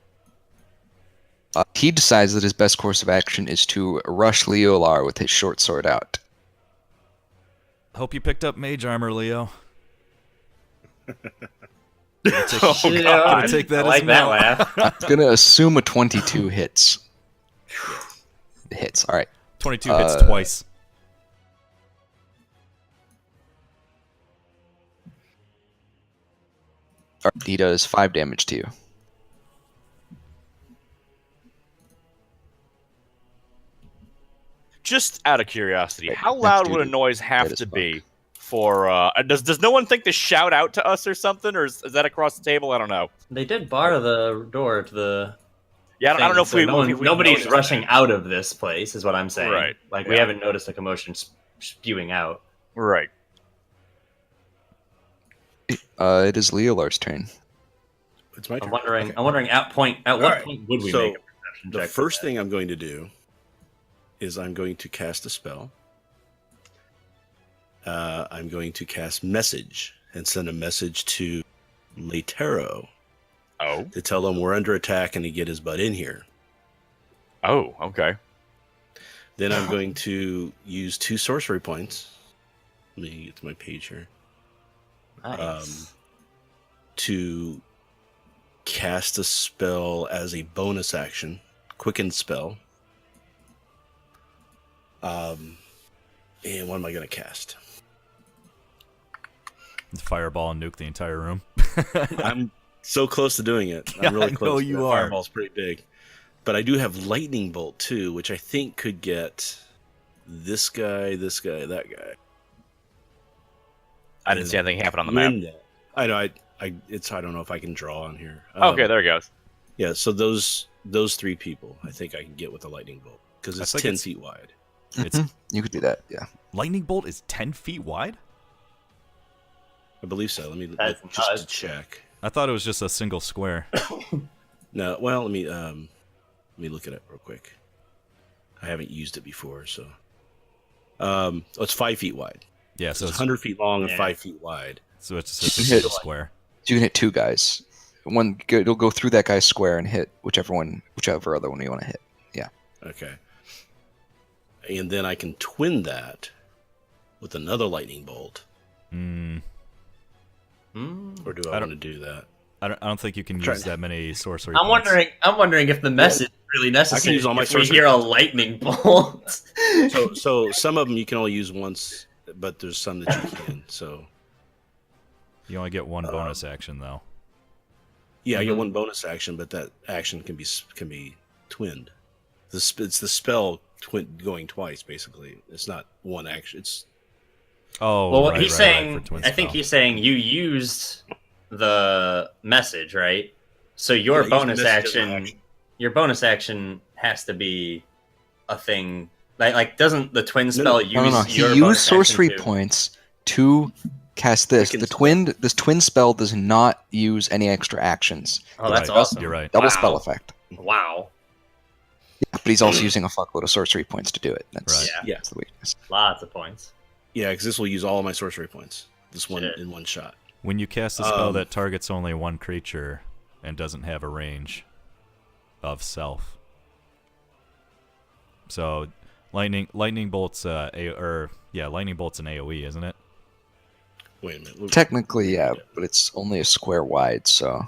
he decides that his best course of action is to rush Leolar with his short sword out. Hope you picked up mage armor, Leo. God. Take that I like as that no. laugh. I'm gonna assume a 22 hits. Hits. All right. 22 hits twice. All right. He does 5 damage to you. Just out of curiosity, Right, how next loud would a dude noise dead have as to fuck. be for? Does no one think to shout out to us or something, or is that across the table? I don't know. They did bar the door to the. Yeah, I don't know if so we. no if we nobody's noticed rushing that. out of this place, is what I'm saying. Right, Like we yeah. haven't noticed a commotion spewing out. Right. It is Leolar's turn. It's my turn. I'm wondering. Okay. I'm wondering at what Alright, point would we so make a perception The check? first thing I'm going to do is I'm going to cast a spell. I'm going to cast message and send a message to Leitero Oh. to tell him we're under attack and to get his butt in here. Oh. Okay. Then I'm going to use 2 sorcery points. Let me get to my page here. Nice. To cast a spell as a bonus action, quicken spell. And what am I going to cast? Fireball and nuke the entire room. I'm so close to doing it. Yeah, I'm really I know close. you That are. Fireball's pretty big. But I do have lightning bolt too, which I think could get this guy, that guy. I didn't see anything happen on the map. Win that. I know. I don't know if I can draw on here. Okay, there it goes. Yeah. So those 3 people, I think I can get with a lightning bolt because I it's think 10 it's- feet wide. It's You could do that. Yeah. lightning bolt is 10 feet wide. I believe so. Let me That's just to nuts. check. I thought it was just a single square. No. Well, let me look it up real quick. I haven't used it before, so. It's 5 feet wide. Yeah, So so it's it's, 100 feet long and Yeah. 5 feet wide. so it's You just a can hit- single square. So you can hit 2 guys. It'll go through that guy's square and hit whichever other one you want to hit. Okay. And then I can twin that with another lightning bolt. Mm, Hmm. Or do I, I want don't- to do that? I don't think you can Try- use that many sorcery. I'm points. wondering if the message is really necessary. use all my if we sorcery hear a lightning bolt. So some of them you can only use once, but there's some that you can. So You only get one bonus action though. yeah, I get Mhm. one bonus action, but that action can be twinned. It's the spell going twice, basically. It's not one action. It's Oh, well, what right, he's right, saying, right, for twin I think spell. he's saying you used the message, right? So your Yeah, use the bonus message as an action, action. your bonus action has to be a thing. Like doesn't the twin No, spell use No. your He bonus used sorcery action to- points to cast this. Quicken This twin spell does not use any extra actions. Oh, that's Right, awesome. You're right. Double Wow. spell effect. Wow, But he's also using a fuckload of sorcery points to do it. That's, Right. Yeah. that's the weakness. lots of points. yeah, because this will use all my sorcery points. This one Shit. in one shot. When you cast a spell Um, that targets only one creature and doesn't have a range of self. So lightning bolt's lightning bolt's an AoE, isn't it? Wait a minute. Technically, yeah, but it's only a square wide, so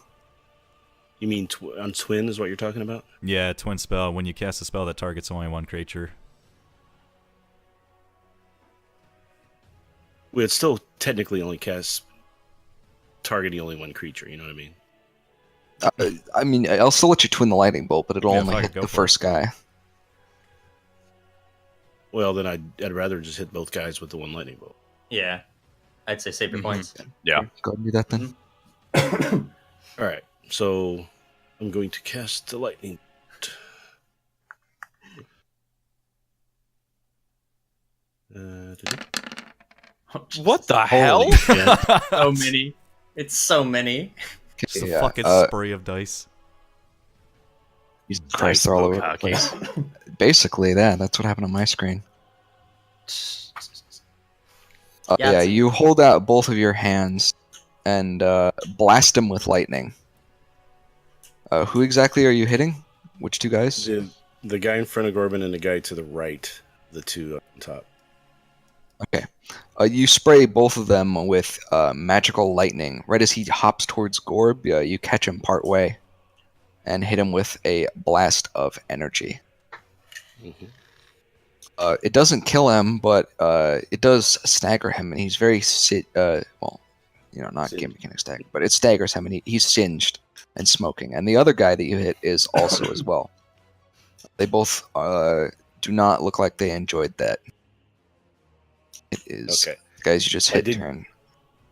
You mean on twin is what you're talking about? Yeah, twin spell. When you cast a spell that targets only one creature. Well, it still technically only casts targeting only one creature. You know what I mean? I mean, I'll still let you twin the lightning bolt, but it'll Yeah, only fuck it, hit go the for it. first guy. Well, then I'd rather just hit both guys with the one lightning bolt. Yeah, I'd say save your Mhm. points. Yeah. Go ahead and do that then. All right, so I'm going to cast the lightning. What the hell? So many. It's so many. Just a Yeah, fucking spray of dice. Jesus Christ, they're all over the Hockey. place. Basically, that's what happened on my screen. Yeah, Yahtzee. you hold out both of your hands and blast him with lightning. Who exactly are you hitting? Which 2 guys? The guy in front of Gorban and the guy to the right, the 2 on top. Okay. You spray both of them with magical lightning. Right as he hops towards Gorb, you catch him part way and hit him with a blast of energy. Mhm. It doesn't kill him, but it does stagger him, and he's very not game Singed. mechanic stagger, but it staggers him, and he's singed and smoking. And the other guy that you hit is also as well. They both do not look like they enjoyed that. It is Okay. the guys you just I hit did- turn.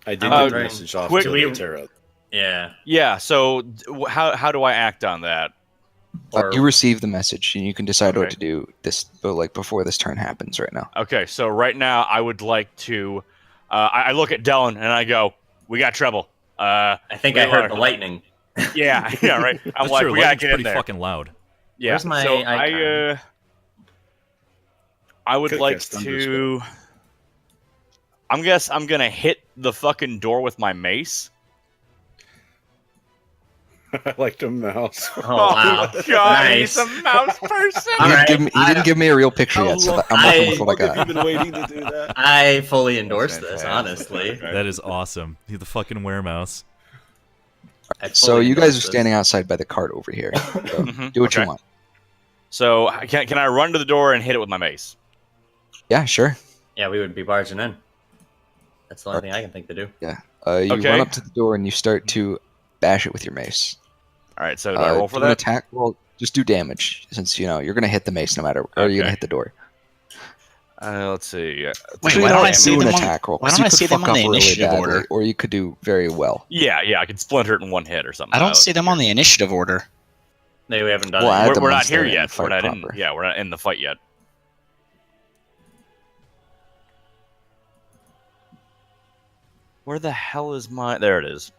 I did Uh, get the message off quick- to we- Terra. Yeah. Yeah. So how do I act on that? Or You receive the message, and you can decide what Okay. to do before this turn happens right now. Okay. So right now I would like to. I look at Dylan and I go, "We got trouble." I think we I heard are- the lightning. Yeah. Yeah. Right. I'm That's like, true. we gotta Lightning's get in pretty there. fucking loud. Yeah. Where's my so icon? I would Could've like cast to. I'm gonna hit the fucking door with my mace. I liked a mouse. Oh, wow. God, Nice. he's a mouse person. All right, He didn't give me a real picture yet, so I'm working with what I got. Have you been waiting to do that? I fully endorse this, fantastic. honestly. That is awesome. He's the fucking weremouse. I So fully you guys endorse are this. standing outside by the cart over here. So Mhm, do what you okay. want. So can I run to the door and hit it with my mace? Yeah, sure. Yeah, we would be barging in. That's the only thing I can think to do. You Okay. run up to the door and you start to bash it with your mace. All right. So do I roll for do an that? attack. Well, just do damage since you're gonna hit the mace no matter, or you're gonna Okay. hit the door. Let's see. Wait, Actually, why you don't know I what? see do an them on- attack roll? why 'cause don't you I could see them fuck on the up really initiative badly, order? or you could do very well. Yeah. I can splinter it in one hit or something. I don't see them on the initiative order. Maybe we haven't done Well, it. add We're, them we're not once they're here in the yet. fight We're not in. proper. Yeah, we're not in the fight yet. Where the hell is my? There it is.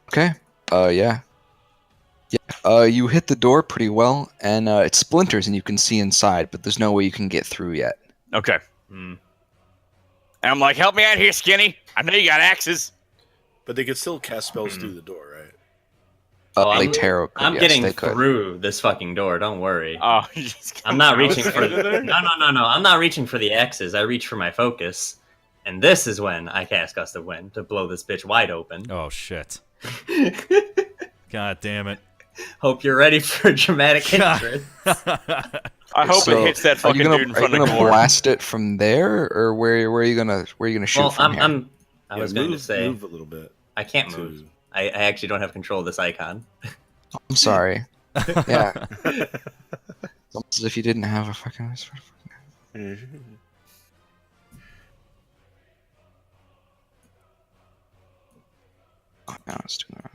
Okay. Yeah. You hit the door pretty well, and it splinters, and you can see inside, but there's no way you can get through yet. Okay. Hmm. And I'm like, help me out here, Skinny. I know you got axes. But they could still cast spells through the door, right? Well, Like I'm- tarot could, I'm yes, getting they could. through this fucking door. Don't worry. Oh, you just I'm not reaching for the. no. I'm not reaching for the X's. I reach for my focus, and this is when I cast Gust of Wind to blow this bitch wide open. Oh shit. God damn it. Hope you're ready for dramatic God. interest. I hope So, it hits that Are fucking you gonna, dude in are you front of the gonna door. blast it from there, or where are you gonna shoot Well, from here? I was going to say move a little bit. I can't move. To... I actually don't have control of this icon. I'm sorry. Yeah. It's almost as if you didn't have a fucking. Oh, no, it's doing that.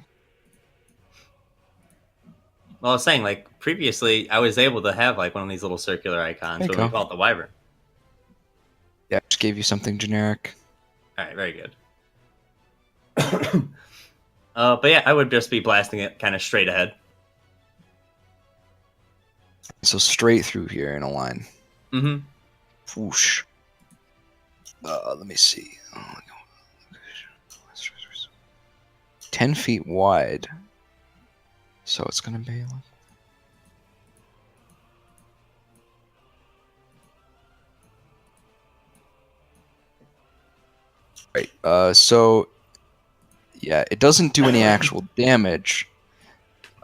Well, I was saying, like, previously, I was able to have, like, one of these little circular icons, There you but we go. call it the Wyvern. Yeah, I just gave you something generic. Alright, very good. But yeah, I would just be blasting it kind of straight ahead. So straight through here in a line. Mm-hmm. Whoosh. Let me see. 10 feet wide. So it's gonna be like. Right. So yeah, it doesn't do any actual damage,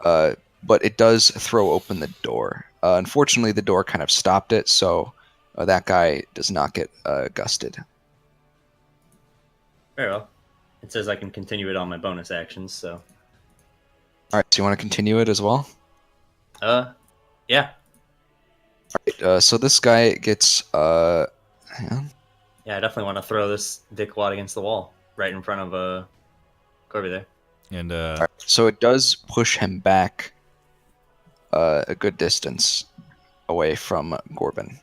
but it does throw open the door. Unfortunately, the door kind of stopped it, so that guy does not get gusted. Very well. It says I can continue it on my bonus actions, so. All right, so you want to continue it as well? Yeah. So this guy gets. Hang on. Yeah, I definitely want to throw this dickwad against the wall, right in front of, Corby there. And All right, so it does push him back a good distance away from Gorbin.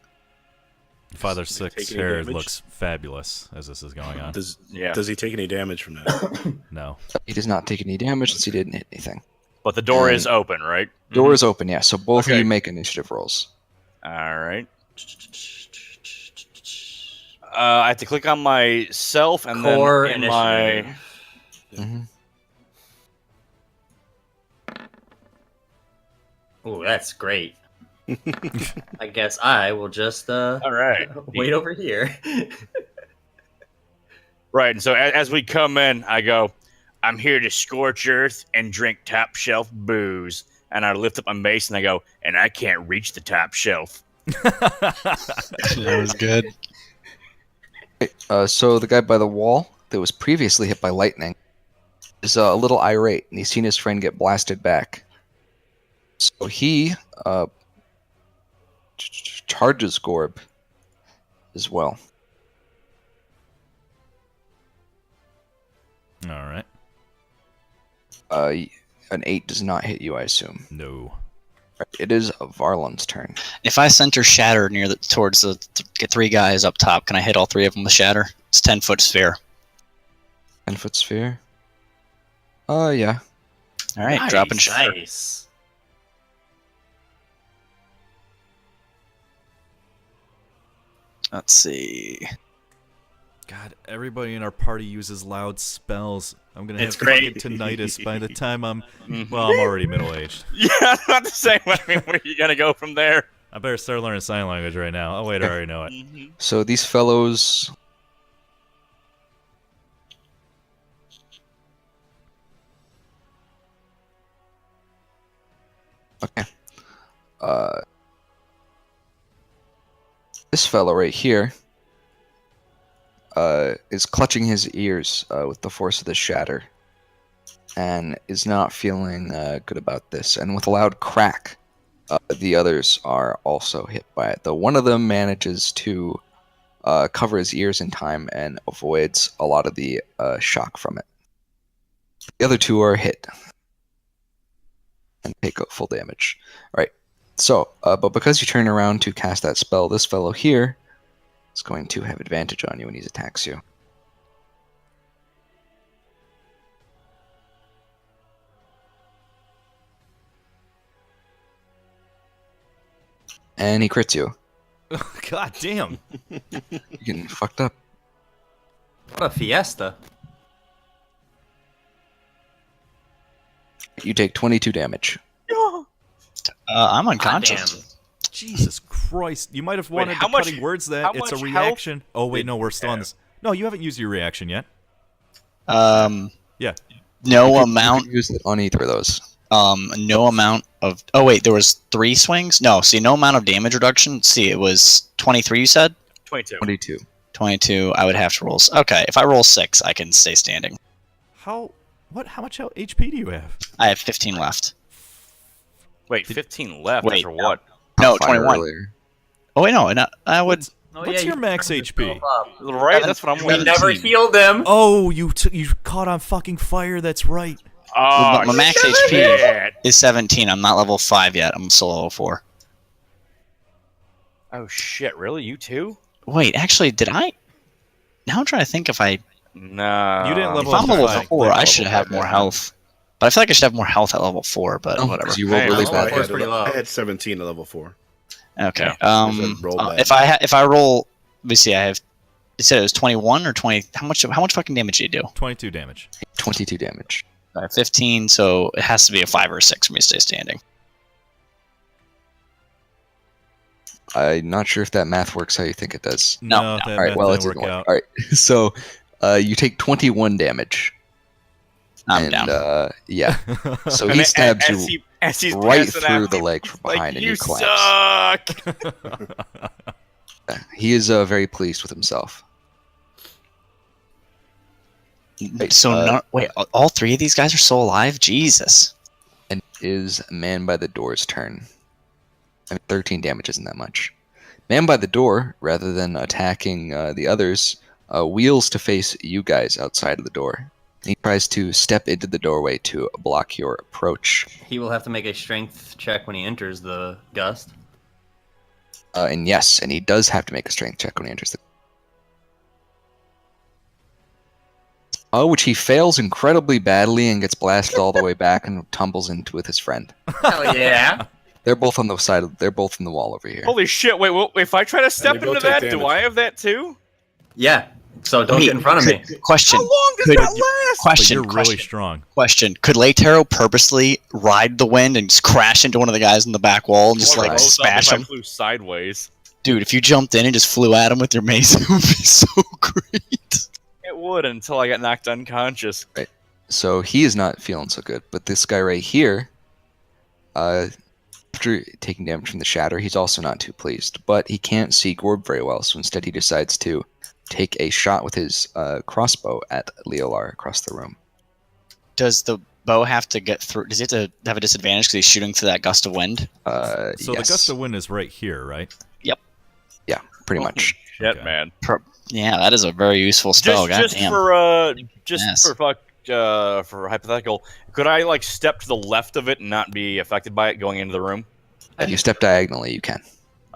Father Does he take Six any hair damage? looks fabulous as this is going on. Does Yeah. Does he take any damage from that? No. He does not take any damage since he didn't hit anything. But the door is open, right? Door is open, yeah. So both Okay. of you make initiative rolls. All right. I have to click on myself and Core then in my. initiative. Mhm. Ooh, that's great. I guess I will just All right. wait over here. Right. And so as we come in, I go, I'm here to scorch earth and drink top shelf booze. And I lift up my mace and I go, and I can't reach the top shelf. That was good. So the guy by the wall that was previously hit by lightning is a little irate, and he's seen his friend get blasted back. So he charges Gorb as well. All right. An 8 does not hit you, I assume. No. It is Varlon's turn. If I center Shatter towards the three guys up top, can I hit all three of them with Shatter? It's 10-foot sphere. 10-foot sphere. Yeah. All right, dropping Shatter. Nice. Let's see. God, everybody in our party uses loud spells. I'm gonna It's have fucking great. tinnitus by the time I'm. Well, I'm already middle aged. Yeah, I'm about to say, I mean, where are you going to go from there? I better start learning sign language right now. Oh wait, I already know it. So these fellows. Okay. This fellow right here is clutching his ears with the force of the shatter and is not feeling good about this. And with a loud crack, the others are also hit by it. Though one of them manages to cover his ears in time and avoids a lot of the shock from it. The other two are hit and take full damage. All right. So, but because you turn around to cast that spell, this fellow here is going to have advantage on you when he attacks you. And he crits you. God damn. You're getting fucked up. What a fiesta. You take 22 damage. I'm unconscious. Damn. Jesus Christ. You might have wanted how the much- cutting words that how it's a much reaction. Oh wait, did no, we're you still on have? this. No, you haven't used your reaction yet. Yeah. No You amount. can use it on either of those. No amount of. Oh wait, there was 3 swings. No, see, no amount of damage reduction. See, it was 23. You said 22. 22. 22. I would have to roll. Okay, if I roll 6, I can stay standing. How? What? How much HP do you have? I have 15 left. Wait, 15 left Wait, after what? No, Fire 21. earlier. Oh wait, no, and I would. Oh, What's yeah, your you max turned HP? yourself up. Right? That's what I'm We wondering. never healed him. Oh, you caught on fucking fire. That's right. Oh, My max shit. HP is 17. I'm not level 5 yet. I'm still level 4. Oh, shit. Really? You too? Wait, actually, did I? Now I'm trying to think if I. No. You didn't If level I'm up level to 4, five. I should have more health. But I feel like I should have more health at level 4. But No, whatever. 'cause you rolled Hey, really no, bad. Four's pretty low. I had 17 at level 4. Okay. Yeah, roll bad. If I roll, let me see. I have. It said it was 21 or 20. How much fucking damage do you do? 22 damage. 22 damage. 15. So it has to be a 5 or a 6 for me to stay standing. I'm not sure if that math works how you think it does. No, that All right, math well, it didn't doesn't work work. out. All right, so you take 21 damage. I'm and, down. Yeah. So And he then stabs as you as he's right passing through out, the he's leg from like, behind, and you you collapse. suck. He is very pleased with himself. So wait, all 3 of these guys are still alive? Jesus. And it is Man by the Door's turn. I mean, 13 damage isn't that much. Man by the Door, rather than attacking the others, wheels to face you guys outside of the door. He tries to step into the doorway to block your approach. He will have to make a strength check when he enters the gust. And yes, and he does have to make a strength check when he enters the... which he fails incredibly badly and gets blasted all the way back and tumbles into with his friend. Hell yeah. They're both on the side. They're both in the wall over here. Holy shit. Wait, if I try to step they both into take that, do damage. I have that too? Yeah. So don't get in front of me. Question. How long does Could- that last? But Question. you're really question. strong. Question: Could Leitaro purposely ride the wind and just crash into one of the guys in the back wall and just Or like both of smash if I him? flew sideways. Dude, if you jumped in and just flew at him with your mace, it would be so great. It would until I got knocked unconscious. So he is not feeling so good. But this guy right here, after taking damage from the shatter, he's also not too pleased. But he can't see Gorb very well, so instead he decides to take a shot with his crossbow at Leolar across the room. Does the bow have to get through? Does he have to have a disadvantage because he's shooting through that gust of wind? So Yes. the gust of wind is right here, right? Yeah, pretty much. Shit, Okay. man. Yeah, that is a very useful spell. Just Goddamn. just Yes. for hypothetical, could I like step to the left of it and not be affected by it going into the room? If you step diagonally, you can.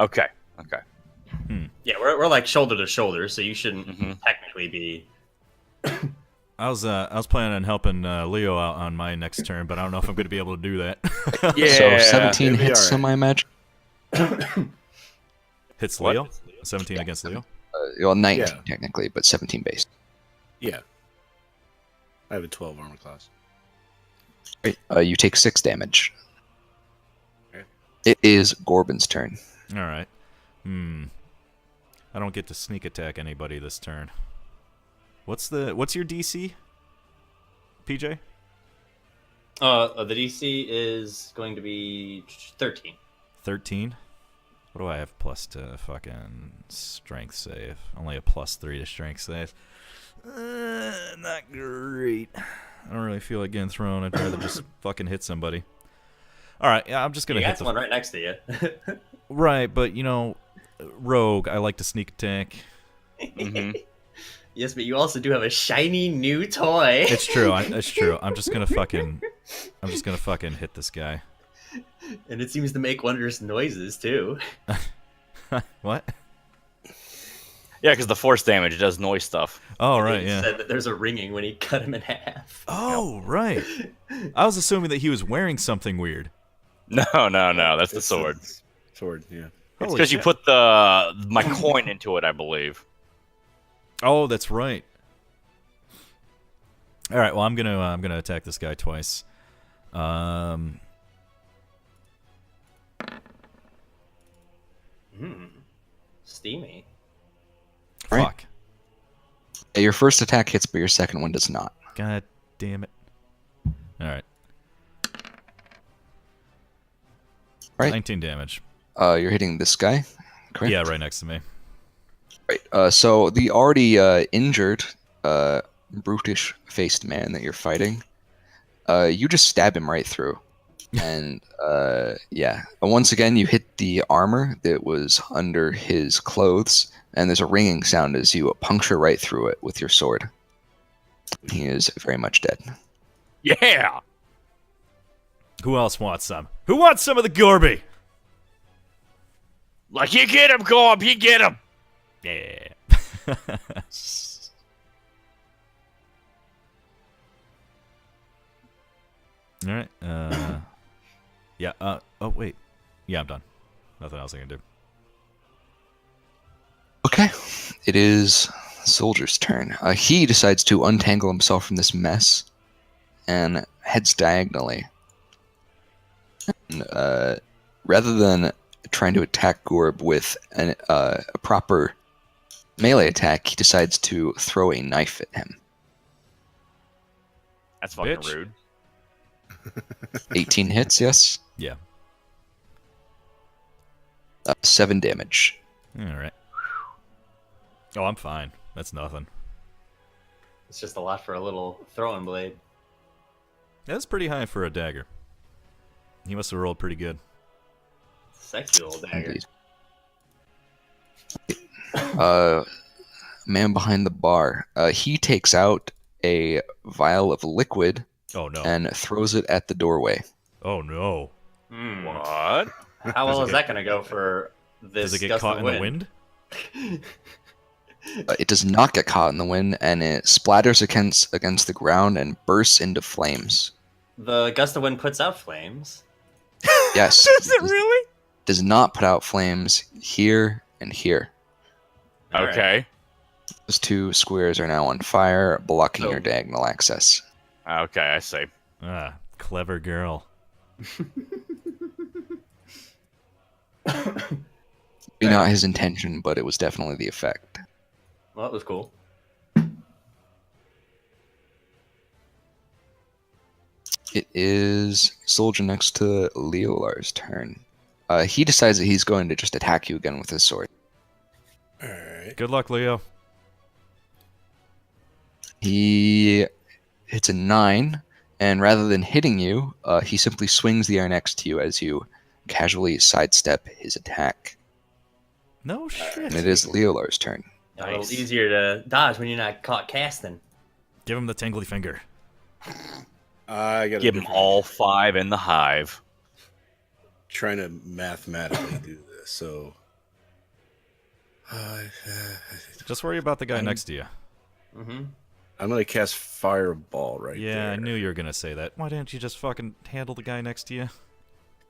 Okay. Yeah, we're like shoulder to shoulder, so you shouldn't Mhm. technically be. I was planning on helping Leo out on my next turn, but I don't know if I'm going to be able to do that. Yeah. So 17 it'll be hits, alright. I imagine. Hits What? Leo. 17 against Leo. Well, 19 Yeah. technically, but 17 base. Yeah. I have a 12 armor class. Right. You take 6 damage. Okay. It is Gorbin's turn. All right. I don't get to sneak attack anybody this turn. What's your DC? PJ? The DC is going to be 13. 13. What do I have plus to fucking strength save? Only a +3 to strength save. Not great. I don't really feel like getting thrown. I'd rather just fucking hit somebody. All right, yeah, I'm just gonna You hit got the one right next to you. right, but you know, rogue. I like to sneak attack. hmm Yes, but you also do have a shiny new toy. It's true. It's true. I'm just gonna fucking hit this guy. And it seems to make wondrous noises too. What? Yeah, because the force damage it does noise stuff. Oh They right, yeah. said that there's a ringing when he cut him in half. Oh right. I was assuming that he was wearing something weird. No, that's the It's sword. Sword, yeah. It's Holy because you shit. put my coin into it, I believe. Oh, that's right. All right. Well, I'm gonna attack this guy twice. Steamy. Right. Fuck. Your first attack hits, but your second one does not. God damn it. All right. Right. 19 damage. You're hitting this guy, correct? Yeah, right next to me. Right. So the already injured, brutish-faced man that you're fighting, you just stab him right through. And yeah, once again you hit the armor that was under his clothes, and there's a ringing sound as you puncture right through it with your sword. He is very much dead. Yeah. Who else wants some? Who wants some of the Gorby? Like you get him, Gorb, you get him. Yeah. All right. Yeah. Oh wait. Yeah, I'm done. Nothing else I can do. Okay, it is Soldier's turn. He decides to untangle himself from this mess and heads diagonally. And, rather than trying to attack Gorb with a proper melee attack, he decides to throw a knife at him. That's fucking Bitch. rude. 18 hits, yes. Yeah. 7 damage. All right. Oh, I'm fine. That's nothing. It's just a lot for a little throwing blade. That's pretty high for a dagger. He must have rolled pretty good. Sexy little dagger. Indeed. Man behind the bar. He takes out a vial of liquid Oh no. and throws it at the doorway. Oh no. Hmm. What? How well Does is it that going to go for this Does it get gust caught of in the wind? It does not get caught in the wind, and it splatters against the ground and bursts into flames. The gust of wind puts out flames. Yes, Does it really? does not put out flames here and here. All right. Okay. Those 2 squares are now on fire, blocking So- your diagonal access. Okay, I see. Ah, clever girl. Maybe not his intention, but it was definitely the effect. Well, that was cool. It is soldier next to Leolar's turn. He decides that he's going to just attack you again with his sword. All right. Good luck, Leo. He hits a 9, and rather than hitting you, he simply swings the air next to you as you casually sidestep his attack. No shit. And it is Leolar's turn. A little Nice. easier to dodge when you're not caught casting. Give him the tingly finger. I got Give them all 5 in the hive. trying to mathematically do this. So, Just worry about the guy next to you. Mm-hmm. I'm gonna cast Fireball right Yeah, there. I knew you were gonna say that. Why didn't you just fucking handle the guy next to you?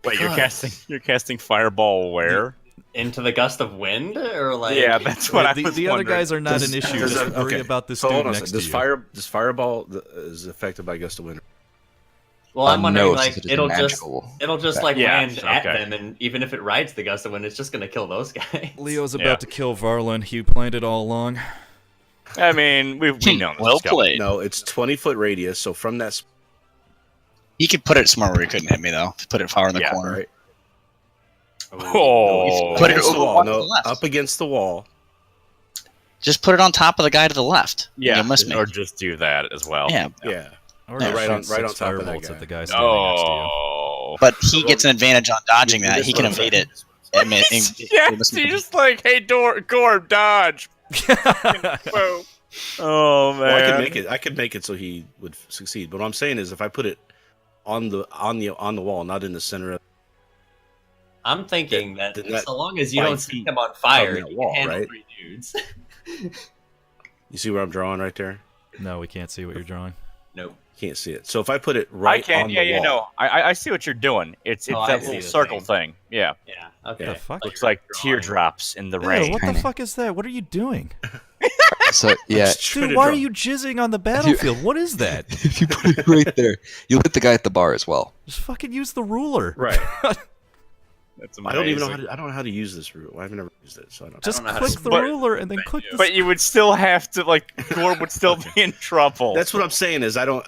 Wait, you're Because- casting fireball where? Into the gust of wind, or like Yeah, that's what I the was the other wondering. guys are not Does- an issue. does- Just worry okay. about this So dude hold on a next second. to you. Does Fireball is affected by gust of wind? Well, I'm wondering no, like since it is it'll magical. just like Yeah, land at okay. them, and even if it rides the gust of wind, it's just gonna kill those guys. Leo's about Yeah. to kill Varlin. He planned it all along. I mean, we know this Well is coming. played. No, it's 20-foot radius. So from that, He could put it somewhere where he couldn't hit me though. Put it far in the Yeah, corner. right? Oh, Put it Against the over wall. one to No, the left. up against the wall. Just put it on top of the guy to the left. and yeah, you'll miss me. or just do that as well. Yeah, Yeah. Or Yeah, just right shoot on- right on six top of that firebolts guy. at the guy standing next to you. Oh. but he gets an advantage on dodging that. This He can one's- evade it. And Yeah, you're just like, hey, Gorb, dodge. Whoa. Oh man. Well, I could make it. I could make it so he would succeed. But what I'm saying is, if I put it on the wall, not in the center of I'm thinking that, Then that so long as you 5 don't set feet him on fire, from that you wall, can handle right? 3 dudes. You see where I'm drawing right there? No, we can't see what you're drawing. Nope. Can't see it. So if I put it I right can. on Yeah, the yeah, wall, no. I see what you're doing. It's Oh, I that see little the circle thing. thing. Yeah. Yeah. Okay. The fuck? Looks like drawing. teardrops in the Ew, rain. what the Tiny. fuck is that? What are you doing? So yeah, I'm just trying Dude, to why draw. are you jizzing on the battlefield? What is that? if you put it right there, you'll hit the guy at the bar as well. Just fucking use the ruler. Right. That's I don't even know how amazing. to. I don't know how to use this route. I've never used it, so I don't. Just know how to click the but- ruler and then click the. But you would still have to Gorb would still be in trouble. That's what I'm saying. Is I don't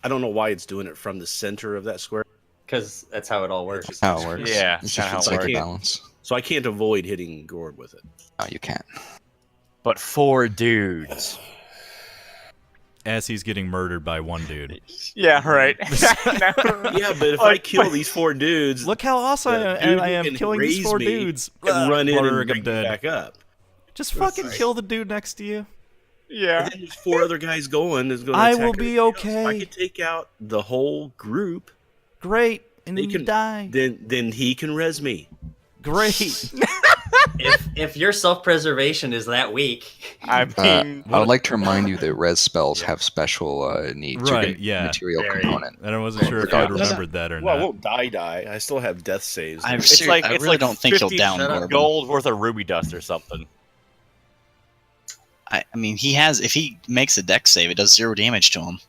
know why it's doing it from the center of that square. Because that's how it all works. It's That's how it works. Yeah, It's kinda just how it psychic works. balance. So I can't avoid hitting Gord with it. No, you can't. but 4 dudes. As he's getting murdered by one dude. Yeah, right. Yeah, but if I kill these 4 dudes, Look how awesome the I dude am can killing these raise 4 me dudes. and run in Blurg, and bring I'm me dead. back up. Just fucking Right. kill the dude next to you. Yeah. And then there's 4 other guys going. Is going. I will be okay. If I could take out the whole group, Great. And They then you can- die. then he can res me. Great. if your self-preservation is that weak, I mean, I would like to remind you that res spells have special needs. You're Right, getting yeah. material Very- component. And I wasn't sure if you had Regardless. remembered that or Well, I not. won't die. I still have death saves. I'm it's ser- like I it's really like don't think he'll 50 down shut up. Gorb. gold worth of ruby dust or something. I mean, he has. If he makes a deck save, it does 0 damage to him.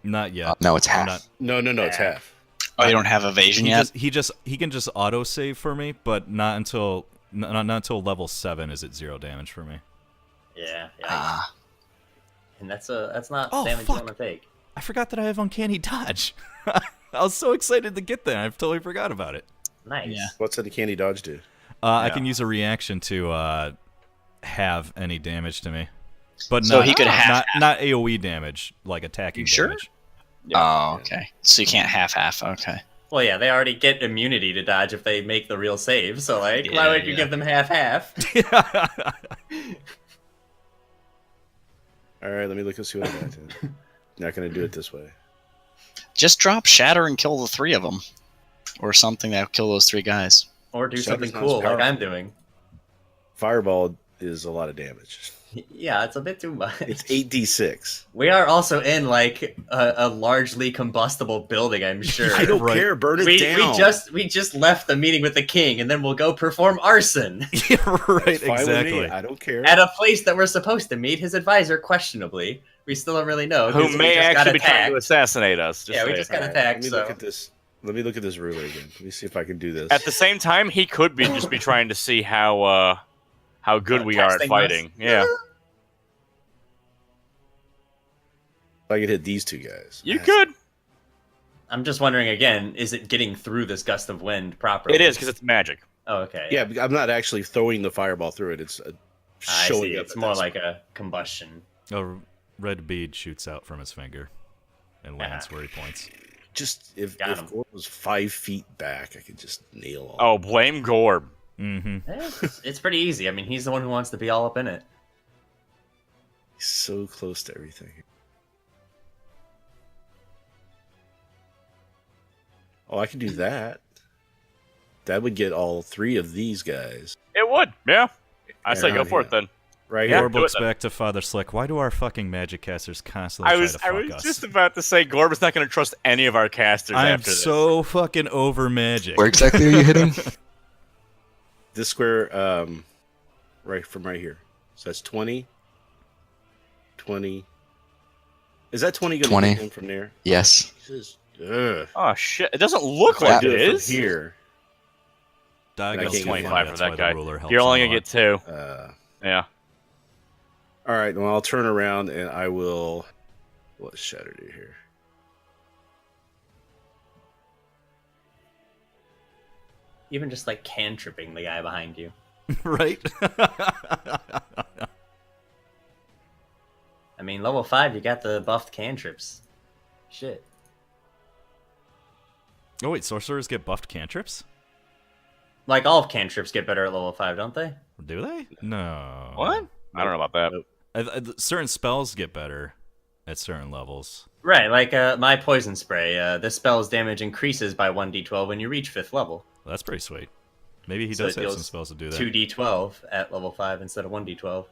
Not yet. No, it's I'm half. not- No, it's half. Oh, you don't have evasion He yet. he can just auto save for me, but not until not until level 7 is it 0 damage for me. yeah. Ah, And that's not Oh, damage fuck. you want to take. I forgot that I have uncanny dodge. I was so excited to get that. I totally forgot about it. Nice. Yeah. What's the candy dodge do? I Yeah. can use a reaction to have any damage to me, but So not, he could half- not AOE damage like attacking You sure? damage. oh, okay. So you can't half. Okay. Well, yeah, they already get immunity to dodge if they make the real save. So, like, why Yeah, would you yeah. give them half? All right, let me look and see what I got. Then. Not going to do it this way. Just drop Shatter and kill the 3 of them, or something that'll kill those 3 guys. Or do Shutter's something not as cool like powerful. I'm doing. Fireball is a lot of damage. Yeah, it's a bit too much. It's 8d6. We are also in like a largely combustible building, I'm sure. I don't Right. care. Burn it we down. just left the meeting with the king, and then we'll go perform arson Yeah, right, It's fine with me. exactly. I don't care. at a place that we're supposed to meet his advisor. Questionably, we still don't really know. 'cause Who we may just got actually be trying to attacked. assassinate us. Yeah, we saying. just got All right, attacked. Let me So look at this. Let me look at this ruler again. Let me see if I can do this. At the same time, he could be just be trying to see how good we are at testing fighting. us. Yeah, If I could hit these two guys. you could. I'm just wondering again: is it getting through this gust of wind properly? It is because it's magic. Oh, okay. Yeah, but I'm not actually throwing the fireball through it. It's I showing see. up. It's at more this like a combustion. A red bead shoots out from his finger and lands where he points. Just if Got him. Gord was 5 feet back, I could just nail all. Oh, blame Gorb. Mm-hmm. It's pretty easy. I mean, he's the one who wants to be all up in it. He's so close to everything. Oh, I could do that. That would get all 3 of these guys It would. Yeah. I say Yeah, go for yeah. it then. right Yeah. here. Gorb do it looks then. back to Father Slick. Why do our fucking magic casters constantly I try was to fuck us? just about to say Gorb is not going to trust any of our casters I am after this. so fucking over magic. Where exactly are you hitting? This square, right from right here. So that's 20. 20. Is that 20 going to 20. hit him from there? Yes. Jesus. Ugh. Oh shit! It doesn't look If I like do it it is. from here. Diagonal That's swing, 25 for that's that why guy. The ruler helps You're only a gonna lot. get 2. Yeah. All right. Well, I'll turn around and I will. What shatter do here? Even just like cantripping the guy behind you. right? I mean, level 5, you got the buffed cantrips. Shit. Oh wait, sorcerers get buffed cantrips? Like all cantrips get better at level 5, don't they? Do they? No. What? I don't know about that. Nope. Certain spells get better at certain levels. Right, like my poison spray. This spell's damage increases by 1d12 when you reach 5th level. Well, that's pretty sweet. Maybe he So does it have some deals spells to do that. 2d12 at level 5 instead of 1d12.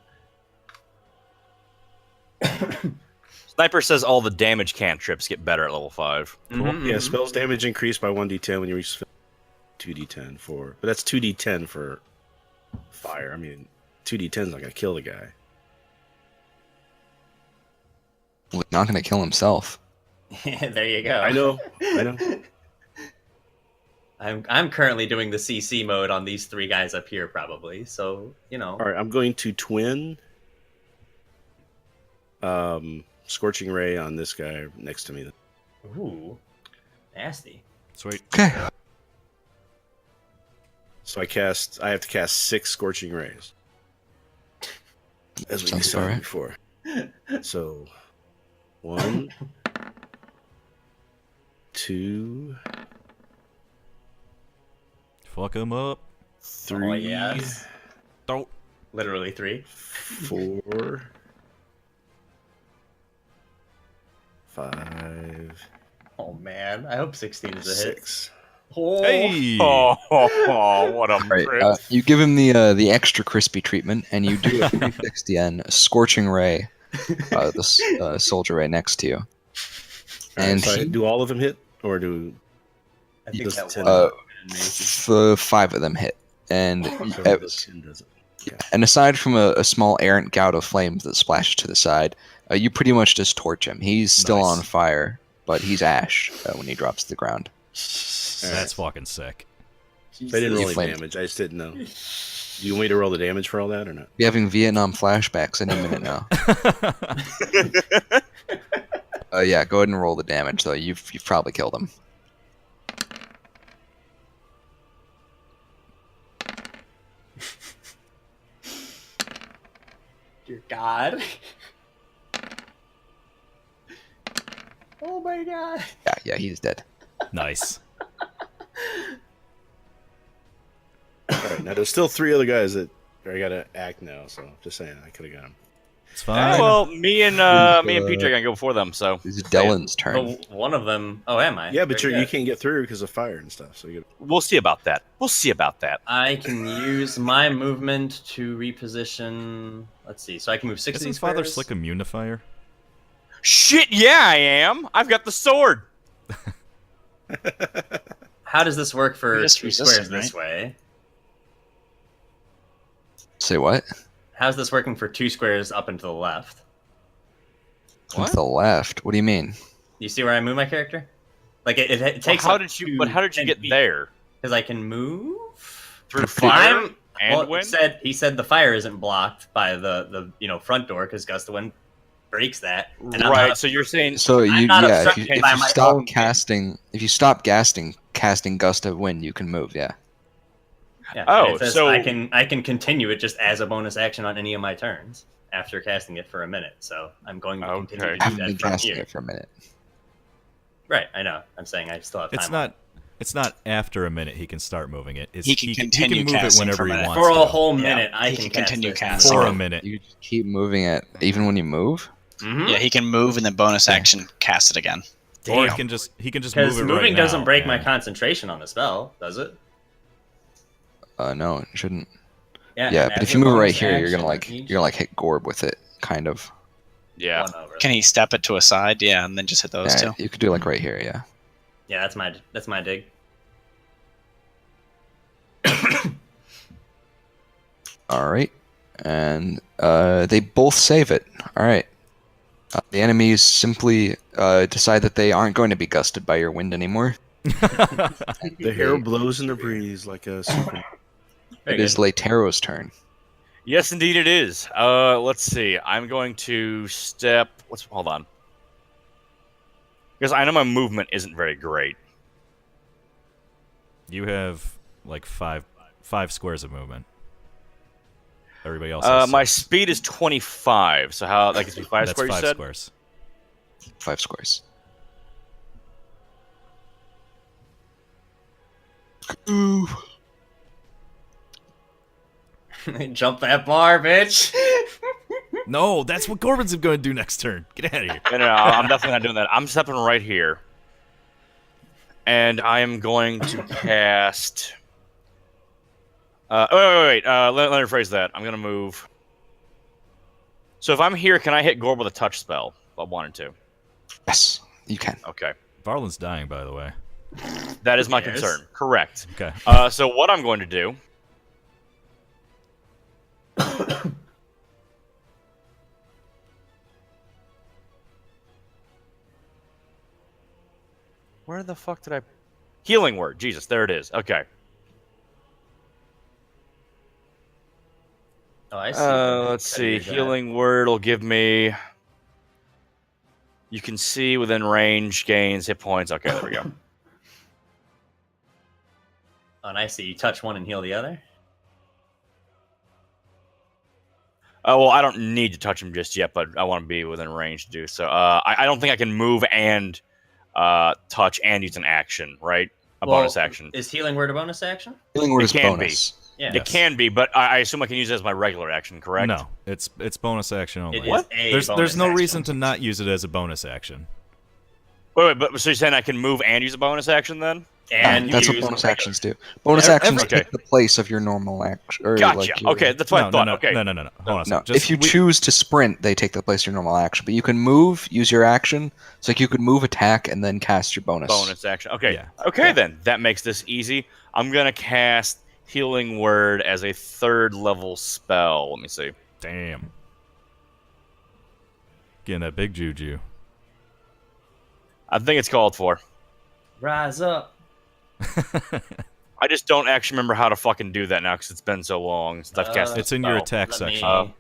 Sniper says all the damage cantrips get better at level 5. Mhm, Yeah, mhm. spells damage increase by 1d10 when you reach 2d10 for. But that's 2d10 for fire. I mean, 2d10 is not going to kill the guy. Well, not going to kill himself. There you go. I know. I know. I'm currently doing the CC mode on these 3 guys up here, probably. So you know. All right, I'm going to twin Scorching Ray on this guy next to me. Ooh, nasty. Sweet. Okay. So I have to cast 6 Scorching Rays. As we Sounds decided about right. before. So 1, 2, Fuck him up. 3, Oh, yes. Don't. Literally 3. 4, 5, Oh man, I hope 16 is a hit. 6. Oh. Hey! What a All right. prick. You give him the extra crispy treatment, and you do a 360 on Scorching Ray, the soldier right next to you. And so he, do all of them hit, or do I think Does that 10 one. the 5 of them hit, and so does 10 doesn't? and aside from a small errant gout of flames that splashes to the side, you pretty much just torch him. He's still Nice. on fire, but he's ash when he drops to the ground. That's fucking sick. I didn't roll any flamed. damage. I just didn't know. Do you want me to roll the damage for all that or not? Be having Vietnam flashbacks any minute now. Yeah, go ahead and roll the damage, though. You've probably killed him. Dear God. Oh my God. Yeah, he's dead. Nice. All right, now there's still 3 other guys that I gotta act now. So just saying, I could have got them. It's fine. well, me and PJ are gonna go before them. So It's Dellen's turn. But one of them. Oh, am I? Yeah, but Very you good. can't get through because of fire and stuff. So you. we'll see about that. We'll see about that. I can use my movement to reposition. Let's see. So I can move 60 Isn't Father squares. Slick immune to fire? Shit, yeah, I am. I've got the sword. How does this work for Just 2 resist squares it, this way? Say what? How's this working for 2 squares up and to the left? To the left. What do you mean? You see where I move my character? Like it takes. How did you? But how did you get there? Because I can move Through fire and well, wind? he said the fire isn't blocked by the front door because gust of wind breaks that. And I'm Right. not- So you're saying So I'm you not yeah, if obstructed you, if by you my stop own casting, if you stop casting gust of wind, you can move. Yeah. yeah, Oh, and it says so- I can continue it just as a bonus action on any of my turns after casting it for a minute. So I'm going to continue Okay. to I do haven't been that from casting here. it for a minute. Right, I know. I'm saying I still have time. It's not after a minute he can start moving it. It's, He can continue he can move it casting whenever for a he minute. wants For a to. whole Yeah, minute, I he can can continue cast For this. a minute. You keep moving it even when you move. Mhm. Yeah, he can move and then bonus action cast it again. Or he Damn. can just move Because it moving right doesn't now, break my and- concentration on the spell, does it? No, it shouldn't. Yeah, Yeah, and but as if a you move right bonus here, you're action, gonna like each hit Gorb with it, kind of. yeah. one over. Can he step it to a side? Yeah, and then just hit those Yeah, two. you could do like right here. Yeah. Yeah, that's my dig. All right, and they both save it. All right. The enemies simply decide that they aren't going to be gusted by your wind anymore. The hair blows in the breeze like a super. Very It is good. Latero's turn. Yes, indeed, it is. Let's see. I'm going to step. Hold on. Because I know my movement isn't very great. You have like five squares of movement. Everybody else has My 6. speed is 25. So how that gives me 5 That's squares? You 5 said. squares. 5 squares. Ooh. Jump that bar, bitch. No, that's what Corbin's going to do next turn. Get out of here. No, I'm definitely not doing that. I'm stepping right here. And I am going to cast. Wait. Let me rephrase that. I'm going to move. So if I'm here, can I hit Gorb with a touch spell if I wanted to? Yes, you can. Okay. Varlin's dying, by the way. That is my Yes. concern. Correct. Okay. So what I'm going to do. Where the fuck did I... Healing word. Jesus, there it is. Okay. Oh, I see. Let's see. Healing word will give me... You can see within range, gains, hit points. Okay, there we go. Oh, and I see. You touch one and heal the other. Well, I don't need to touch him just yet, but I want to be within range to do so. I don't think I can move and touch and use an action, right? A bonus action. Is healing word a bonus action? Healing word It is can be. bonus. Yeah. It can be, but I assume I can use it as my regular action, correct? No, it's bonus action only. It is What? a There's bonus no action. reason to not use it as a bonus action. Wait, but so you're saying I can move and use a bonus action then? And That's what use bonus regular- actions do. Bonus Every- actions okay. take the place of your normal action. Or Gotcha. like your- Okay, that's what I thought. No. Okay. No. Hold on a No, second. if you choose to sprint, they take the place of your normal action. But you can move, use your action. So like you could move, attack, and then cast your bonus. Bonus action. Okay. Yeah. Okay, Yeah. then. That makes this easy. I'm going to cast Healing Word as a 3rd level spell. Let me see. Damn. Getting that big juju. I think it's called for. Rise up. I just don't actually remember how to fucking do that now because it's been so long since I've cast It's the in your spell. attack Let me- section.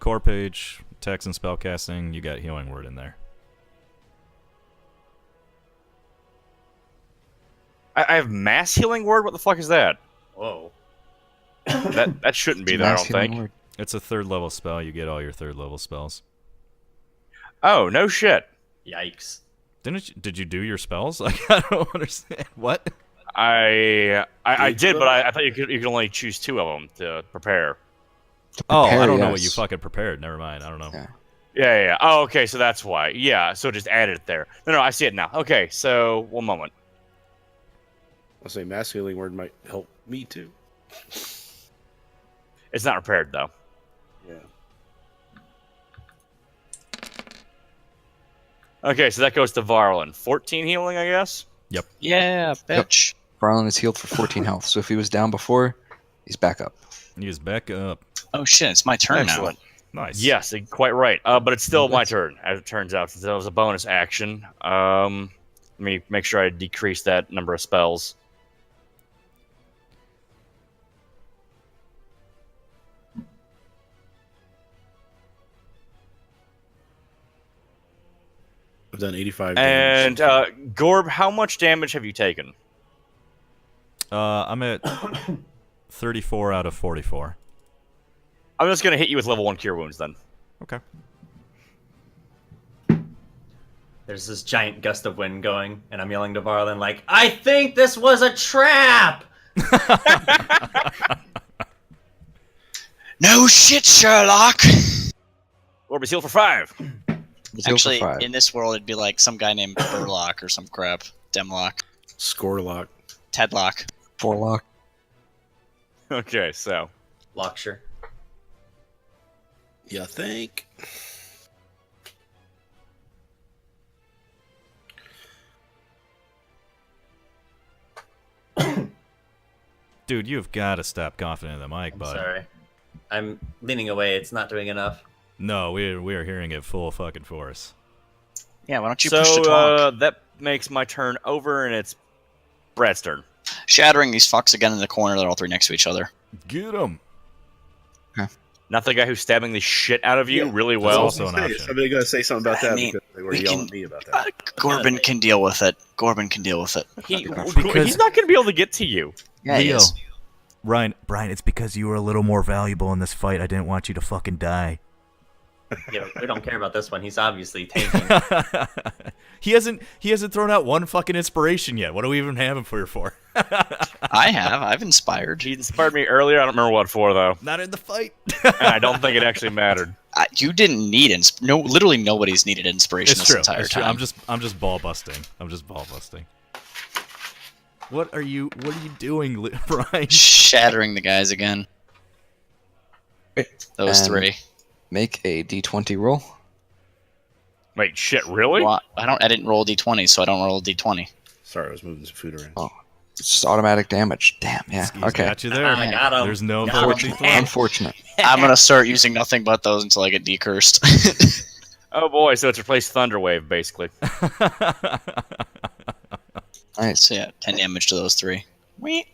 Core page, text and spellcasting, you got healing word in there. I have Mass Healing Word? What the fuck is that? Whoa. That shouldn't be It's a there, I mass don't healing think. word. It's a 3rd level spell. You get all your 3rd level spells. Oh, no shit. Yikes. Did you do your spells? Like, I don't understand. What? I did, but I thought you could only choose 2 of them to prepare. Oh, I Prepare, don't know what you yes. fucking prepared. Never mind. I don't know. Yeah. Yeah. Oh, okay, so that's why. Yeah, so just added it there. No, I see it now. Okay, so one moment. I'll say mass healing word might help me too. It's not prepared though. Yeah. Okay, so that goes to Varlin. 14 healing, I guess. Yeah, bitch. Varlin is healed for 14 health, so if he was down before, he's back up. He's back up. Oh shit, it's my turn Excellent. Nice. Yes, quite right. But it's still my turn, as it turns out, since that was a bonus action. Let me make sure I decrease that number of spells. I've done 85 And damage. Gorb, how much damage have you taken? I'm at 34 out of 44. I'm just gonna hit you with level 1 cure wounds then. Okay. There's this giant gust of wind going, and I'm yelling to Varlin, like, I think this was a trap! No shit, Sherlock! Gorb is healed for 5. He's healed for Actually, 5. in this world, it'd be like some guy named Burlock or some crap. Demlock. Score lock. Tedlock. 4 lock. Okay, so Lockshire. You think? Dude, you've got to stop coughing in the mic, I'm bud. sorry. I'm leaning away. It's not doing enough. No, we are hearing it full fucking force. Yeah, why don't you push the talk? so that makes my turn over, and it's Brad's turn. Shattering these fucks again in the corner. They're all 3 next to each other. Get him. Not the guy who's stabbing the shit out of you Yeah, really that's well. also an option. Somebody gonna say something about I that mean, because they were we yelling can- at me about that. Corbin can deal with it. Corbin can deal with it. Because- He's not going to be able to get to you. Yeah, he Leo. is. Brian, it's because you were a little more valuable in this fight. I didn't want you to fucking die. Yeah, we don't care about this one. He's obviously tanking. He hasn't thrown out one fucking inspiration yet. What do we even have him for? I've inspired. He inspired me earlier. I don't remember what for, though. Not in the fight. And I don't think it actually mattered. You didn't need no. Literally, nobody's needed inspiration It's this true. entire It's true. time. I'm just ball busting. What are you doing, Brian? Shattering the guys again. Those And 3. Make a d20 roll. Wait, shit, really? Well, I didn't roll a d20, so I don't roll a d20. Sorry, I was moving some food around. Oh. It's just automatic damage. Damn, yeah. He's Okay. got you there. I got him. There's no Got him. Unfortunate. I'm gonna start using nothing but those until I get decursed. Oh boy, so it's replaced Thunderwave, basically. Nice. So yeah, 10 damage to those 3. They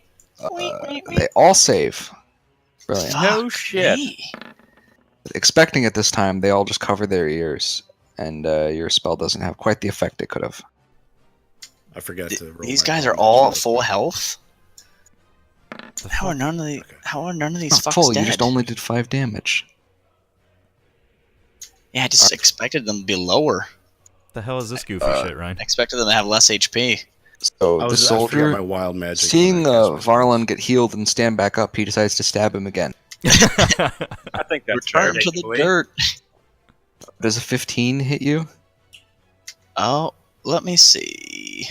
all save. Brilliant. No shit. Me. Expecting it this time, they all just cover their ears, and your spell doesn't have quite the effect it could have. I forgot to roll. These my guys are damage. all at full health. How are none of these Not fucks full, dead? you just only did 5 damage. Yeah, I just expected them to be lower. The hell is this goofy shit, Ryan? I expected them to have less HP. So I the forgot soldier, my wild magic. seeing when I cast my- Varlin get healed and stand back up, he decides to stab him again. I think that's fair. Return to the Wait. dirt. Does a 15 hit you? Oh, let me see.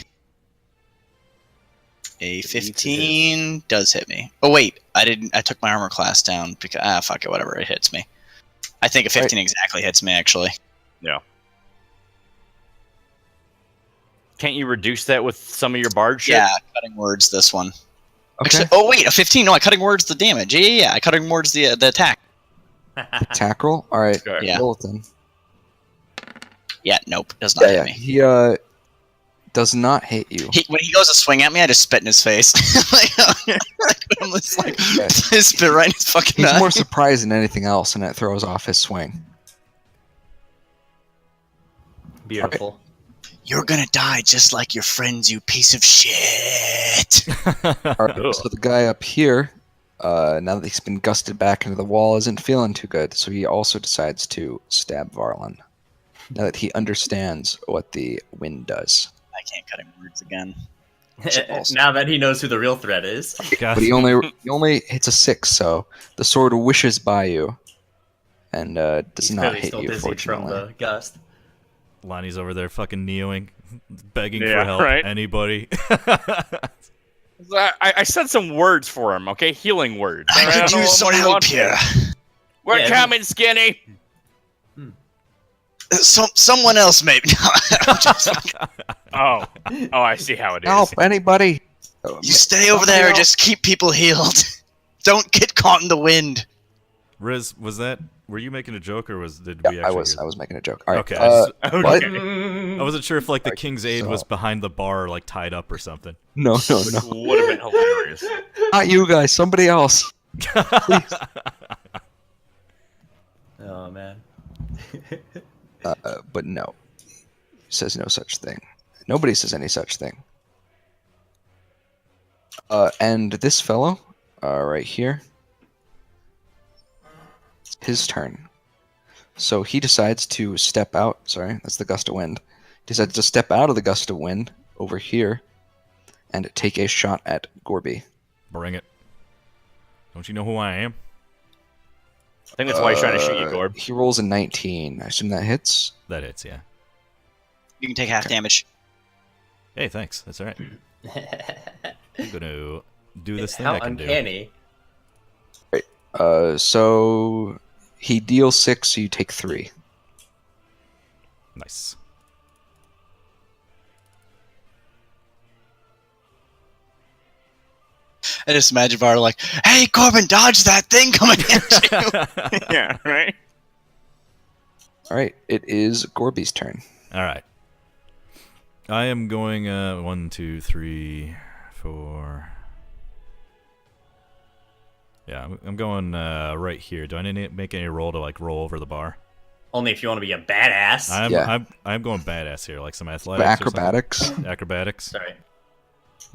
A 15 does hit me. Oh wait, I didn't. I took my armor class down because fuck it, whatever. It hits me. I think a 15 exactly hits me actually. Can't you reduce that with some of your bard shit? Yeah, cutting words. This one. Okay. Actually, oh wait, a 15. No, I cutting words the damage. Yeah. I cutting words the attack. Attack roll? Alright, Okay. Yeah. roll it then. Yeah, nope, does not hit me. He does not hit you. When he goes to swing at me, I just spit in his face. I'm just like, Okay. I spit right in his fucking He's eye. more surprised than anything else, and it throws off his swing. Beautiful. You're gonna die just like your friends, you piece of shit. Alright, so the guy up here, now that he's been gusted back into the wall, isn't feeling too good, so he also decides to stab Varlin. now that he understands what the wind does. I can't cut him words again. Now that he knows who the real threat is. But he only hits a 6, so the sword wishes by you and does He's not clearly hit still you, dizzy from fortunately. the gust. Lonnie's over there fucking neoing, begging Yeah, for help. right. Anybody? I said some words for him, okay? Healing words. I don't could know use what some more you help want. here. We're Yeah, coming, Skinny. Someone else maybe. Oh, I see how it is. Help, anybody! You stay over there and just keep people healed. Don't get caught in the wind. Riz, were you making a joke or did Yeah, we I actually was. hear I was making a joke. All right. Okay, What? I wasn't sure if like the Alright, King's Aide so- was behind the bar, like tied up or something. No, no, Which no. would have been hilarious. Not you guys. Somebody else. Oh man. But no. Says no such thing. Nobody says any such thing. And this fellow, right here, it's his turn. So he decides to step out. Sorry, that's the gust of wind. Decides to step out of the gust of wind over here and take a shot at Gorby. Bring it. Don't you know who I am? I think that's why he's trying to shoot you, Gorb. He rolls a 19. I assume that hits. That hits, yeah. You can take half damage. Hey, thanks. That's all right. I'm gonna do this thing How I can uncanny. So he deals 6, so you take 3. do. Nice. I just imagine Var like, "Hey, Corbin, dodge that thing coming at you." Yeah, right? All right, it is Gorby's turn. All right. I am going 1, 2, 3, 4. Yeah, I'm going right here. Do I need to make any roll to like roll over the bar? Only if you want to be a badass. I'm going badass here, like some athletics. Acrobatics. Or something. Acrobatics. Sorry.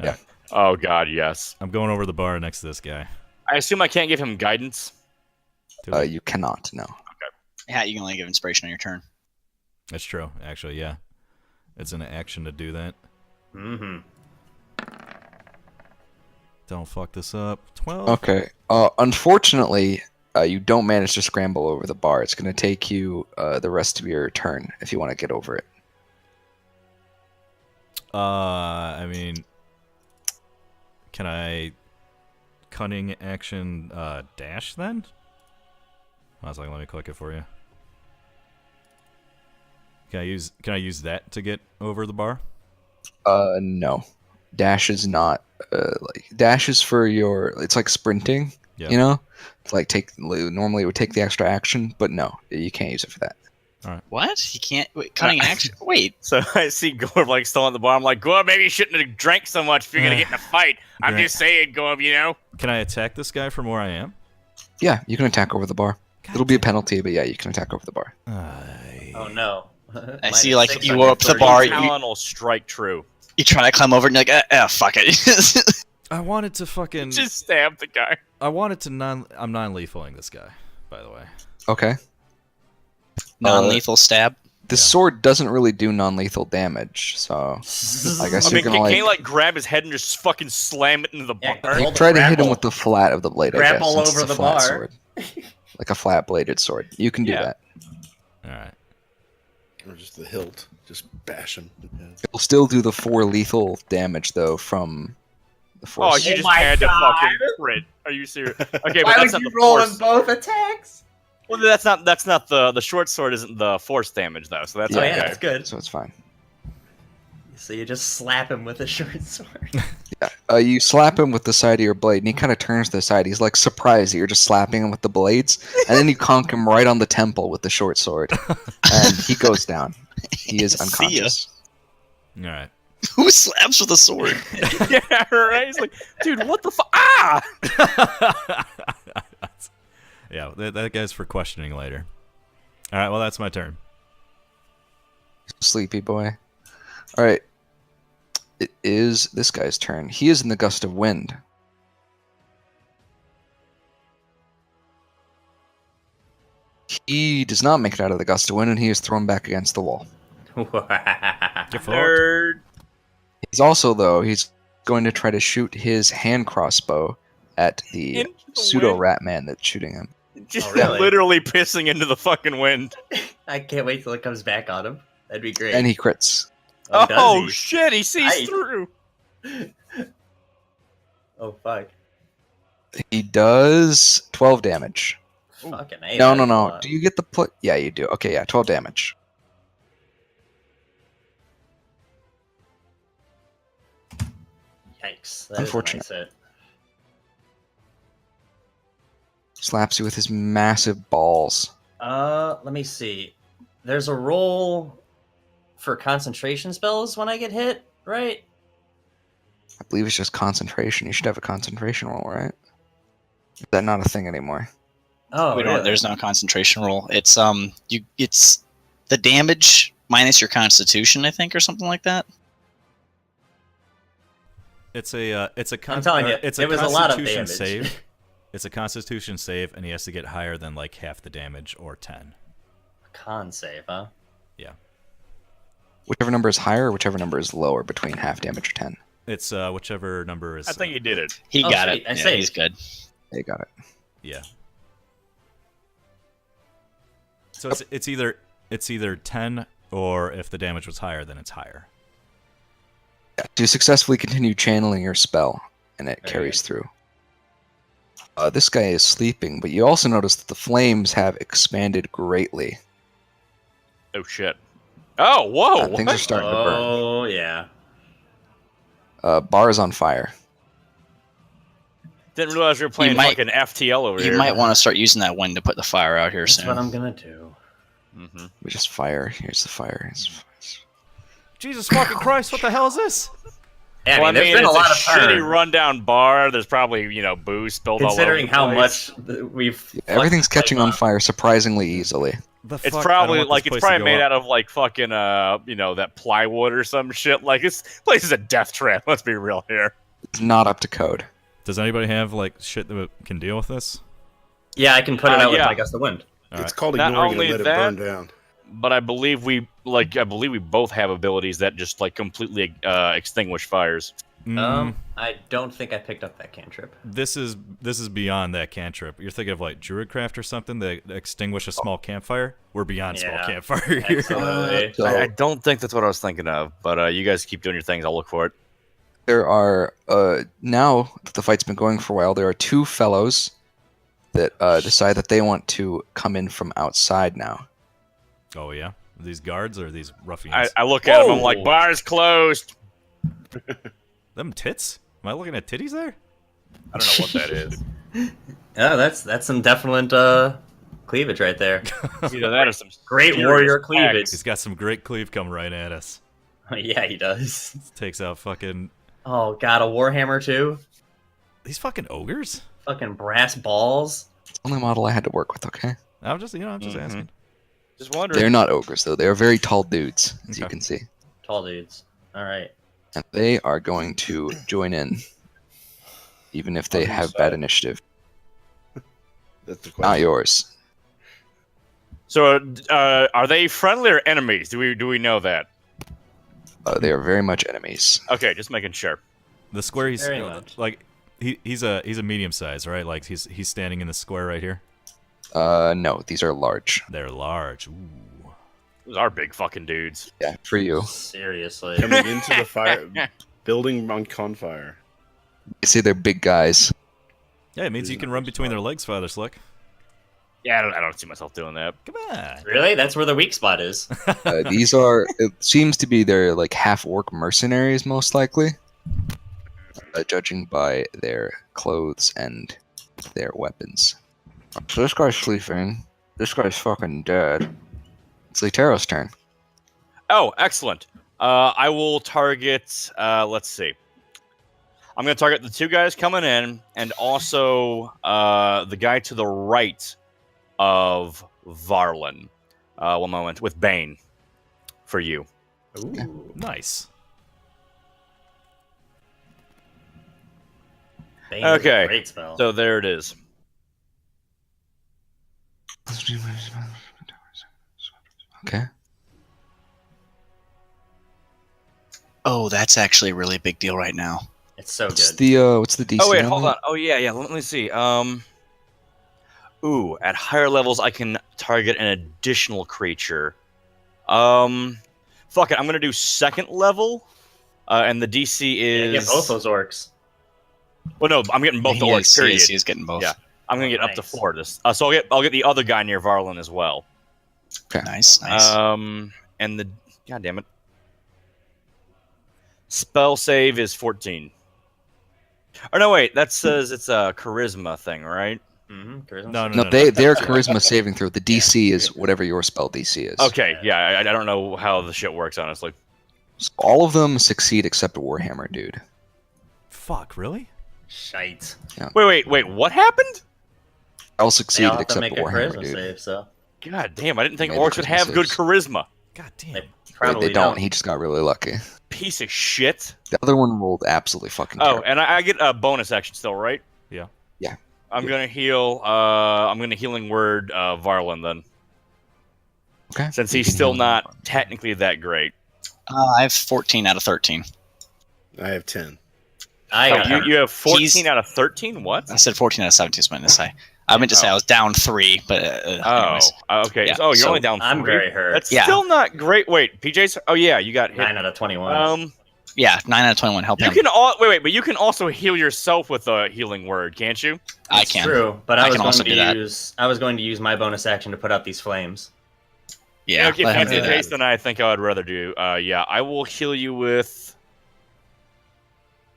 Yeah. Oh, God, yes. I'm going over the bar next to this guy. I assume I can't give him guidance. You cannot. No. Yeah, you can only give inspiration on your turn. That's true, actually. Yeah, it's an action to do that. Mm-hmm. Don't fuck this up. 12. Okay. Unfortunately, you don't manage to scramble over the bar. It's going to take you the rest of your turn if you want to get over it. I mean, can I cunning action dash then? I was like, let me click it for you. Can I use that to get over the bar? No. Dash is not dash is for your. It's like sprinting. Yeah. You know, it's like normally it would take the extra action, but no, you can't use it for that. What? You can't cunning action. Wait. So I see Gorb like still on the bar. I'm like, Gorb, maybe you shouldn't have drank so much if you're going to get in a fight. I'm Right. just saying, Gorb, you know? Can I attack this guy from where I am? Yeah, you can attack over the bar. It'll be a penalty, but yeah, you can attack over the bar. Oh no. I see, Minus like, 6 you on go your up to the 30. bar, you- Talon will strike true. You try to climb over and you're like, fuck it. I wanted to fucking. Just stab the guy. I wanted to I'm non-lethaling this guy, by the way. Okay. Non-lethal stab. The sword doesn't really do non-lethal damage, so I guess I you're mean, gonna can like. you like grab his head and just fucking slam it into the Yeah, bar? You Hold try to hit him grapple. with the flat of the blade. I guess, Grapple since over it's a the flat bar. sword. Like a flat-bladed sword. You can do Yeah. that. All right. Or just the hilt. Just bash him. Yeah. It'll still do the 4 lethal damage though from the Oh, force. you Oh just my had to God. fucking crit. Are you serious? Okay, but Why that's would not you the roll force. in both attacks? Well, that's not the short sword isn't the force damage though, so that's Oh Yeah. yeah, okay. that's good. So it's fine. So you just slap him with a short sword. You slap him with the side of your blade, and he kind of turns to the side. He's like surprised that you're just slapping him with the blades, and then you conk him right on the temple with the short sword, and he goes down. He is See ya. unconscious. All right. Who slaps with a sword? Yeah, right. He's like, dude, what the fuck? Ah! Yeah, that guy's for questioning later. All right, well, that's my turn. Sleepy boy. All right. It is this guy's turn. He is in the gust of wind. He does not make it out of the gust of wind, and he is thrown back against the wall. Get fucked. Nerd. He's also, though, he's going to try to shoot his hand crossbow at the Into the pseudo wind. rat man that's shooting him. Just Oh, really? literally pissing into the fucking wind. I can't wait till it comes back on him. That'd be great. And he crits. Oh, does Oh he? shit! He sees Nice. through. Oh fuck! He does 12 damage. Fucking A, No. that's a lot. Do you get the Yeah, you do. Okay, yeah, 12 damage. Yikes! That Unfortunate. Is a nice hit. Slaps you with his massive balls. Let me see. There's a roll for concentration spells when I get hit, right? I believe it's just concentration. You should have a concentration roll, right? Is that not a thing anymore? Oh, We don't. really? There's no concentration roll. It's It's the damage minus your Constitution, I think, or something like that. It's a I'm telling you, it's it was a lot of Constitution damage. save. It's a Constitution save, and he has to get higher than like half the damage or 10. Con save, huh? Yeah, Whichever number is higher or whichever number is lower between half damage or 10. it's whichever number is. I think he did it. He Oh, got sweet. it. I Yeah, saved. he's good. They got it. Yeah. So it's either 10 or if the damage was higher, then it's higher. Yeah, to successfully continue channeling your spell, and it Very carries through. This guy is sleeping, but you also notice that the flames have expanded greatly. Oh shit! Oh whoa! Things are starting to burn. Oh yeah. Bar is on fire. Didn't realize we were playing might- fucking FTL over You here. might want to start using that wind to put the fire out here That's soon. what I'm gonna do. Mm-hmm. We just fire. Here's the fire. Here's the fire. Jesus fucking Christ! What the hell is this? Yeah, Well, I mean, there's been it's a lot of shitty turn. rundown bar. There's probably booze spilled Considering all over the how place. much we've Everything's fucked catching the on place fire surprisingly easily. The It's fuck? probably I don't want like this it's place to probably go made up. out of like fucking that plywood or some shit. Like this place is a death trap. Let's be real here. It's not up to code. Does anybody have like shit that can deal with this? Yeah, I can put it out with yeah. my gust of wind. All It's right. called Not ignoring only and let that- it burn down. But I believe we both have abilities that just like completely extinguish fires. I don't think I picked up that cantrip. This is beyond that cantrip. You're thinking of like Druidcraft or something that extinguish a small campfire. We're beyond small Yeah. campfire here. Absolutely. So I don't think that's what I was thinking of. But you guys keep doing your things. I'll look for it. there are now that the fight's been going for a while, there are two fellows that decide that they want to come in from outside now. Oh yeah, these guards or these ruffians? I look at him. I'm Whoa. like, bar's closed. Them tits? Am I looking at titties there? I don't know what that is. Yeah, that's some definite cleavage right there. Either that or some Great serious warrior axe. cleavage. He's got some great cleave coming right at us. Yeah, he does. Takes out fucking Oh god, a warhammer too. these fucking ogres. Fucking brass balls. It's the only model I had to work with, okay? I'm just asking. Just wondering. They're not ogres, though. They are very tall dudes, as you Okay. can see. Tall dudes. All right. And they are going to join in, even if they On whose have side? bad initiative. That's the Not question. yours. So, are they friendly or enemies? Do we know that? They are very much enemies. Okay, just making sure. The square he's Very much. like he's a medium size, right? Like he's standing in the square right here. No, these are large. They're large. Ooh. Those are big fucking dudes. Yeah, for you. Seriously. Coming into the fire, building on confire. They say they're big guys. Yeah, it means These you can are run between smart. their legs, Father Slick. Yeah, I don't see myself doing that. Come on. Really? That's where the weak spot is. These are, it seems to be their like half-orc mercenaries, most likely. Judging by their clothes and their weapons. So this guy's sleeping. This guy's fucking dead. It's Litero's turn. Oh, excellent. I will target. Let's see. I'm going to target the two guys coming in, and also the guy to the right of Varlin. 1 moment with Bane for you. Ooh. Nice. Bane is a Okay, Great spell. So there it is. Oh, that's actually a really big deal right now. It's so What's good. the DC? Oh wait, on hold that? on. Oh yeah. Let me see. Ooh, at higher levels, I can target an additional creature. Fuck it. I'm gonna do second level, and the DC Yeah, is. get both those orcs. Well, no, I'm getting both the orcs. Period. He is getting both. Yeah. I'm gonna get up to Nice. 4 of this. So I'll get the other guy near Varlin as well. Nice. And the God damn it. Spell save is 14. Or no, wait, that says it's a charisma thing, right? Mm-hmm. No, No, their charisma saving throw. The DC is whatever your spell DC is. Okay, yeah, I don't know how the shit works, honestly. So all of them succeed except Warhammer, dude. Fuck, really? Shite. Wait, what happened? All They succeed all have to except make a Warhammer, charisma dude. save, so God damn, I didn't think Made the orcs would have charisma good saves. charisma. God damn. they Wait, probably they don't. He just got really lucky. Piece of shit. The other one rolled absolutely fucking Oh, terrible. and I get a bonus action still, right? Yeah. Yeah. I'm gonna heal. I'm gonna healing word Varlin then, Okay. since You he's can still heal not him. technically that great. I have 14 out of 13. I have 10. I got you have 14 He's- out of 13. What? I said 14 out of 17 is what I meant to say. I meant to say I was down 3, but anyways. Okay. Yeah, Oh, you're so only down 3. I'm very hurt. That's Yeah. still not great. Wait, PJ's. Oh yeah, you got hit. 9 out of 21. Yeah, 9 out of 21. Help You him. can wait, but you can also heal yourself with a healing word, can't you? I It's can. true, but I I was can going also to do that. use my bonus action to put out these flames. Yeah, Okay, if let him that's do the that. case, then I think I would rather do. Yeah, I will heal you with.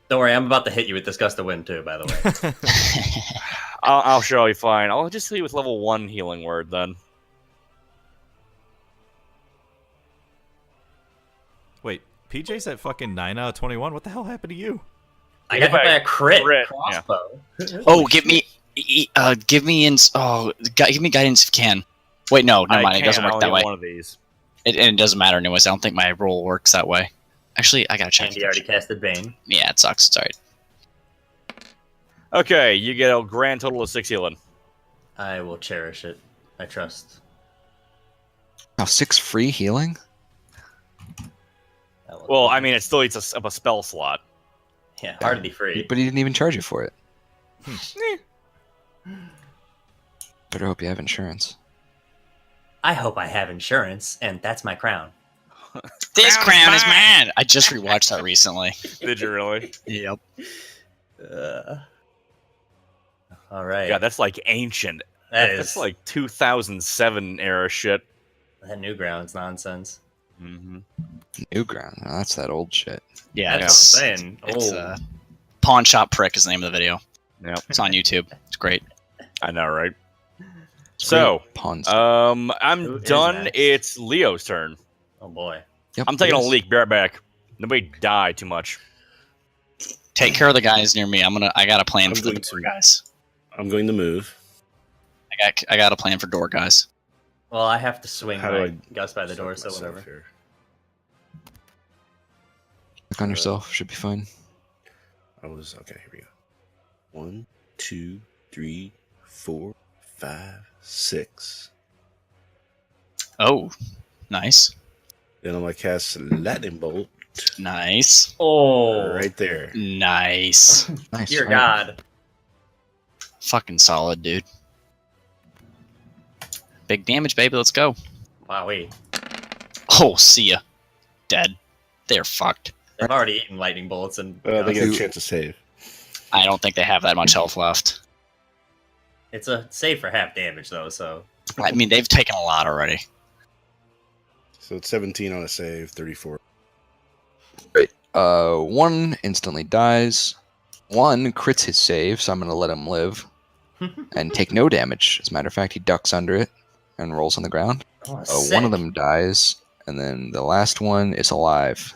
Don't worry, I'm about to hit you with this gust of wind too. By the way, I'll show you fine. I'll just heal you with level 1 healing word then. Wait, PJ's at fucking 9 out of 21? What the hell happened to you? I got hit by a crit Crit, crossbow. Oh, give me guidance if you can. Wait, no, never mind. It doesn't work that way. One of these. It doesn't matter anyways. I don't think my roll works that way. Actually, I gotta check. Andy already casted Bane. Yeah, it sucks. It's alright. Okay, you get a grand total of 6 healing. I will cherish it. I trust. Now 6 free healing. That will- Well, I mean, it still eats up a spell slot. yeah, hardly free. But he didn't even charge you for it. Better hope you have insurance. I hope I have insurance, and that's my crown. This Crown crown is is mine. I just rewatched that recently. Did you really? Yep. All right. God, that's like ancient. That's is like 2007 era shit. that Newgrounds nonsense. Mm-hmm. Newground. Now that's that old shit. Yeah, That's what I'm it's, saying. it's Oh. Pawn Shop Prick is the name of the video. Yep, It's on YouTube. It's great. I know, right? So, Pawns. I'm Who is done. next? It's Leo's turn. Oh boy. Yep, I'm taking a it is. leak. Be right back. Nobody die too much. Take care of the guys near me. I got a plan I'm for the going door to. guys. I'm going to move. I got a plan for door guys. Well, I have to swing How do my I Gus by the door, Stop so myself whatever. here. Click on yourself. Should be fine. I was okay. Here we go. 1, 2, 3, 4, 5, 6. Oh, nice. Then I'm gonna cast lightning bolt Nice. Oh, right there. Nice. Nice. dear Alright. God. Fucking solid, dude. Big damage, baby. Let's go. Wow, wait. Oh, see ya. Dead. They're fucked. They've already eaten lightning bolts and They get a Who- chance to save. I don't think they have that much health left. it's a save for half damage though, so I mean, they've taken a lot already. So it's 17 on a save, 34. One instantly dies. One crits his save, so I'm gonna let him live and take no damage. As a matter of fact, he ducks under it and rolls on the ground. oh, One of them dies, and then the last one is alive.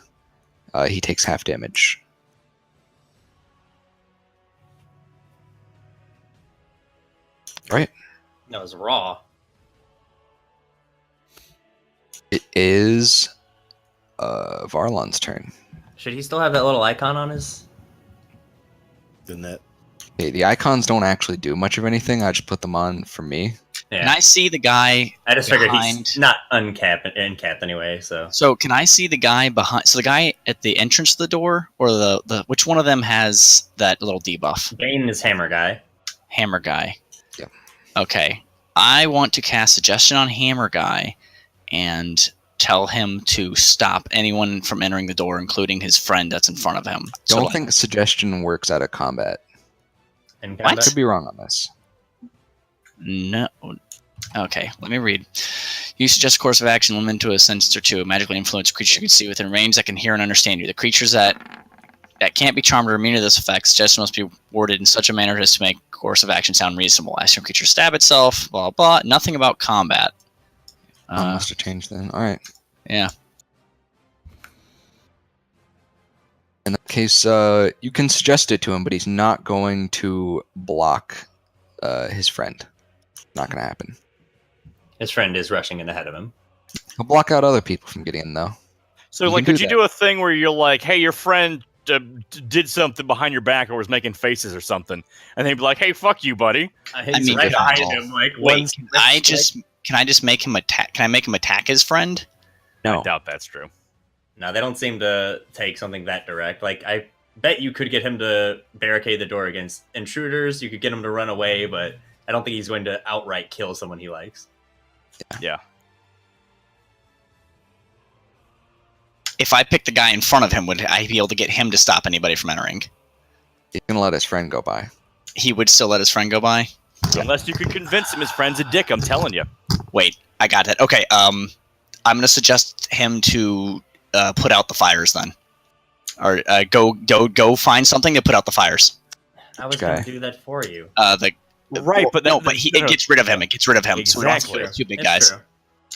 He takes half damage. Right. That was raw. It is Varlon's turn. Should he still have that little icon on his? The net. Okay, the icons don't actually do much of anything. I just put them on for me. Yeah. Can I see the guy? I just figured behind- he's not uncapped anyway. So So can I see the guy behind? So the guy at the entrance to the door, or the which one of them has that little debuff? Bane is hammer guy. Hammer guy. Yep. Okay. I want to cast suggestion on Hammer guy, and tell him to stop anyone from entering the door, including his friend that's in front of him. So, Don't think suggestion works out of combat. In What? I combat. could be wrong on this. No. Okay, let me read. You suggest a course of action limited to a sentence or two. A magically influenced creature you can see within range that can hear and understand you. The creatures that can't be charmed or immune to this effect, suggestion must be worded in such a manner as to make course of action sound reasonable. Ask your creature to stab itself, blah, blah. Nothing about combat. Must have changed then. All right. Yeah. In that case, you can suggest it to him, but he's not going to block his friend. Not going to happen. His friend is rushing in ahead of him. He'll block out other people from getting in, though. So, You like, can could do you that. do a thing where you're like, hey, your friend did something behind your back or was making faces or something, and they'd be like, hey, fuck you, buddy. He's mean, right different behind role. him. Like, Wait, can I just make him attack? Can I make him attack his friend? No. I doubt that's true. No, they don't seem to take something that direct. Like, I bet you could get him to barricade the door against intruders. You could get him to run away, but I don't think he's going to outright kill someone he likes. Yeah. If I picked the guy in front of him, would I be able to get him to stop anybody from entering? He's going to let his friend go by. He would still let his friend go by? Unless you could convince him his friend's a dick, I'm telling you. Wait, I got it. Okay, I'm going to suggest him to put out the fires then. Or go find something to put out the fires. I was Okay. going to do that for you. Right, but no, but it gets rid of him. It gets rid of him. So we don't have to Exactly. kill two big It's guys. true.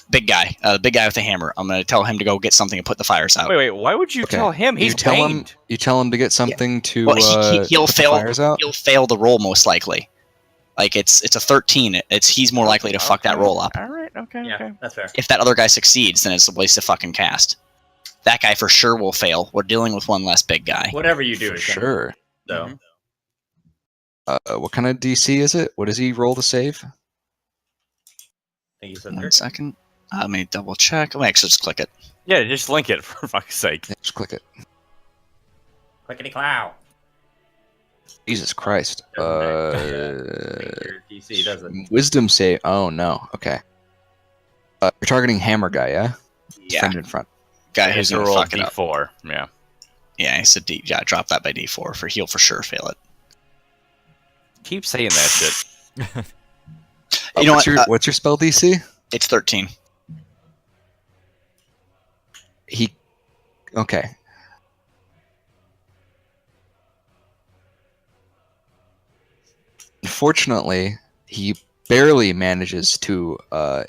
Big guy, the big guy with the hammer. I'm gonna tell him to go get something and put the fires out. Wait, why would you Okay. tell him? He's you tell him. pained. You tell him to get something to. Well, he'll put the fail. fires out. He'll fail the roll most likely. Like it's a 13. He's more likely to fuck that roll up. All right, okay, Yeah, okay. that's fair. If that other guy succeeds, then it's a waste of fucking cast. That guy for sure will fail. We're dealing with one less big guy. Whatever you do, For is gonna- sure. So, What kind of DC is it? What does he roll to save? I think you said 1 13. second. Let me double check. Let me actually just click it. Yeah, just link it for fuck's sake. Yeah, just click it. Clickety clow. Jesus Christ. Your DC does it. Wisdom save. Oh no. Okay. You're targeting hammer guy, yeah? Yeah, Friend in front. guy who's to gonna roll fuck it up. D4. Yeah. Yeah, he said D. Yeah, drop that by D4 for he'll for sure fail it. Keep saying that shit. You know what's what? your what's your spell DC? It's 13. He. Okay. Unfortunately, he barely manages to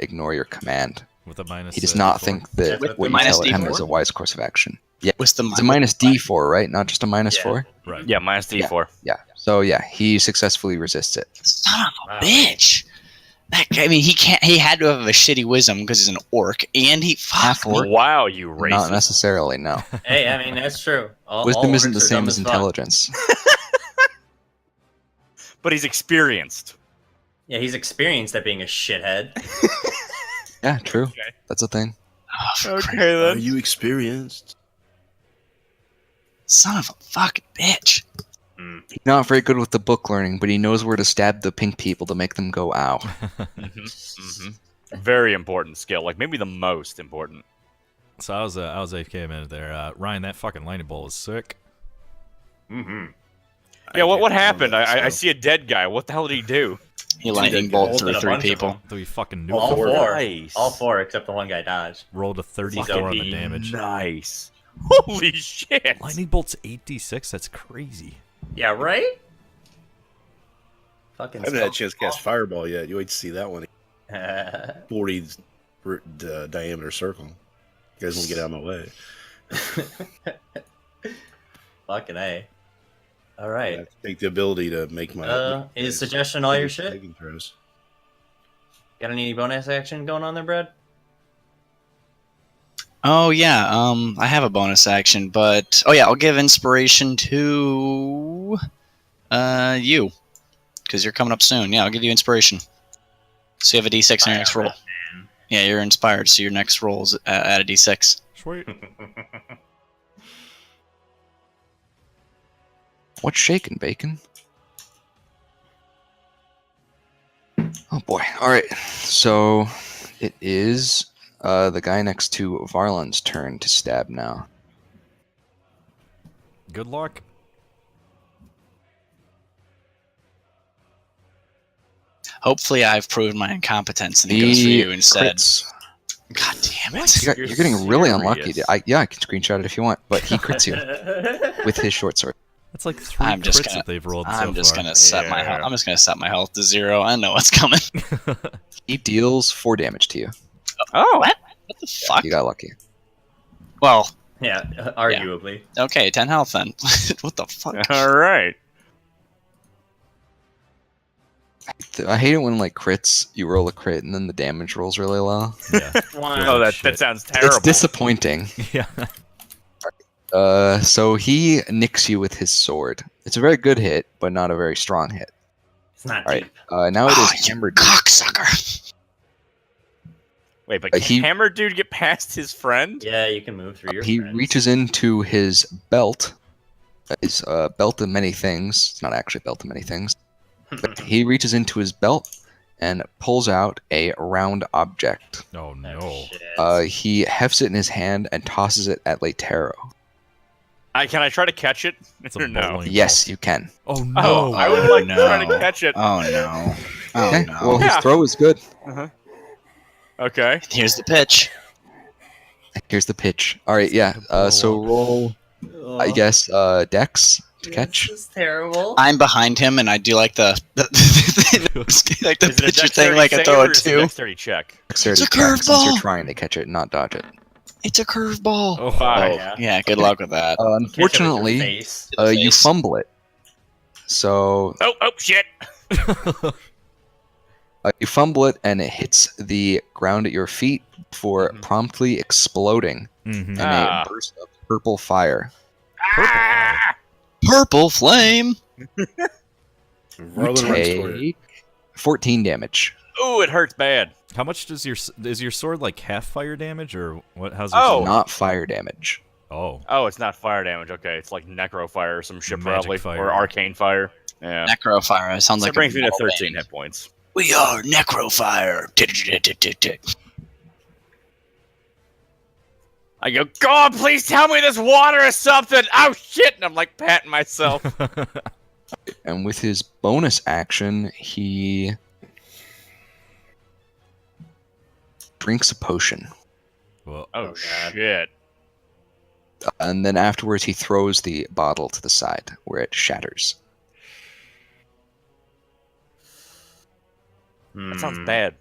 ignore your command. With a minus. He does not D4. think that With what you minus tell him D4? is a wise course of action. Yeah, What's the it's a minus D4, right? Not just a minus Yeah. 4. Right. Yeah, minus D4. Yeah. So yeah, he successfully resists it. Son of Wow. a bitch. That guy, I mean, he can't. He had to have a shitty wisdom because he's an orc, and he Half fuck. orc? Wow, you Not racist. necessarily. No. Hey, I mean, that's true. All Wisdom isn't orcs the are same dumb as fuck. intelligence. But he's experienced. Yeah, he's experienced at being a shithead. Yeah, true. Okay. That's a thing. Oh, for Christ's- Okay, then. you experienced? Son of a fucking bitch. He's not very good with the book learning, but he knows where to stab the pink people to make them go ow. Very important skill. Like, maybe the most important. So I was AFK a minute there. Ryan, that fucking lightning bolt is sick. Mm-hmm. Yeah, what happened? I see a dead guy. What the hell did he do? He lightning bolt through Bolted a 3 bunch of people. them. Three fucking All nuke. four. Nice. All four except the one guy dodged. Rolled a 34 on the damage. Nice. Holy shit. Lightning bolt's 8d6. That's crazy. Yeah, right? Fucking I haven't had a chance to cast Fireball yet. You wait to see that one. chance. 40 diameter circle. You guys want to get out of my way. Fucking A. All I right. have to take the ability to make my. Is suggestion all your shit? saving throws. Got any bonus action going on there, Brad? Oh yeah, I have a bonus action, but oh yeah, I'll give inspiration to You. Because you're coming up soon. Yeah, I'll give you inspiration. So you have a d6 on your next roll. Yeah, you're inspired, so your next roll is at a d6. Sweet. What's shaking, Bacon? Oh boy. Alright, so it is the guy next to Varlon's turn to stab now. Good luck. Hopefully I've proved my incompetence and it goes for you instead. Crits. God damn it. You're getting really unlucky. serious. I can screenshot it if you want, but he crits you with his short sword. That's like 3 I'm just crits gonna- that they've rolled so I'm just far. gonna set my Yeah. health. I'm just gonna set my health to 0. I know what's coming. He deals 4 damage to you. Oh, What? What the fuck? You got lucky. Well, Yeah, arguably. okay, 10 health then. What the fuck? all right. I hate it when like crits, you roll a crit and then the damage rolls really low. Yeah. Oh, that shit. sounds terrible. It's disappointing. Yeah. So he nicks you with his sword. It's a very good hit, but not a very strong hit. It's not All right. deep. Now it Oh, is you Hammer Dude. cocksucker. Wait, but can he- Hammer Dude get past his friend? Yeah, you can move through your He friends. reaches into his belt. His belt of many things. It's not actually a belt of many things. But he reaches into his belt and pulls out a round object. Oh Oh, no. shit. He hefts it in his hand and tosses it at Leitero. Can I try to catch it? It's a Or no? bowling Yes, you can. ball. Oh Oh, no. I would Oh, like to try to no. catch it. Oh no. Oh Okay. no. Well, his Yeah. throw is good. Okay. Here's the pitch. Here's the pitch. All right, yeah. So roll, I guess, Dex to catch. This is terrible. I'm behind him and I do like the like the Is it a pitcher dexterity thing like I save throw or it is it a too. dexterity check. Dexterity It's a check, since you're curveball. trying to catch it, not dodge it. It's a curveball. Oh, Five. yeah. Yeah, good luck with that. Unfortunately, Face. you Face. fumble it. So Oh, shit. you fumble it, and it hits the ground at your feet before Mhm. promptly exploding Mhm. in Ah. a burst of purple fire. Ah! Purple flame. Varlon runs toward it. Take 14 damage. Ooh, it hurts bad. How much does your sword like half fire damage or what? How's your Oh. sword? Not fire damage. Oh. Oh, it's not fire damage. Okay, it's like necro fire or some shit Magic probably, fire. or arcane fire. Yeah. Necrofire. It sounds That like brings a me to metal 13 band. hit points. We are Necrofire. I go, God, please tell me this water is something. Oh shit! And I'm like patting myself. And with his bonus action, he drinks a potion. Well, Oh, Oh, God. shit! And then afterwards, he throws the bottle to the side where it shatters. That sounds Hmm. bad.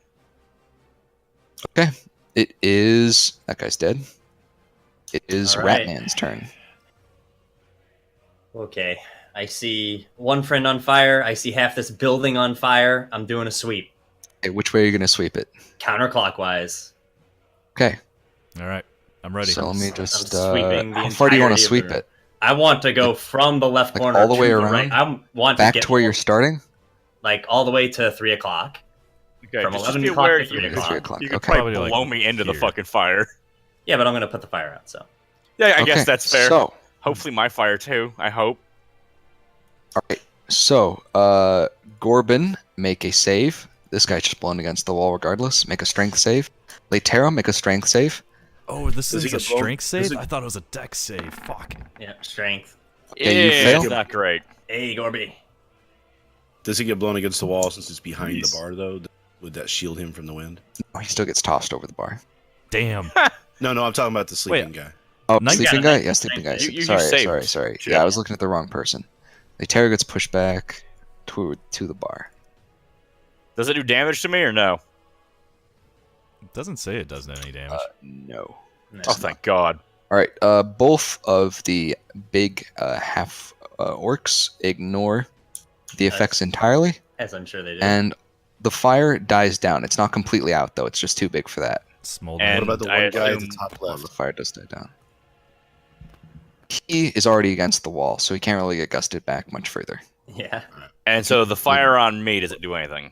It is... That guy's dead. It is All right. Ratman's turn. Okay. I see one friend on fire. I see half this building on fire. I'm doing a sweep. Okay, which way are you going to sweep it? Counterclockwise. Okay, all right. I'm ready. so let me just... sweeping the how far do you want to entirety of sweep the room. it? I want to go from the left like corner all the way to around? right. I want Back to get to where you're starting? like all the way to 3 o'clock. Okay, From just 11 be o'clock aware to 3 you, o'clock. 3 o'clock. you could Okay. probably Probably, blow like, me into the here. fucking fire. Yeah, but I'm gonna put the fire out. So Yeah, I Okay, guess that's fair. So, Hopefully my fire too. I hope. all right. So, Gorbin, make a save. This guy's just blown against the wall regardless. Make a strength save. Leitero, make a strength save. Oh, this Does he is a get blown? strength Does save? it- I thought it was a dex save. Fuck. yeah, strength. Okay, you Yeah, fail. it's not great. Hey, Gorby. Does he get blown against the wall since it's behind the bar, though? Would that shield him from the wind? Oh, he still gets tossed over the bar. Damn. No, I'm talking about the sleeping guy. Oh, Nice sleeping guy. guy? Yeah, sleeping guy. You Sorry, saved. sorry. Shit. Yeah, I was looking at the wrong person. Leitero gets pushed back to the bar. Does it do damage to me or no? It doesn't say it does any damage. No. No. Oh, thank God. All right. Both of the big half orcs ignore the effects entirely, As I'm sure they do. and the fire dies down. It's not completely out though. It's just too big for that. Smolder. and- What about the I one guy at the assume- top Well, the left? fire does die down. He is already against the wall, so he can't really get gusted back much further. Yeah. And so the fire on me, does it do anything?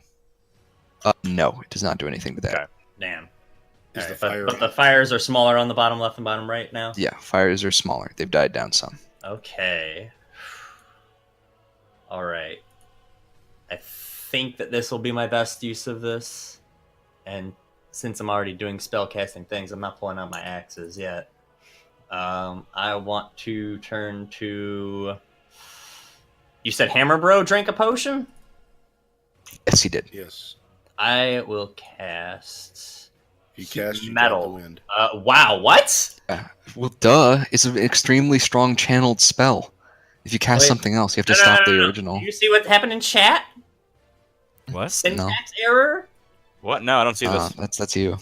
No, it does not do anything to that. Okay. Damn. Is Alright, the fire? but the fires are smaller on the bottom left and bottom right now? Yeah, fires are smaller. They've died down some. Okay. Alright. I think that this will be my best use of this. And since I'm already doing spellcasting things, I'm not pulling out my axes yet. I want to turn to... You said Hammer Bro drank a potion? Yes, he did. Yes. I will cast... If you cast, you metal. got the wind. Wow, what? Well, duh. It's an extremely strong channeled spell. If you cast Wait. something else, you have to No, stop no, the no. original. Do you see what happened in chat? What? Syntax error? What? No, I don't see this. That's you. Oh,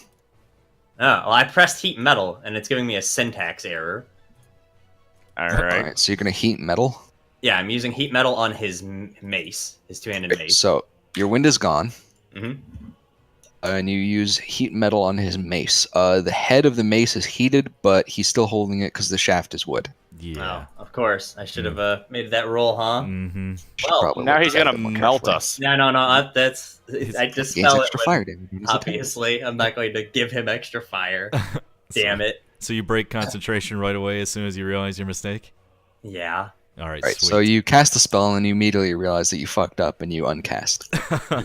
well, I pressed heat metal, and it's giving me a syntax error. All right. Alright, so you're gonna heat metal. Yeah, I'm using heat metal on his mace, his two-handed mace. So your wind is gone, hmm and you use heat metal on his mace. The head of the mace is heated, but he's still holding it because the shaft is wood. Yeah. Oh, of course. I should have made that roll, huh? Mm-hmm. Well, Probably Now look he's at gonna it more melt carefully. us. No. That's I just Gains spell it. extra fire damage. when he's attacked. Obviously, I'm not going to give him extra fire. Damn it. So you break concentration right away as soon as you realize your mistake? Yeah. All right, Right, sweet. so you cast the spell and you immediately realize that you fucked up and you uncast.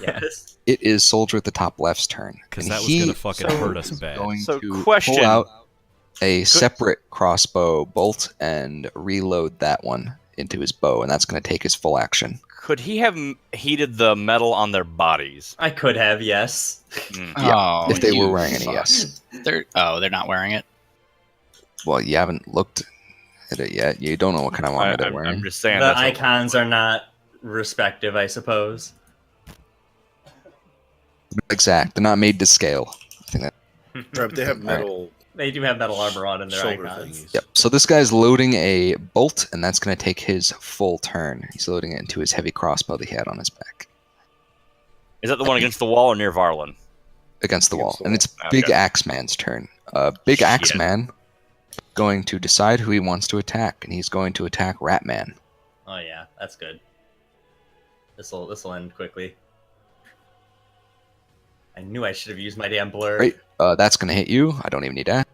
Yes. It is Soldier at the top left's turn. Because and that was he going to fucking so- hurt us is bad. going So to question- pull out a separate crossbow bolt and reload that one into his bow, and that's going to take his full action. Could he have heated the metal on their bodies? I could have, yes. Yeah, if they were you wearing any, fuck. yes. They're not wearing it. Well, you haven't looked at it yet. You don't know what kind of armor they're wearing. I'm just saying. The that's what- icons are not respective, I suppose. Exact. They're not made to scale. I think that. Right, but they have metal They do have metal armor on in their shoulder icons. thingies. Yep. So this guy's loading a bolt, and that's going to take his full turn. He's loading it into his heavy crossbow that he had on his back Is that the one against the wall or near Varlin? against the wall. Against the And wall. it's Big Okay. Axeman's turn. Big Shit. Axeman going to decide who he wants to attack, and he's going to attack Ratman. Oh yeah, that's good. This'll end quickly. I knew I should have used my damn blur. Right. That's going to hit you. I don't even need that.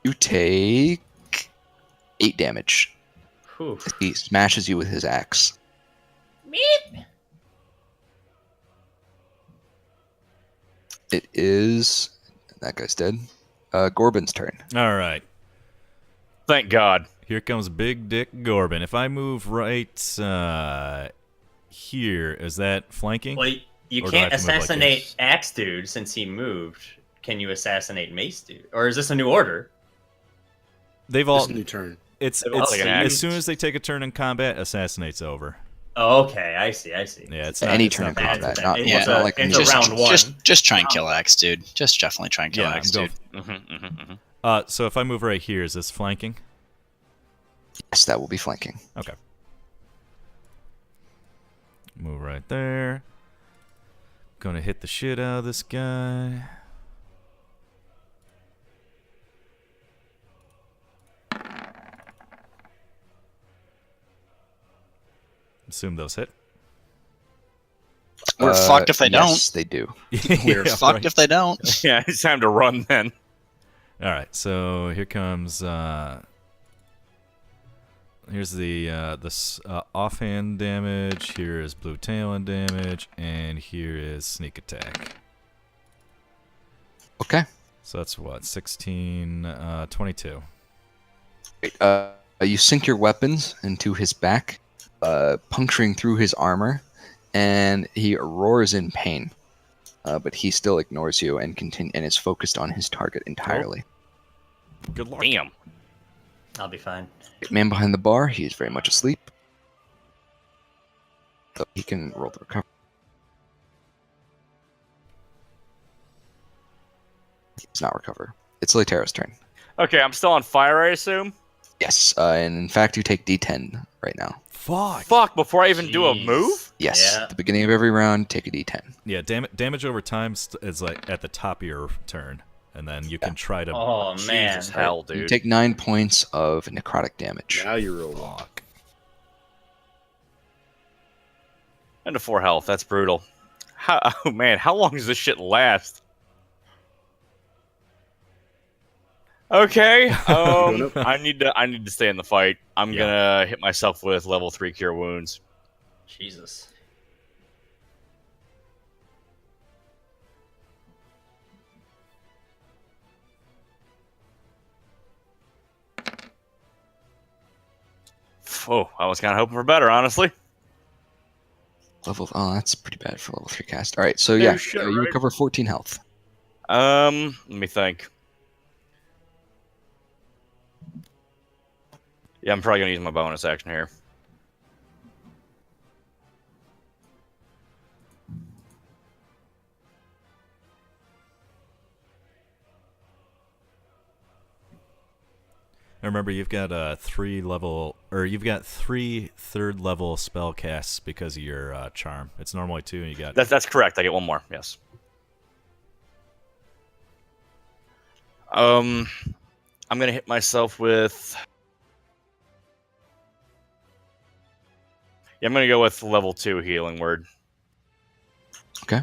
You take 8 damage. Whew. He smashes you with his axe. Meep. It is... That guy's dead. Gorbin's turn. All right. Thank God. Here comes Big Dick Gorbin. If I move right here, is that flanking? Well, you Or do I can't have to move like assassinate this? Axe Dude since he moved. Can you assassinate Mace Dude? Or is this a new order? They've all. This new turn. It's They've all like an saved. axe. as soon as they take a turn in combat, assassinate's over. Oh, okay, I see. Yeah, it's Any it's turn in bad. combat, It's not, a- not like it's a a round one. Just try and kill Axe, dude. Just definitely try and kill Yeah, Axe, I'm dude. going. So if I move right here, is this flanking? Yes, that will be flanking. Okay. Move right there. Gonna hit the shit out of this guy. Assume those hit. We're fucked if they Yes, they do. We're Yeah, fucked right. if they don't. Yeah, it's time to run then. All right, so here comes. Here's the offhand damage. Here is blue talon damage, and here is sneak attack. Okay. So that's what 16, 22. You sink your weapons into his back, puncturing through his armor, and he roars in pain. But he still ignores you and and is focused on his target entirely. Good luck. Damn. I'll be fine. Man behind the bar, he is very much asleep. So he can roll the recovery. He does not recover. It's Latero's turn. Okay, I'm still on fire, I assume. Yes, and in fact, you take D10 right now. Fuck. Fuck! Before I even do a Jeez. move. Yes, Yeah. at the beginning of every round, take a D10. Yeah, damage over time is like at the top of your turn. and then you can try to. Oh man. Jesus hell, You dude. take 9 points of necrotic damage. Now you roll. Fuck. And to 4 health. That's brutal. Oh man, how long does this shit last? Okay. I need to stay in the fight. I'm Yeah. gonna hit myself with level 3 cure wounds. Jesus. Oh, I was kind of hoping for better, honestly. Oh, that's pretty bad for level 3 cast. All right, so No yeah, shit, you right? recover 14 health. Let me think. Yeah, I'm probably gonna use my bonus action here. And remember, you've got you've got 3 third level spell casts because of your charm. It's normally 2, and you got. That's correct. I get 1 more. Yes. I'm gonna hit myself with. Yeah, I'm gonna go with level 2 healing word. Okay.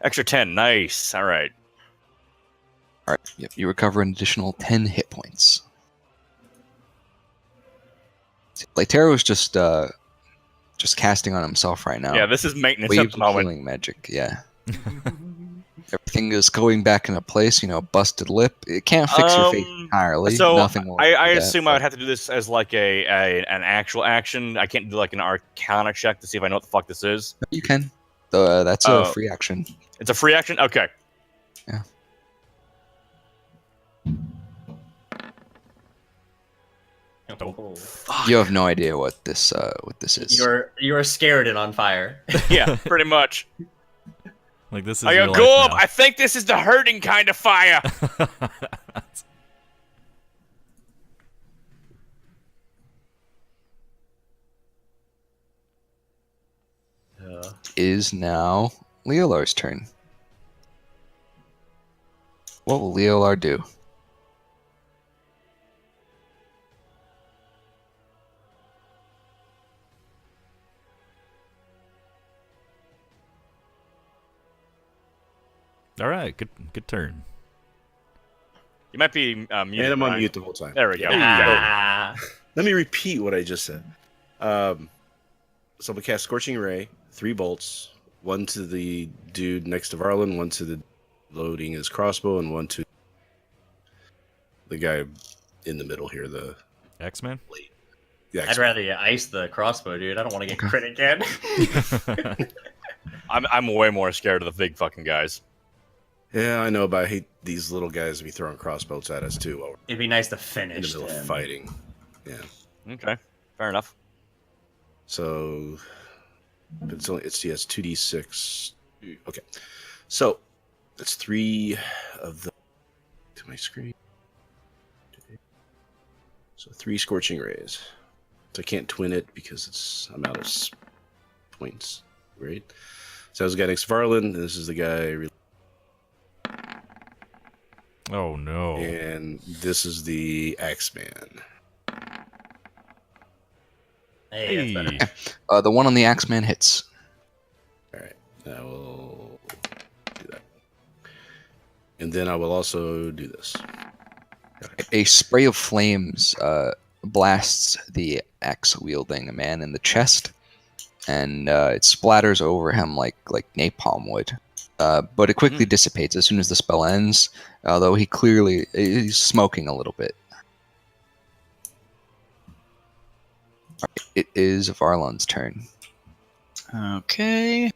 Extra 10. Nice. All right. All right, yep, you recover an additional 10 hit points. Latero's just casting on himself right now. Yeah, this is maintenance at Waves the of moment. healing magic, yeah. Everything is going back into place, busted lip. It can't fix your face entirely. So Nothing will I do that, assume I but- would have to do this as like an actual action. I can't do like an Arcana check to see if I know what the fuck this is. You can. That's a Oh. free action. It's a free action. Okay. Yeah. Oh. You have no idea what this is. You're scared and on fire. Yeah, pretty much. Like this is. I your go, life Golub, now. I think this is the hurting kind of fire. Is now Leolar's turn. What will Leolar do? All right, good turn. You might be muted. And I'm on Ryan. mute the whole time. There we go. Ah. Let me repeat what I just said. So we cast Scorching Ray, 3 bolts, 1 to the dude next to Varlin, 1 to the loading his crossbow, and 1 to the guy in the middle here, the X-Men. I'd rather you ice the crossbow, dude. I don't want to get crit again. I'm way more scared of the big fucking guys. Yeah, I know, but I hate these little guys to be throwing crossbows at us too while It'd be nice to we're in finish the middle them. of fighting. Yeah. Okay, fair enough. So it's 2d6. Okay. So that's 3 of the to my screen. So 3 scorching rays. So I can't twin it because I'm out of points, right? So I was the guy next to Varlin, and this is the guy, Oh no. and this is the Axeman. Hey, that's better. The one on the Axeman hits. All right, I will do that, and then I will also do this. A spray of flames blasts the axe-wielding man in the chest, and it splatters over him like napalm would. But it quickly dissipates as soon as the spell ends, although he's smoking a little bit. All right, it is Varlon's turn. Okay.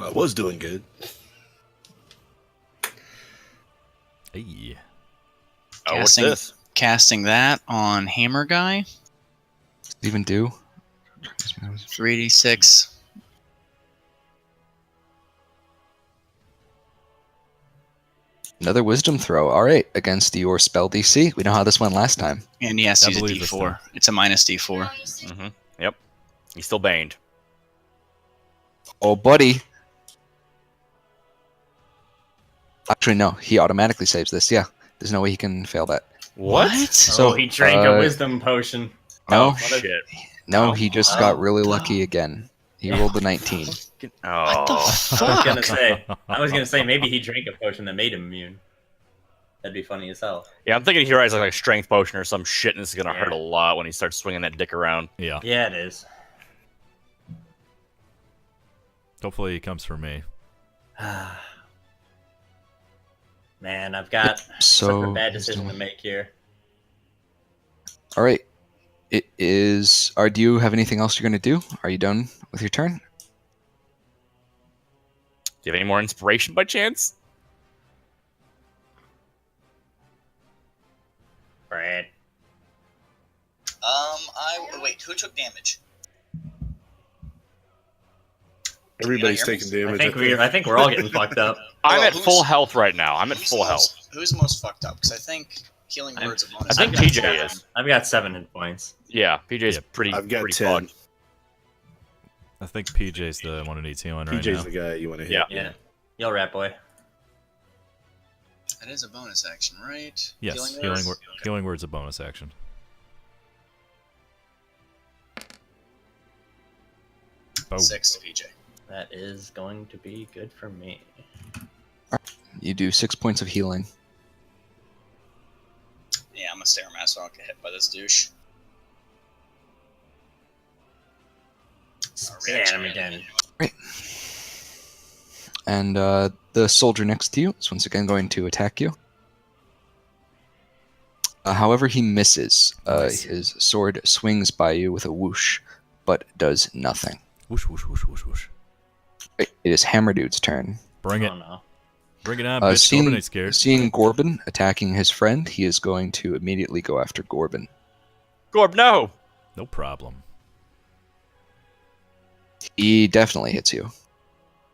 I was doing good. Hey. Oh, what's Casting- this? Casting that on Hammer Guy. Even do? 3d6. Another wisdom throw. All right, against your spell DC. We know how this went last time. And he has to I use a believe this D4. time. It's a minus D4. Mm-hmm. Yep. He's still baned. Oh, buddy. Actually, no. He automatically saves this. Yeah. There's no way he can fail that. What? So, he drank a wisdom potion. No, Oh, shit. no, Oh, he just got really lucky again. He rolled a 19. Oh. I was gonna say maybe he drank a potion that made him immune. That'd be funny as hell. Yeah, I'm thinking he has like a strength potion or some shit, and it's gonna Yeah. hurt a lot when he starts swinging that dick around. Yeah. Yeah, it is. Hopefully he comes for me. Man, I've got such So, a bad decision to make here. all right. It is. Do you have anything else you're going to do? Are you done with your turn? Do you have any more inspiration by chance? Brad. Wait, who took damage? Everybody's hear me? taking damage. I think we're all getting fucked up. I'm Well, at who's- full health right now. I'm at Who's full the health. Who's the most fucked up? Because I think healing I'm- word's a I bonus. think I've got PJ 7. is. I've got 7 hit points. Yeah, PJ's Yep. pretty. I've got pretty 10. fucked. I think PJ's the one who needs healing right PJ's now. the guy you want to hit. Yeah. Yeah. Yo, rat boy. That is a bonus action, right? Yes, word? healing word's a bonus action. Boom. 6 to PJ. That is going to be good for me. You do 6 points of healing. Yeah, I'm a stairmaster, so I don't get hit by this douche. Spam him again. And the soldier next to you is once again going to attack you. However, he misses. His sword swings by you with a whoosh, but does nothing. Whoosh, whoosh, whoosh, whoosh, whoosh. It is Hammer Dude's turn. Bring it. Oh no. Bring it on, bitch. Seeing, Corbin ain't scared. seeing Gorbin attacking his friend, he is going to immediately go after Gorbin. Gorb, no. No problem. He definitely hits you.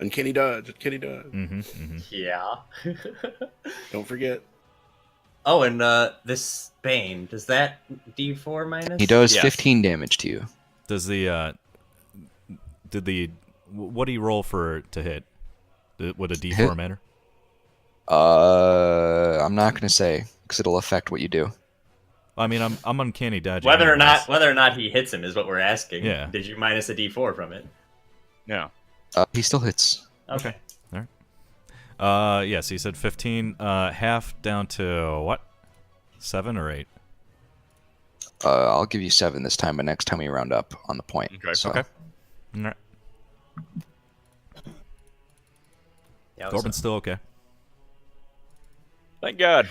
And can he dodge? Can he dodge? Mm-hmm, mm-hmm. Yeah. Don't forget. Oh, and this Bane, does that D4 minus? He does Yes. 15 damage to you. Does what do you roll for to hit? Would a D4 Hit? matter? I'm not going to say, because it'll affect what you do. I mean, I'm uncanny dodging. Whether or anyways. not he hits him is what we're asking. Yeah. Did you minus a D4 from it? Yeah. He still hits. Okay. Yes, he said 15. Half down to what? 7 or 8? I'll give you 7 this time, but next time we round up on the point. Okay. So, Okay. All right. Yeah, Corbin's still okay. Thank God.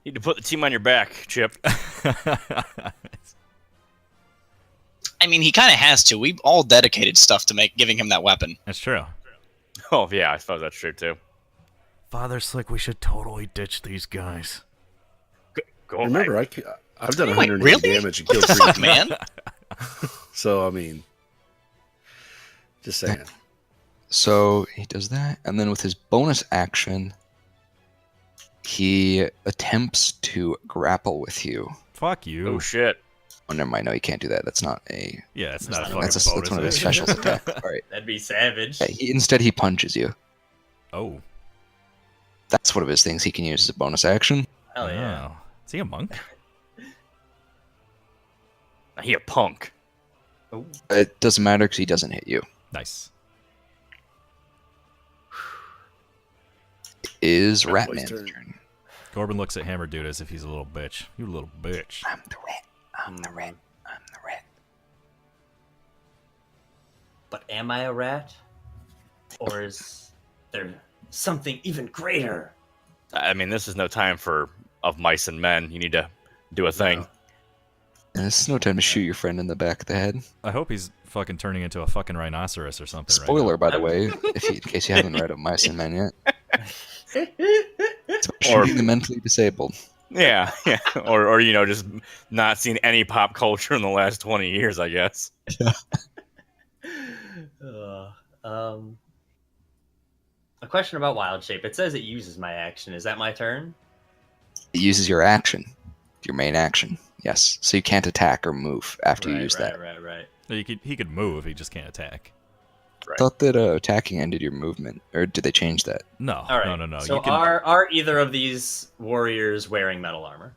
Need to put the team on your back, Chip. I mean, he kind of has to. We've all dedicated stuff to giving him that weapon. That's true. Oh yeah, I suppose that's true too. Father Slick, we should totally ditch these guys. Go Remember, I've done Wait, 180 really? damage and What killed the 3 fuck, people. man? So, I mean, just saying. so he does that, and then with his bonus action, he attempts to grapple with you. Fuck you. Oh shit. Oh, never mind. No, he can't do that. That's not a. Yeah, it's not a That's, fucking that's one of his bonus. specials attack. All right. That'd be savage. Yeah, instead, he punches you. Oh. That's one of his things he can use as a bonus action. Hell yeah. Oh. Is he a monk? He a punk. It doesn't matter because he doesn't hit you. Nice. Is Rat Ratman's boy's turn. turn. Corbin looks at Hammer Dude as if he's a little bitch. You little bitch. I'm the rat. I'm the rat. I'm the rat. But am I a rat? Or is there something even greater? I mean, this is no time of mice and men. You need to do a thing. No. And this is no time to shoot your friend in the back of the head. I hope he's fucking turning into a fucking rhinoceros or something. Spoiler, by the way, in case you haven't read of Mice and Men yet. It's about Or- shooting the mentally disabled. Yeah, yeah. Or just not seen any pop culture in the last 20 years, I guess. A question about Wild Shape. It says it uses my action. Is that my turn? It uses your action, your main action. Yes, so you can't attack or move after you use that. Right. He could move, he just can't attack. I thought that attacking ended your movement, or did they change that? No, All right. no. So You can, are either of these warriors wearing metal armor?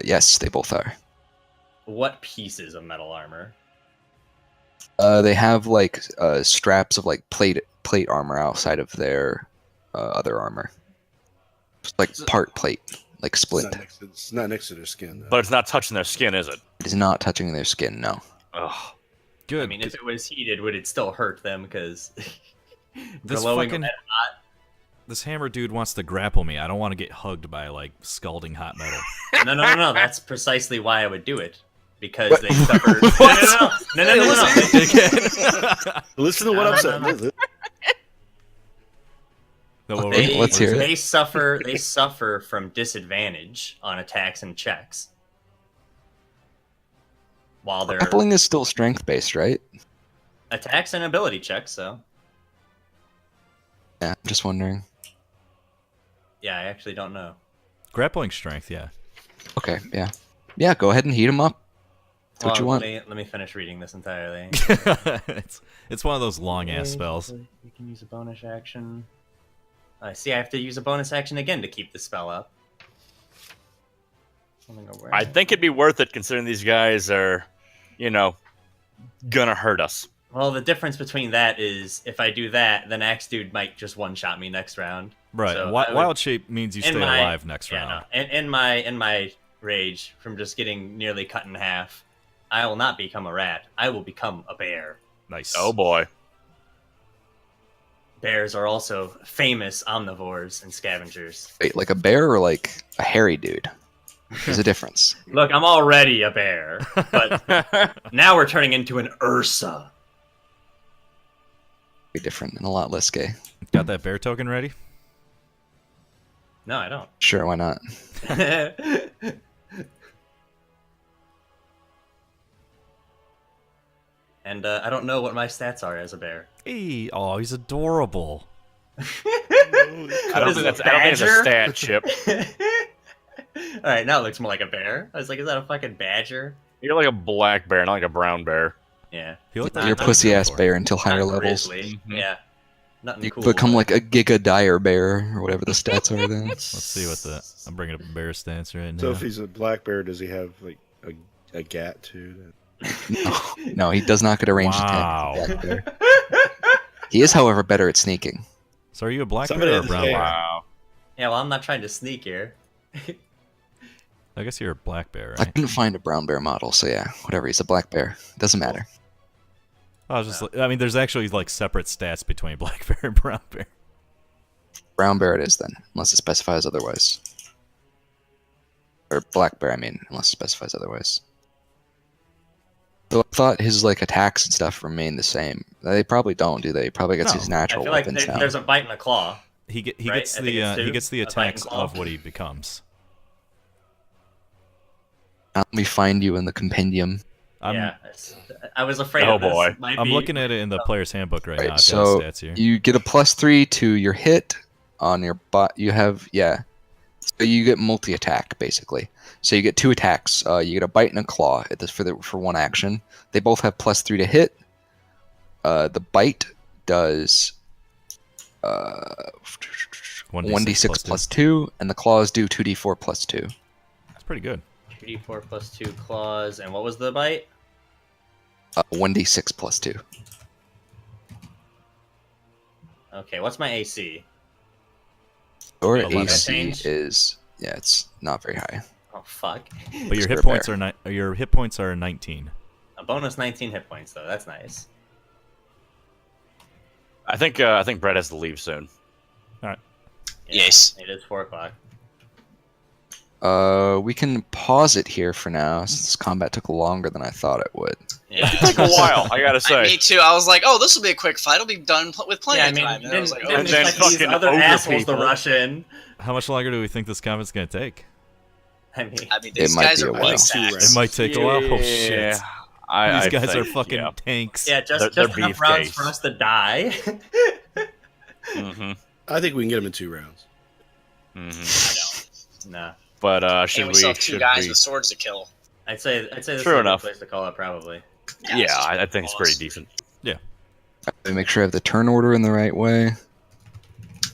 Yes, they both are. What pieces of metal armor? They have like straps of like plate armor outside of their other armor. It's like part plate, like splint. It's not next to their skin, though. But it's not touching their skin, is it? It is not touching their skin. No. Ugh. good. I mean, if it was heated, would it still hurt them? Because This fucking this hammer dude wants to grapple me. I don't want to get hugged by like scalding hot metal. No. That's precisely why I would do it. Because they suffered. No. Listen to what I'm saying. Let's hear it. They suffer from disadvantage on attacks and checks. While they're Grappling is still strength based, right? attacks and ability checks, so Yeah, I'm just wondering. yeah, I actually don't know. Grappling strength, yeah. Okay, yeah. Go ahead and heat them up. That's what you want. Let me finish reading this entirely. It's one of those long ass spells. You can use a bonus action. I see. I have to use a bonus action again to keep the spell up. I think it'd be worth it considering these guys are, gonna hurt us. Well, the difference between that is if I do that, then Axe Dude might just one-shot me next round. Right. So Wild shape means you stay alive next round. No. In my rage from just getting nearly cut in half, I will not become a rat. I will become a bear. Nice. Oh boy. Bears are also famous omnivores and scavengers. Wait, like a bear or like a hairy dude? There's a difference. Look, I'm already a bear, but now we're turning into an Ursa. Very different and a lot less gay. Got that bear token ready? No, I don't. Sure, why not? And I don't know what my stats are as a bear. Hey, oh, he's adorable. I don't think it's a stat chip. Alright, now it looks more like a bear. I was like, is that a fucking badger? You're like a black bear, not like a brown bear. Yeah. He looked You're a like pussy ass before. bear until higher Not levels. grizzly. Mhm. Yeah. Nothing You cool. become like a Giga Dire bear or whatever the stats are then. Let's see what I'm bringing up bear stats right now. So if he's a black bear, does he have like a gat too? No, he does not get a ranged Wow. attack. Black bear. He is, however, better at sneaking. So are you a black Somebody bear or a has brown hair. bear? Wow. Yeah, well, I'm not trying to sneak here. I guess you're a black bear, I right? couldn't find a brown bear model, so yeah, whatever. He's a black bear. Doesn't matter. I was just, I mean, there's actually like separate stats between black bear and brown bear. Brown bear it is then, unless it specifies otherwise. Or black bear, I mean, unless it specifies otherwise. Though I thought his like attacks and stuff remain the same. They probably don't, do they? He probably gets No. his I natural feel like weapons now. there's a bite and a claw. He Right? gets I think it's he two. gets the A bite and attacks claw. of what he becomes. Let me find you in the compendium. I'm I was afraid Oh, of this. boy. Might I'm be- looking at it in the player's handbook right Right, now. I've so got his stats here. you get a +3 to your hit on your bot. You have so you get multi attack basically. So you get 2 attacks. You get a bite and a claw at this for one action. They both have +3 to hit. The bite does 1d6 plus 2, and the claws do 2d4 plus 2. That's pretty good. 3d4 plus 2 claws. And what was the bite? 1d6 plus 2. Okay, what's my AC? Your 11. AC Change? is it's not very high. Oh, fuck. But your Square hit points bear. are your hit points are 19. A bonus 19 hit points, though. That's nice. I think Brett has to leave soon. Yeah, Yes. It is 4 o'clock. We can pause it here for now, since this combat took longer than I thought it would. Yeah. Took a while, I gotta say. Me too. I was like, oh, this will be a quick fight. It'll be done with plenty Yeah, I of mean, time. And I was like, didn't And then expect these fucking other ogre assholes people. to rush in. How much longer do we think this combat's gonna take? I mean, these might guys be are a really while. fast. It might take a while. Oh shit! Yeah, These I guys are think, fucking yeah. tanks. yeah, They're just enough rounds beefcakes. for us to die. Mm-hmm. I think we can get him in 2 rounds. Mm-hmm. Nah. But should And we we? still have 2 Should guys we? with swords to kill. I'd say this is True a enough. good place to call it, probably. Yeah, I think it's pretty decent. Make sure I have the turn order in the right way.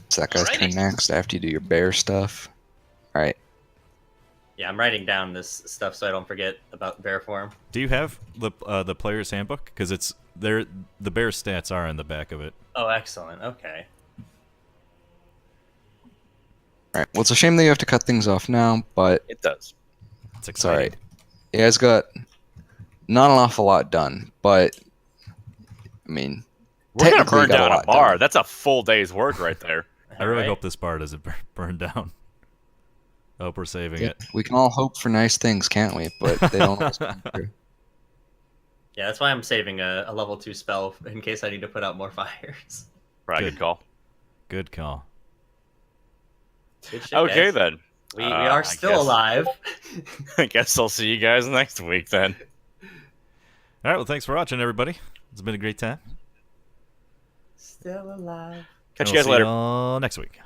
It's that guy's Alrighty. turn next after you do your bear stuff. All right. Yeah, I'm writing down this stuff so I don't forget about bear form. Do you have the player's handbook? Because it's there. The bear stats are in the back of it. Oh, excellent. Okay. All right. Well, it's a shame that you have to cut things off now, but It does. It's it's all exciting. right. You guys got not an awful lot done, but I mean, We're gonna technically burn got a down a lot bar. done. That's a full day's work right there. I really Alright. hope this bar doesn't burn down. I hope we're saving Yeah, it. we can all hope for nice things, can't we? But they don't always come true. Yeah, that's why I'm saving a level 2 spell in case I need to put out more fires. Right, Good. good call. Good call. Good shit, Okay guys. then. We I are still guess- alive. I guess I'll see you guys next week then. All right. Well, thanks for watching, everybody. It's been a great time. Still alive. Catch And you guys we'll see later. y'all next week.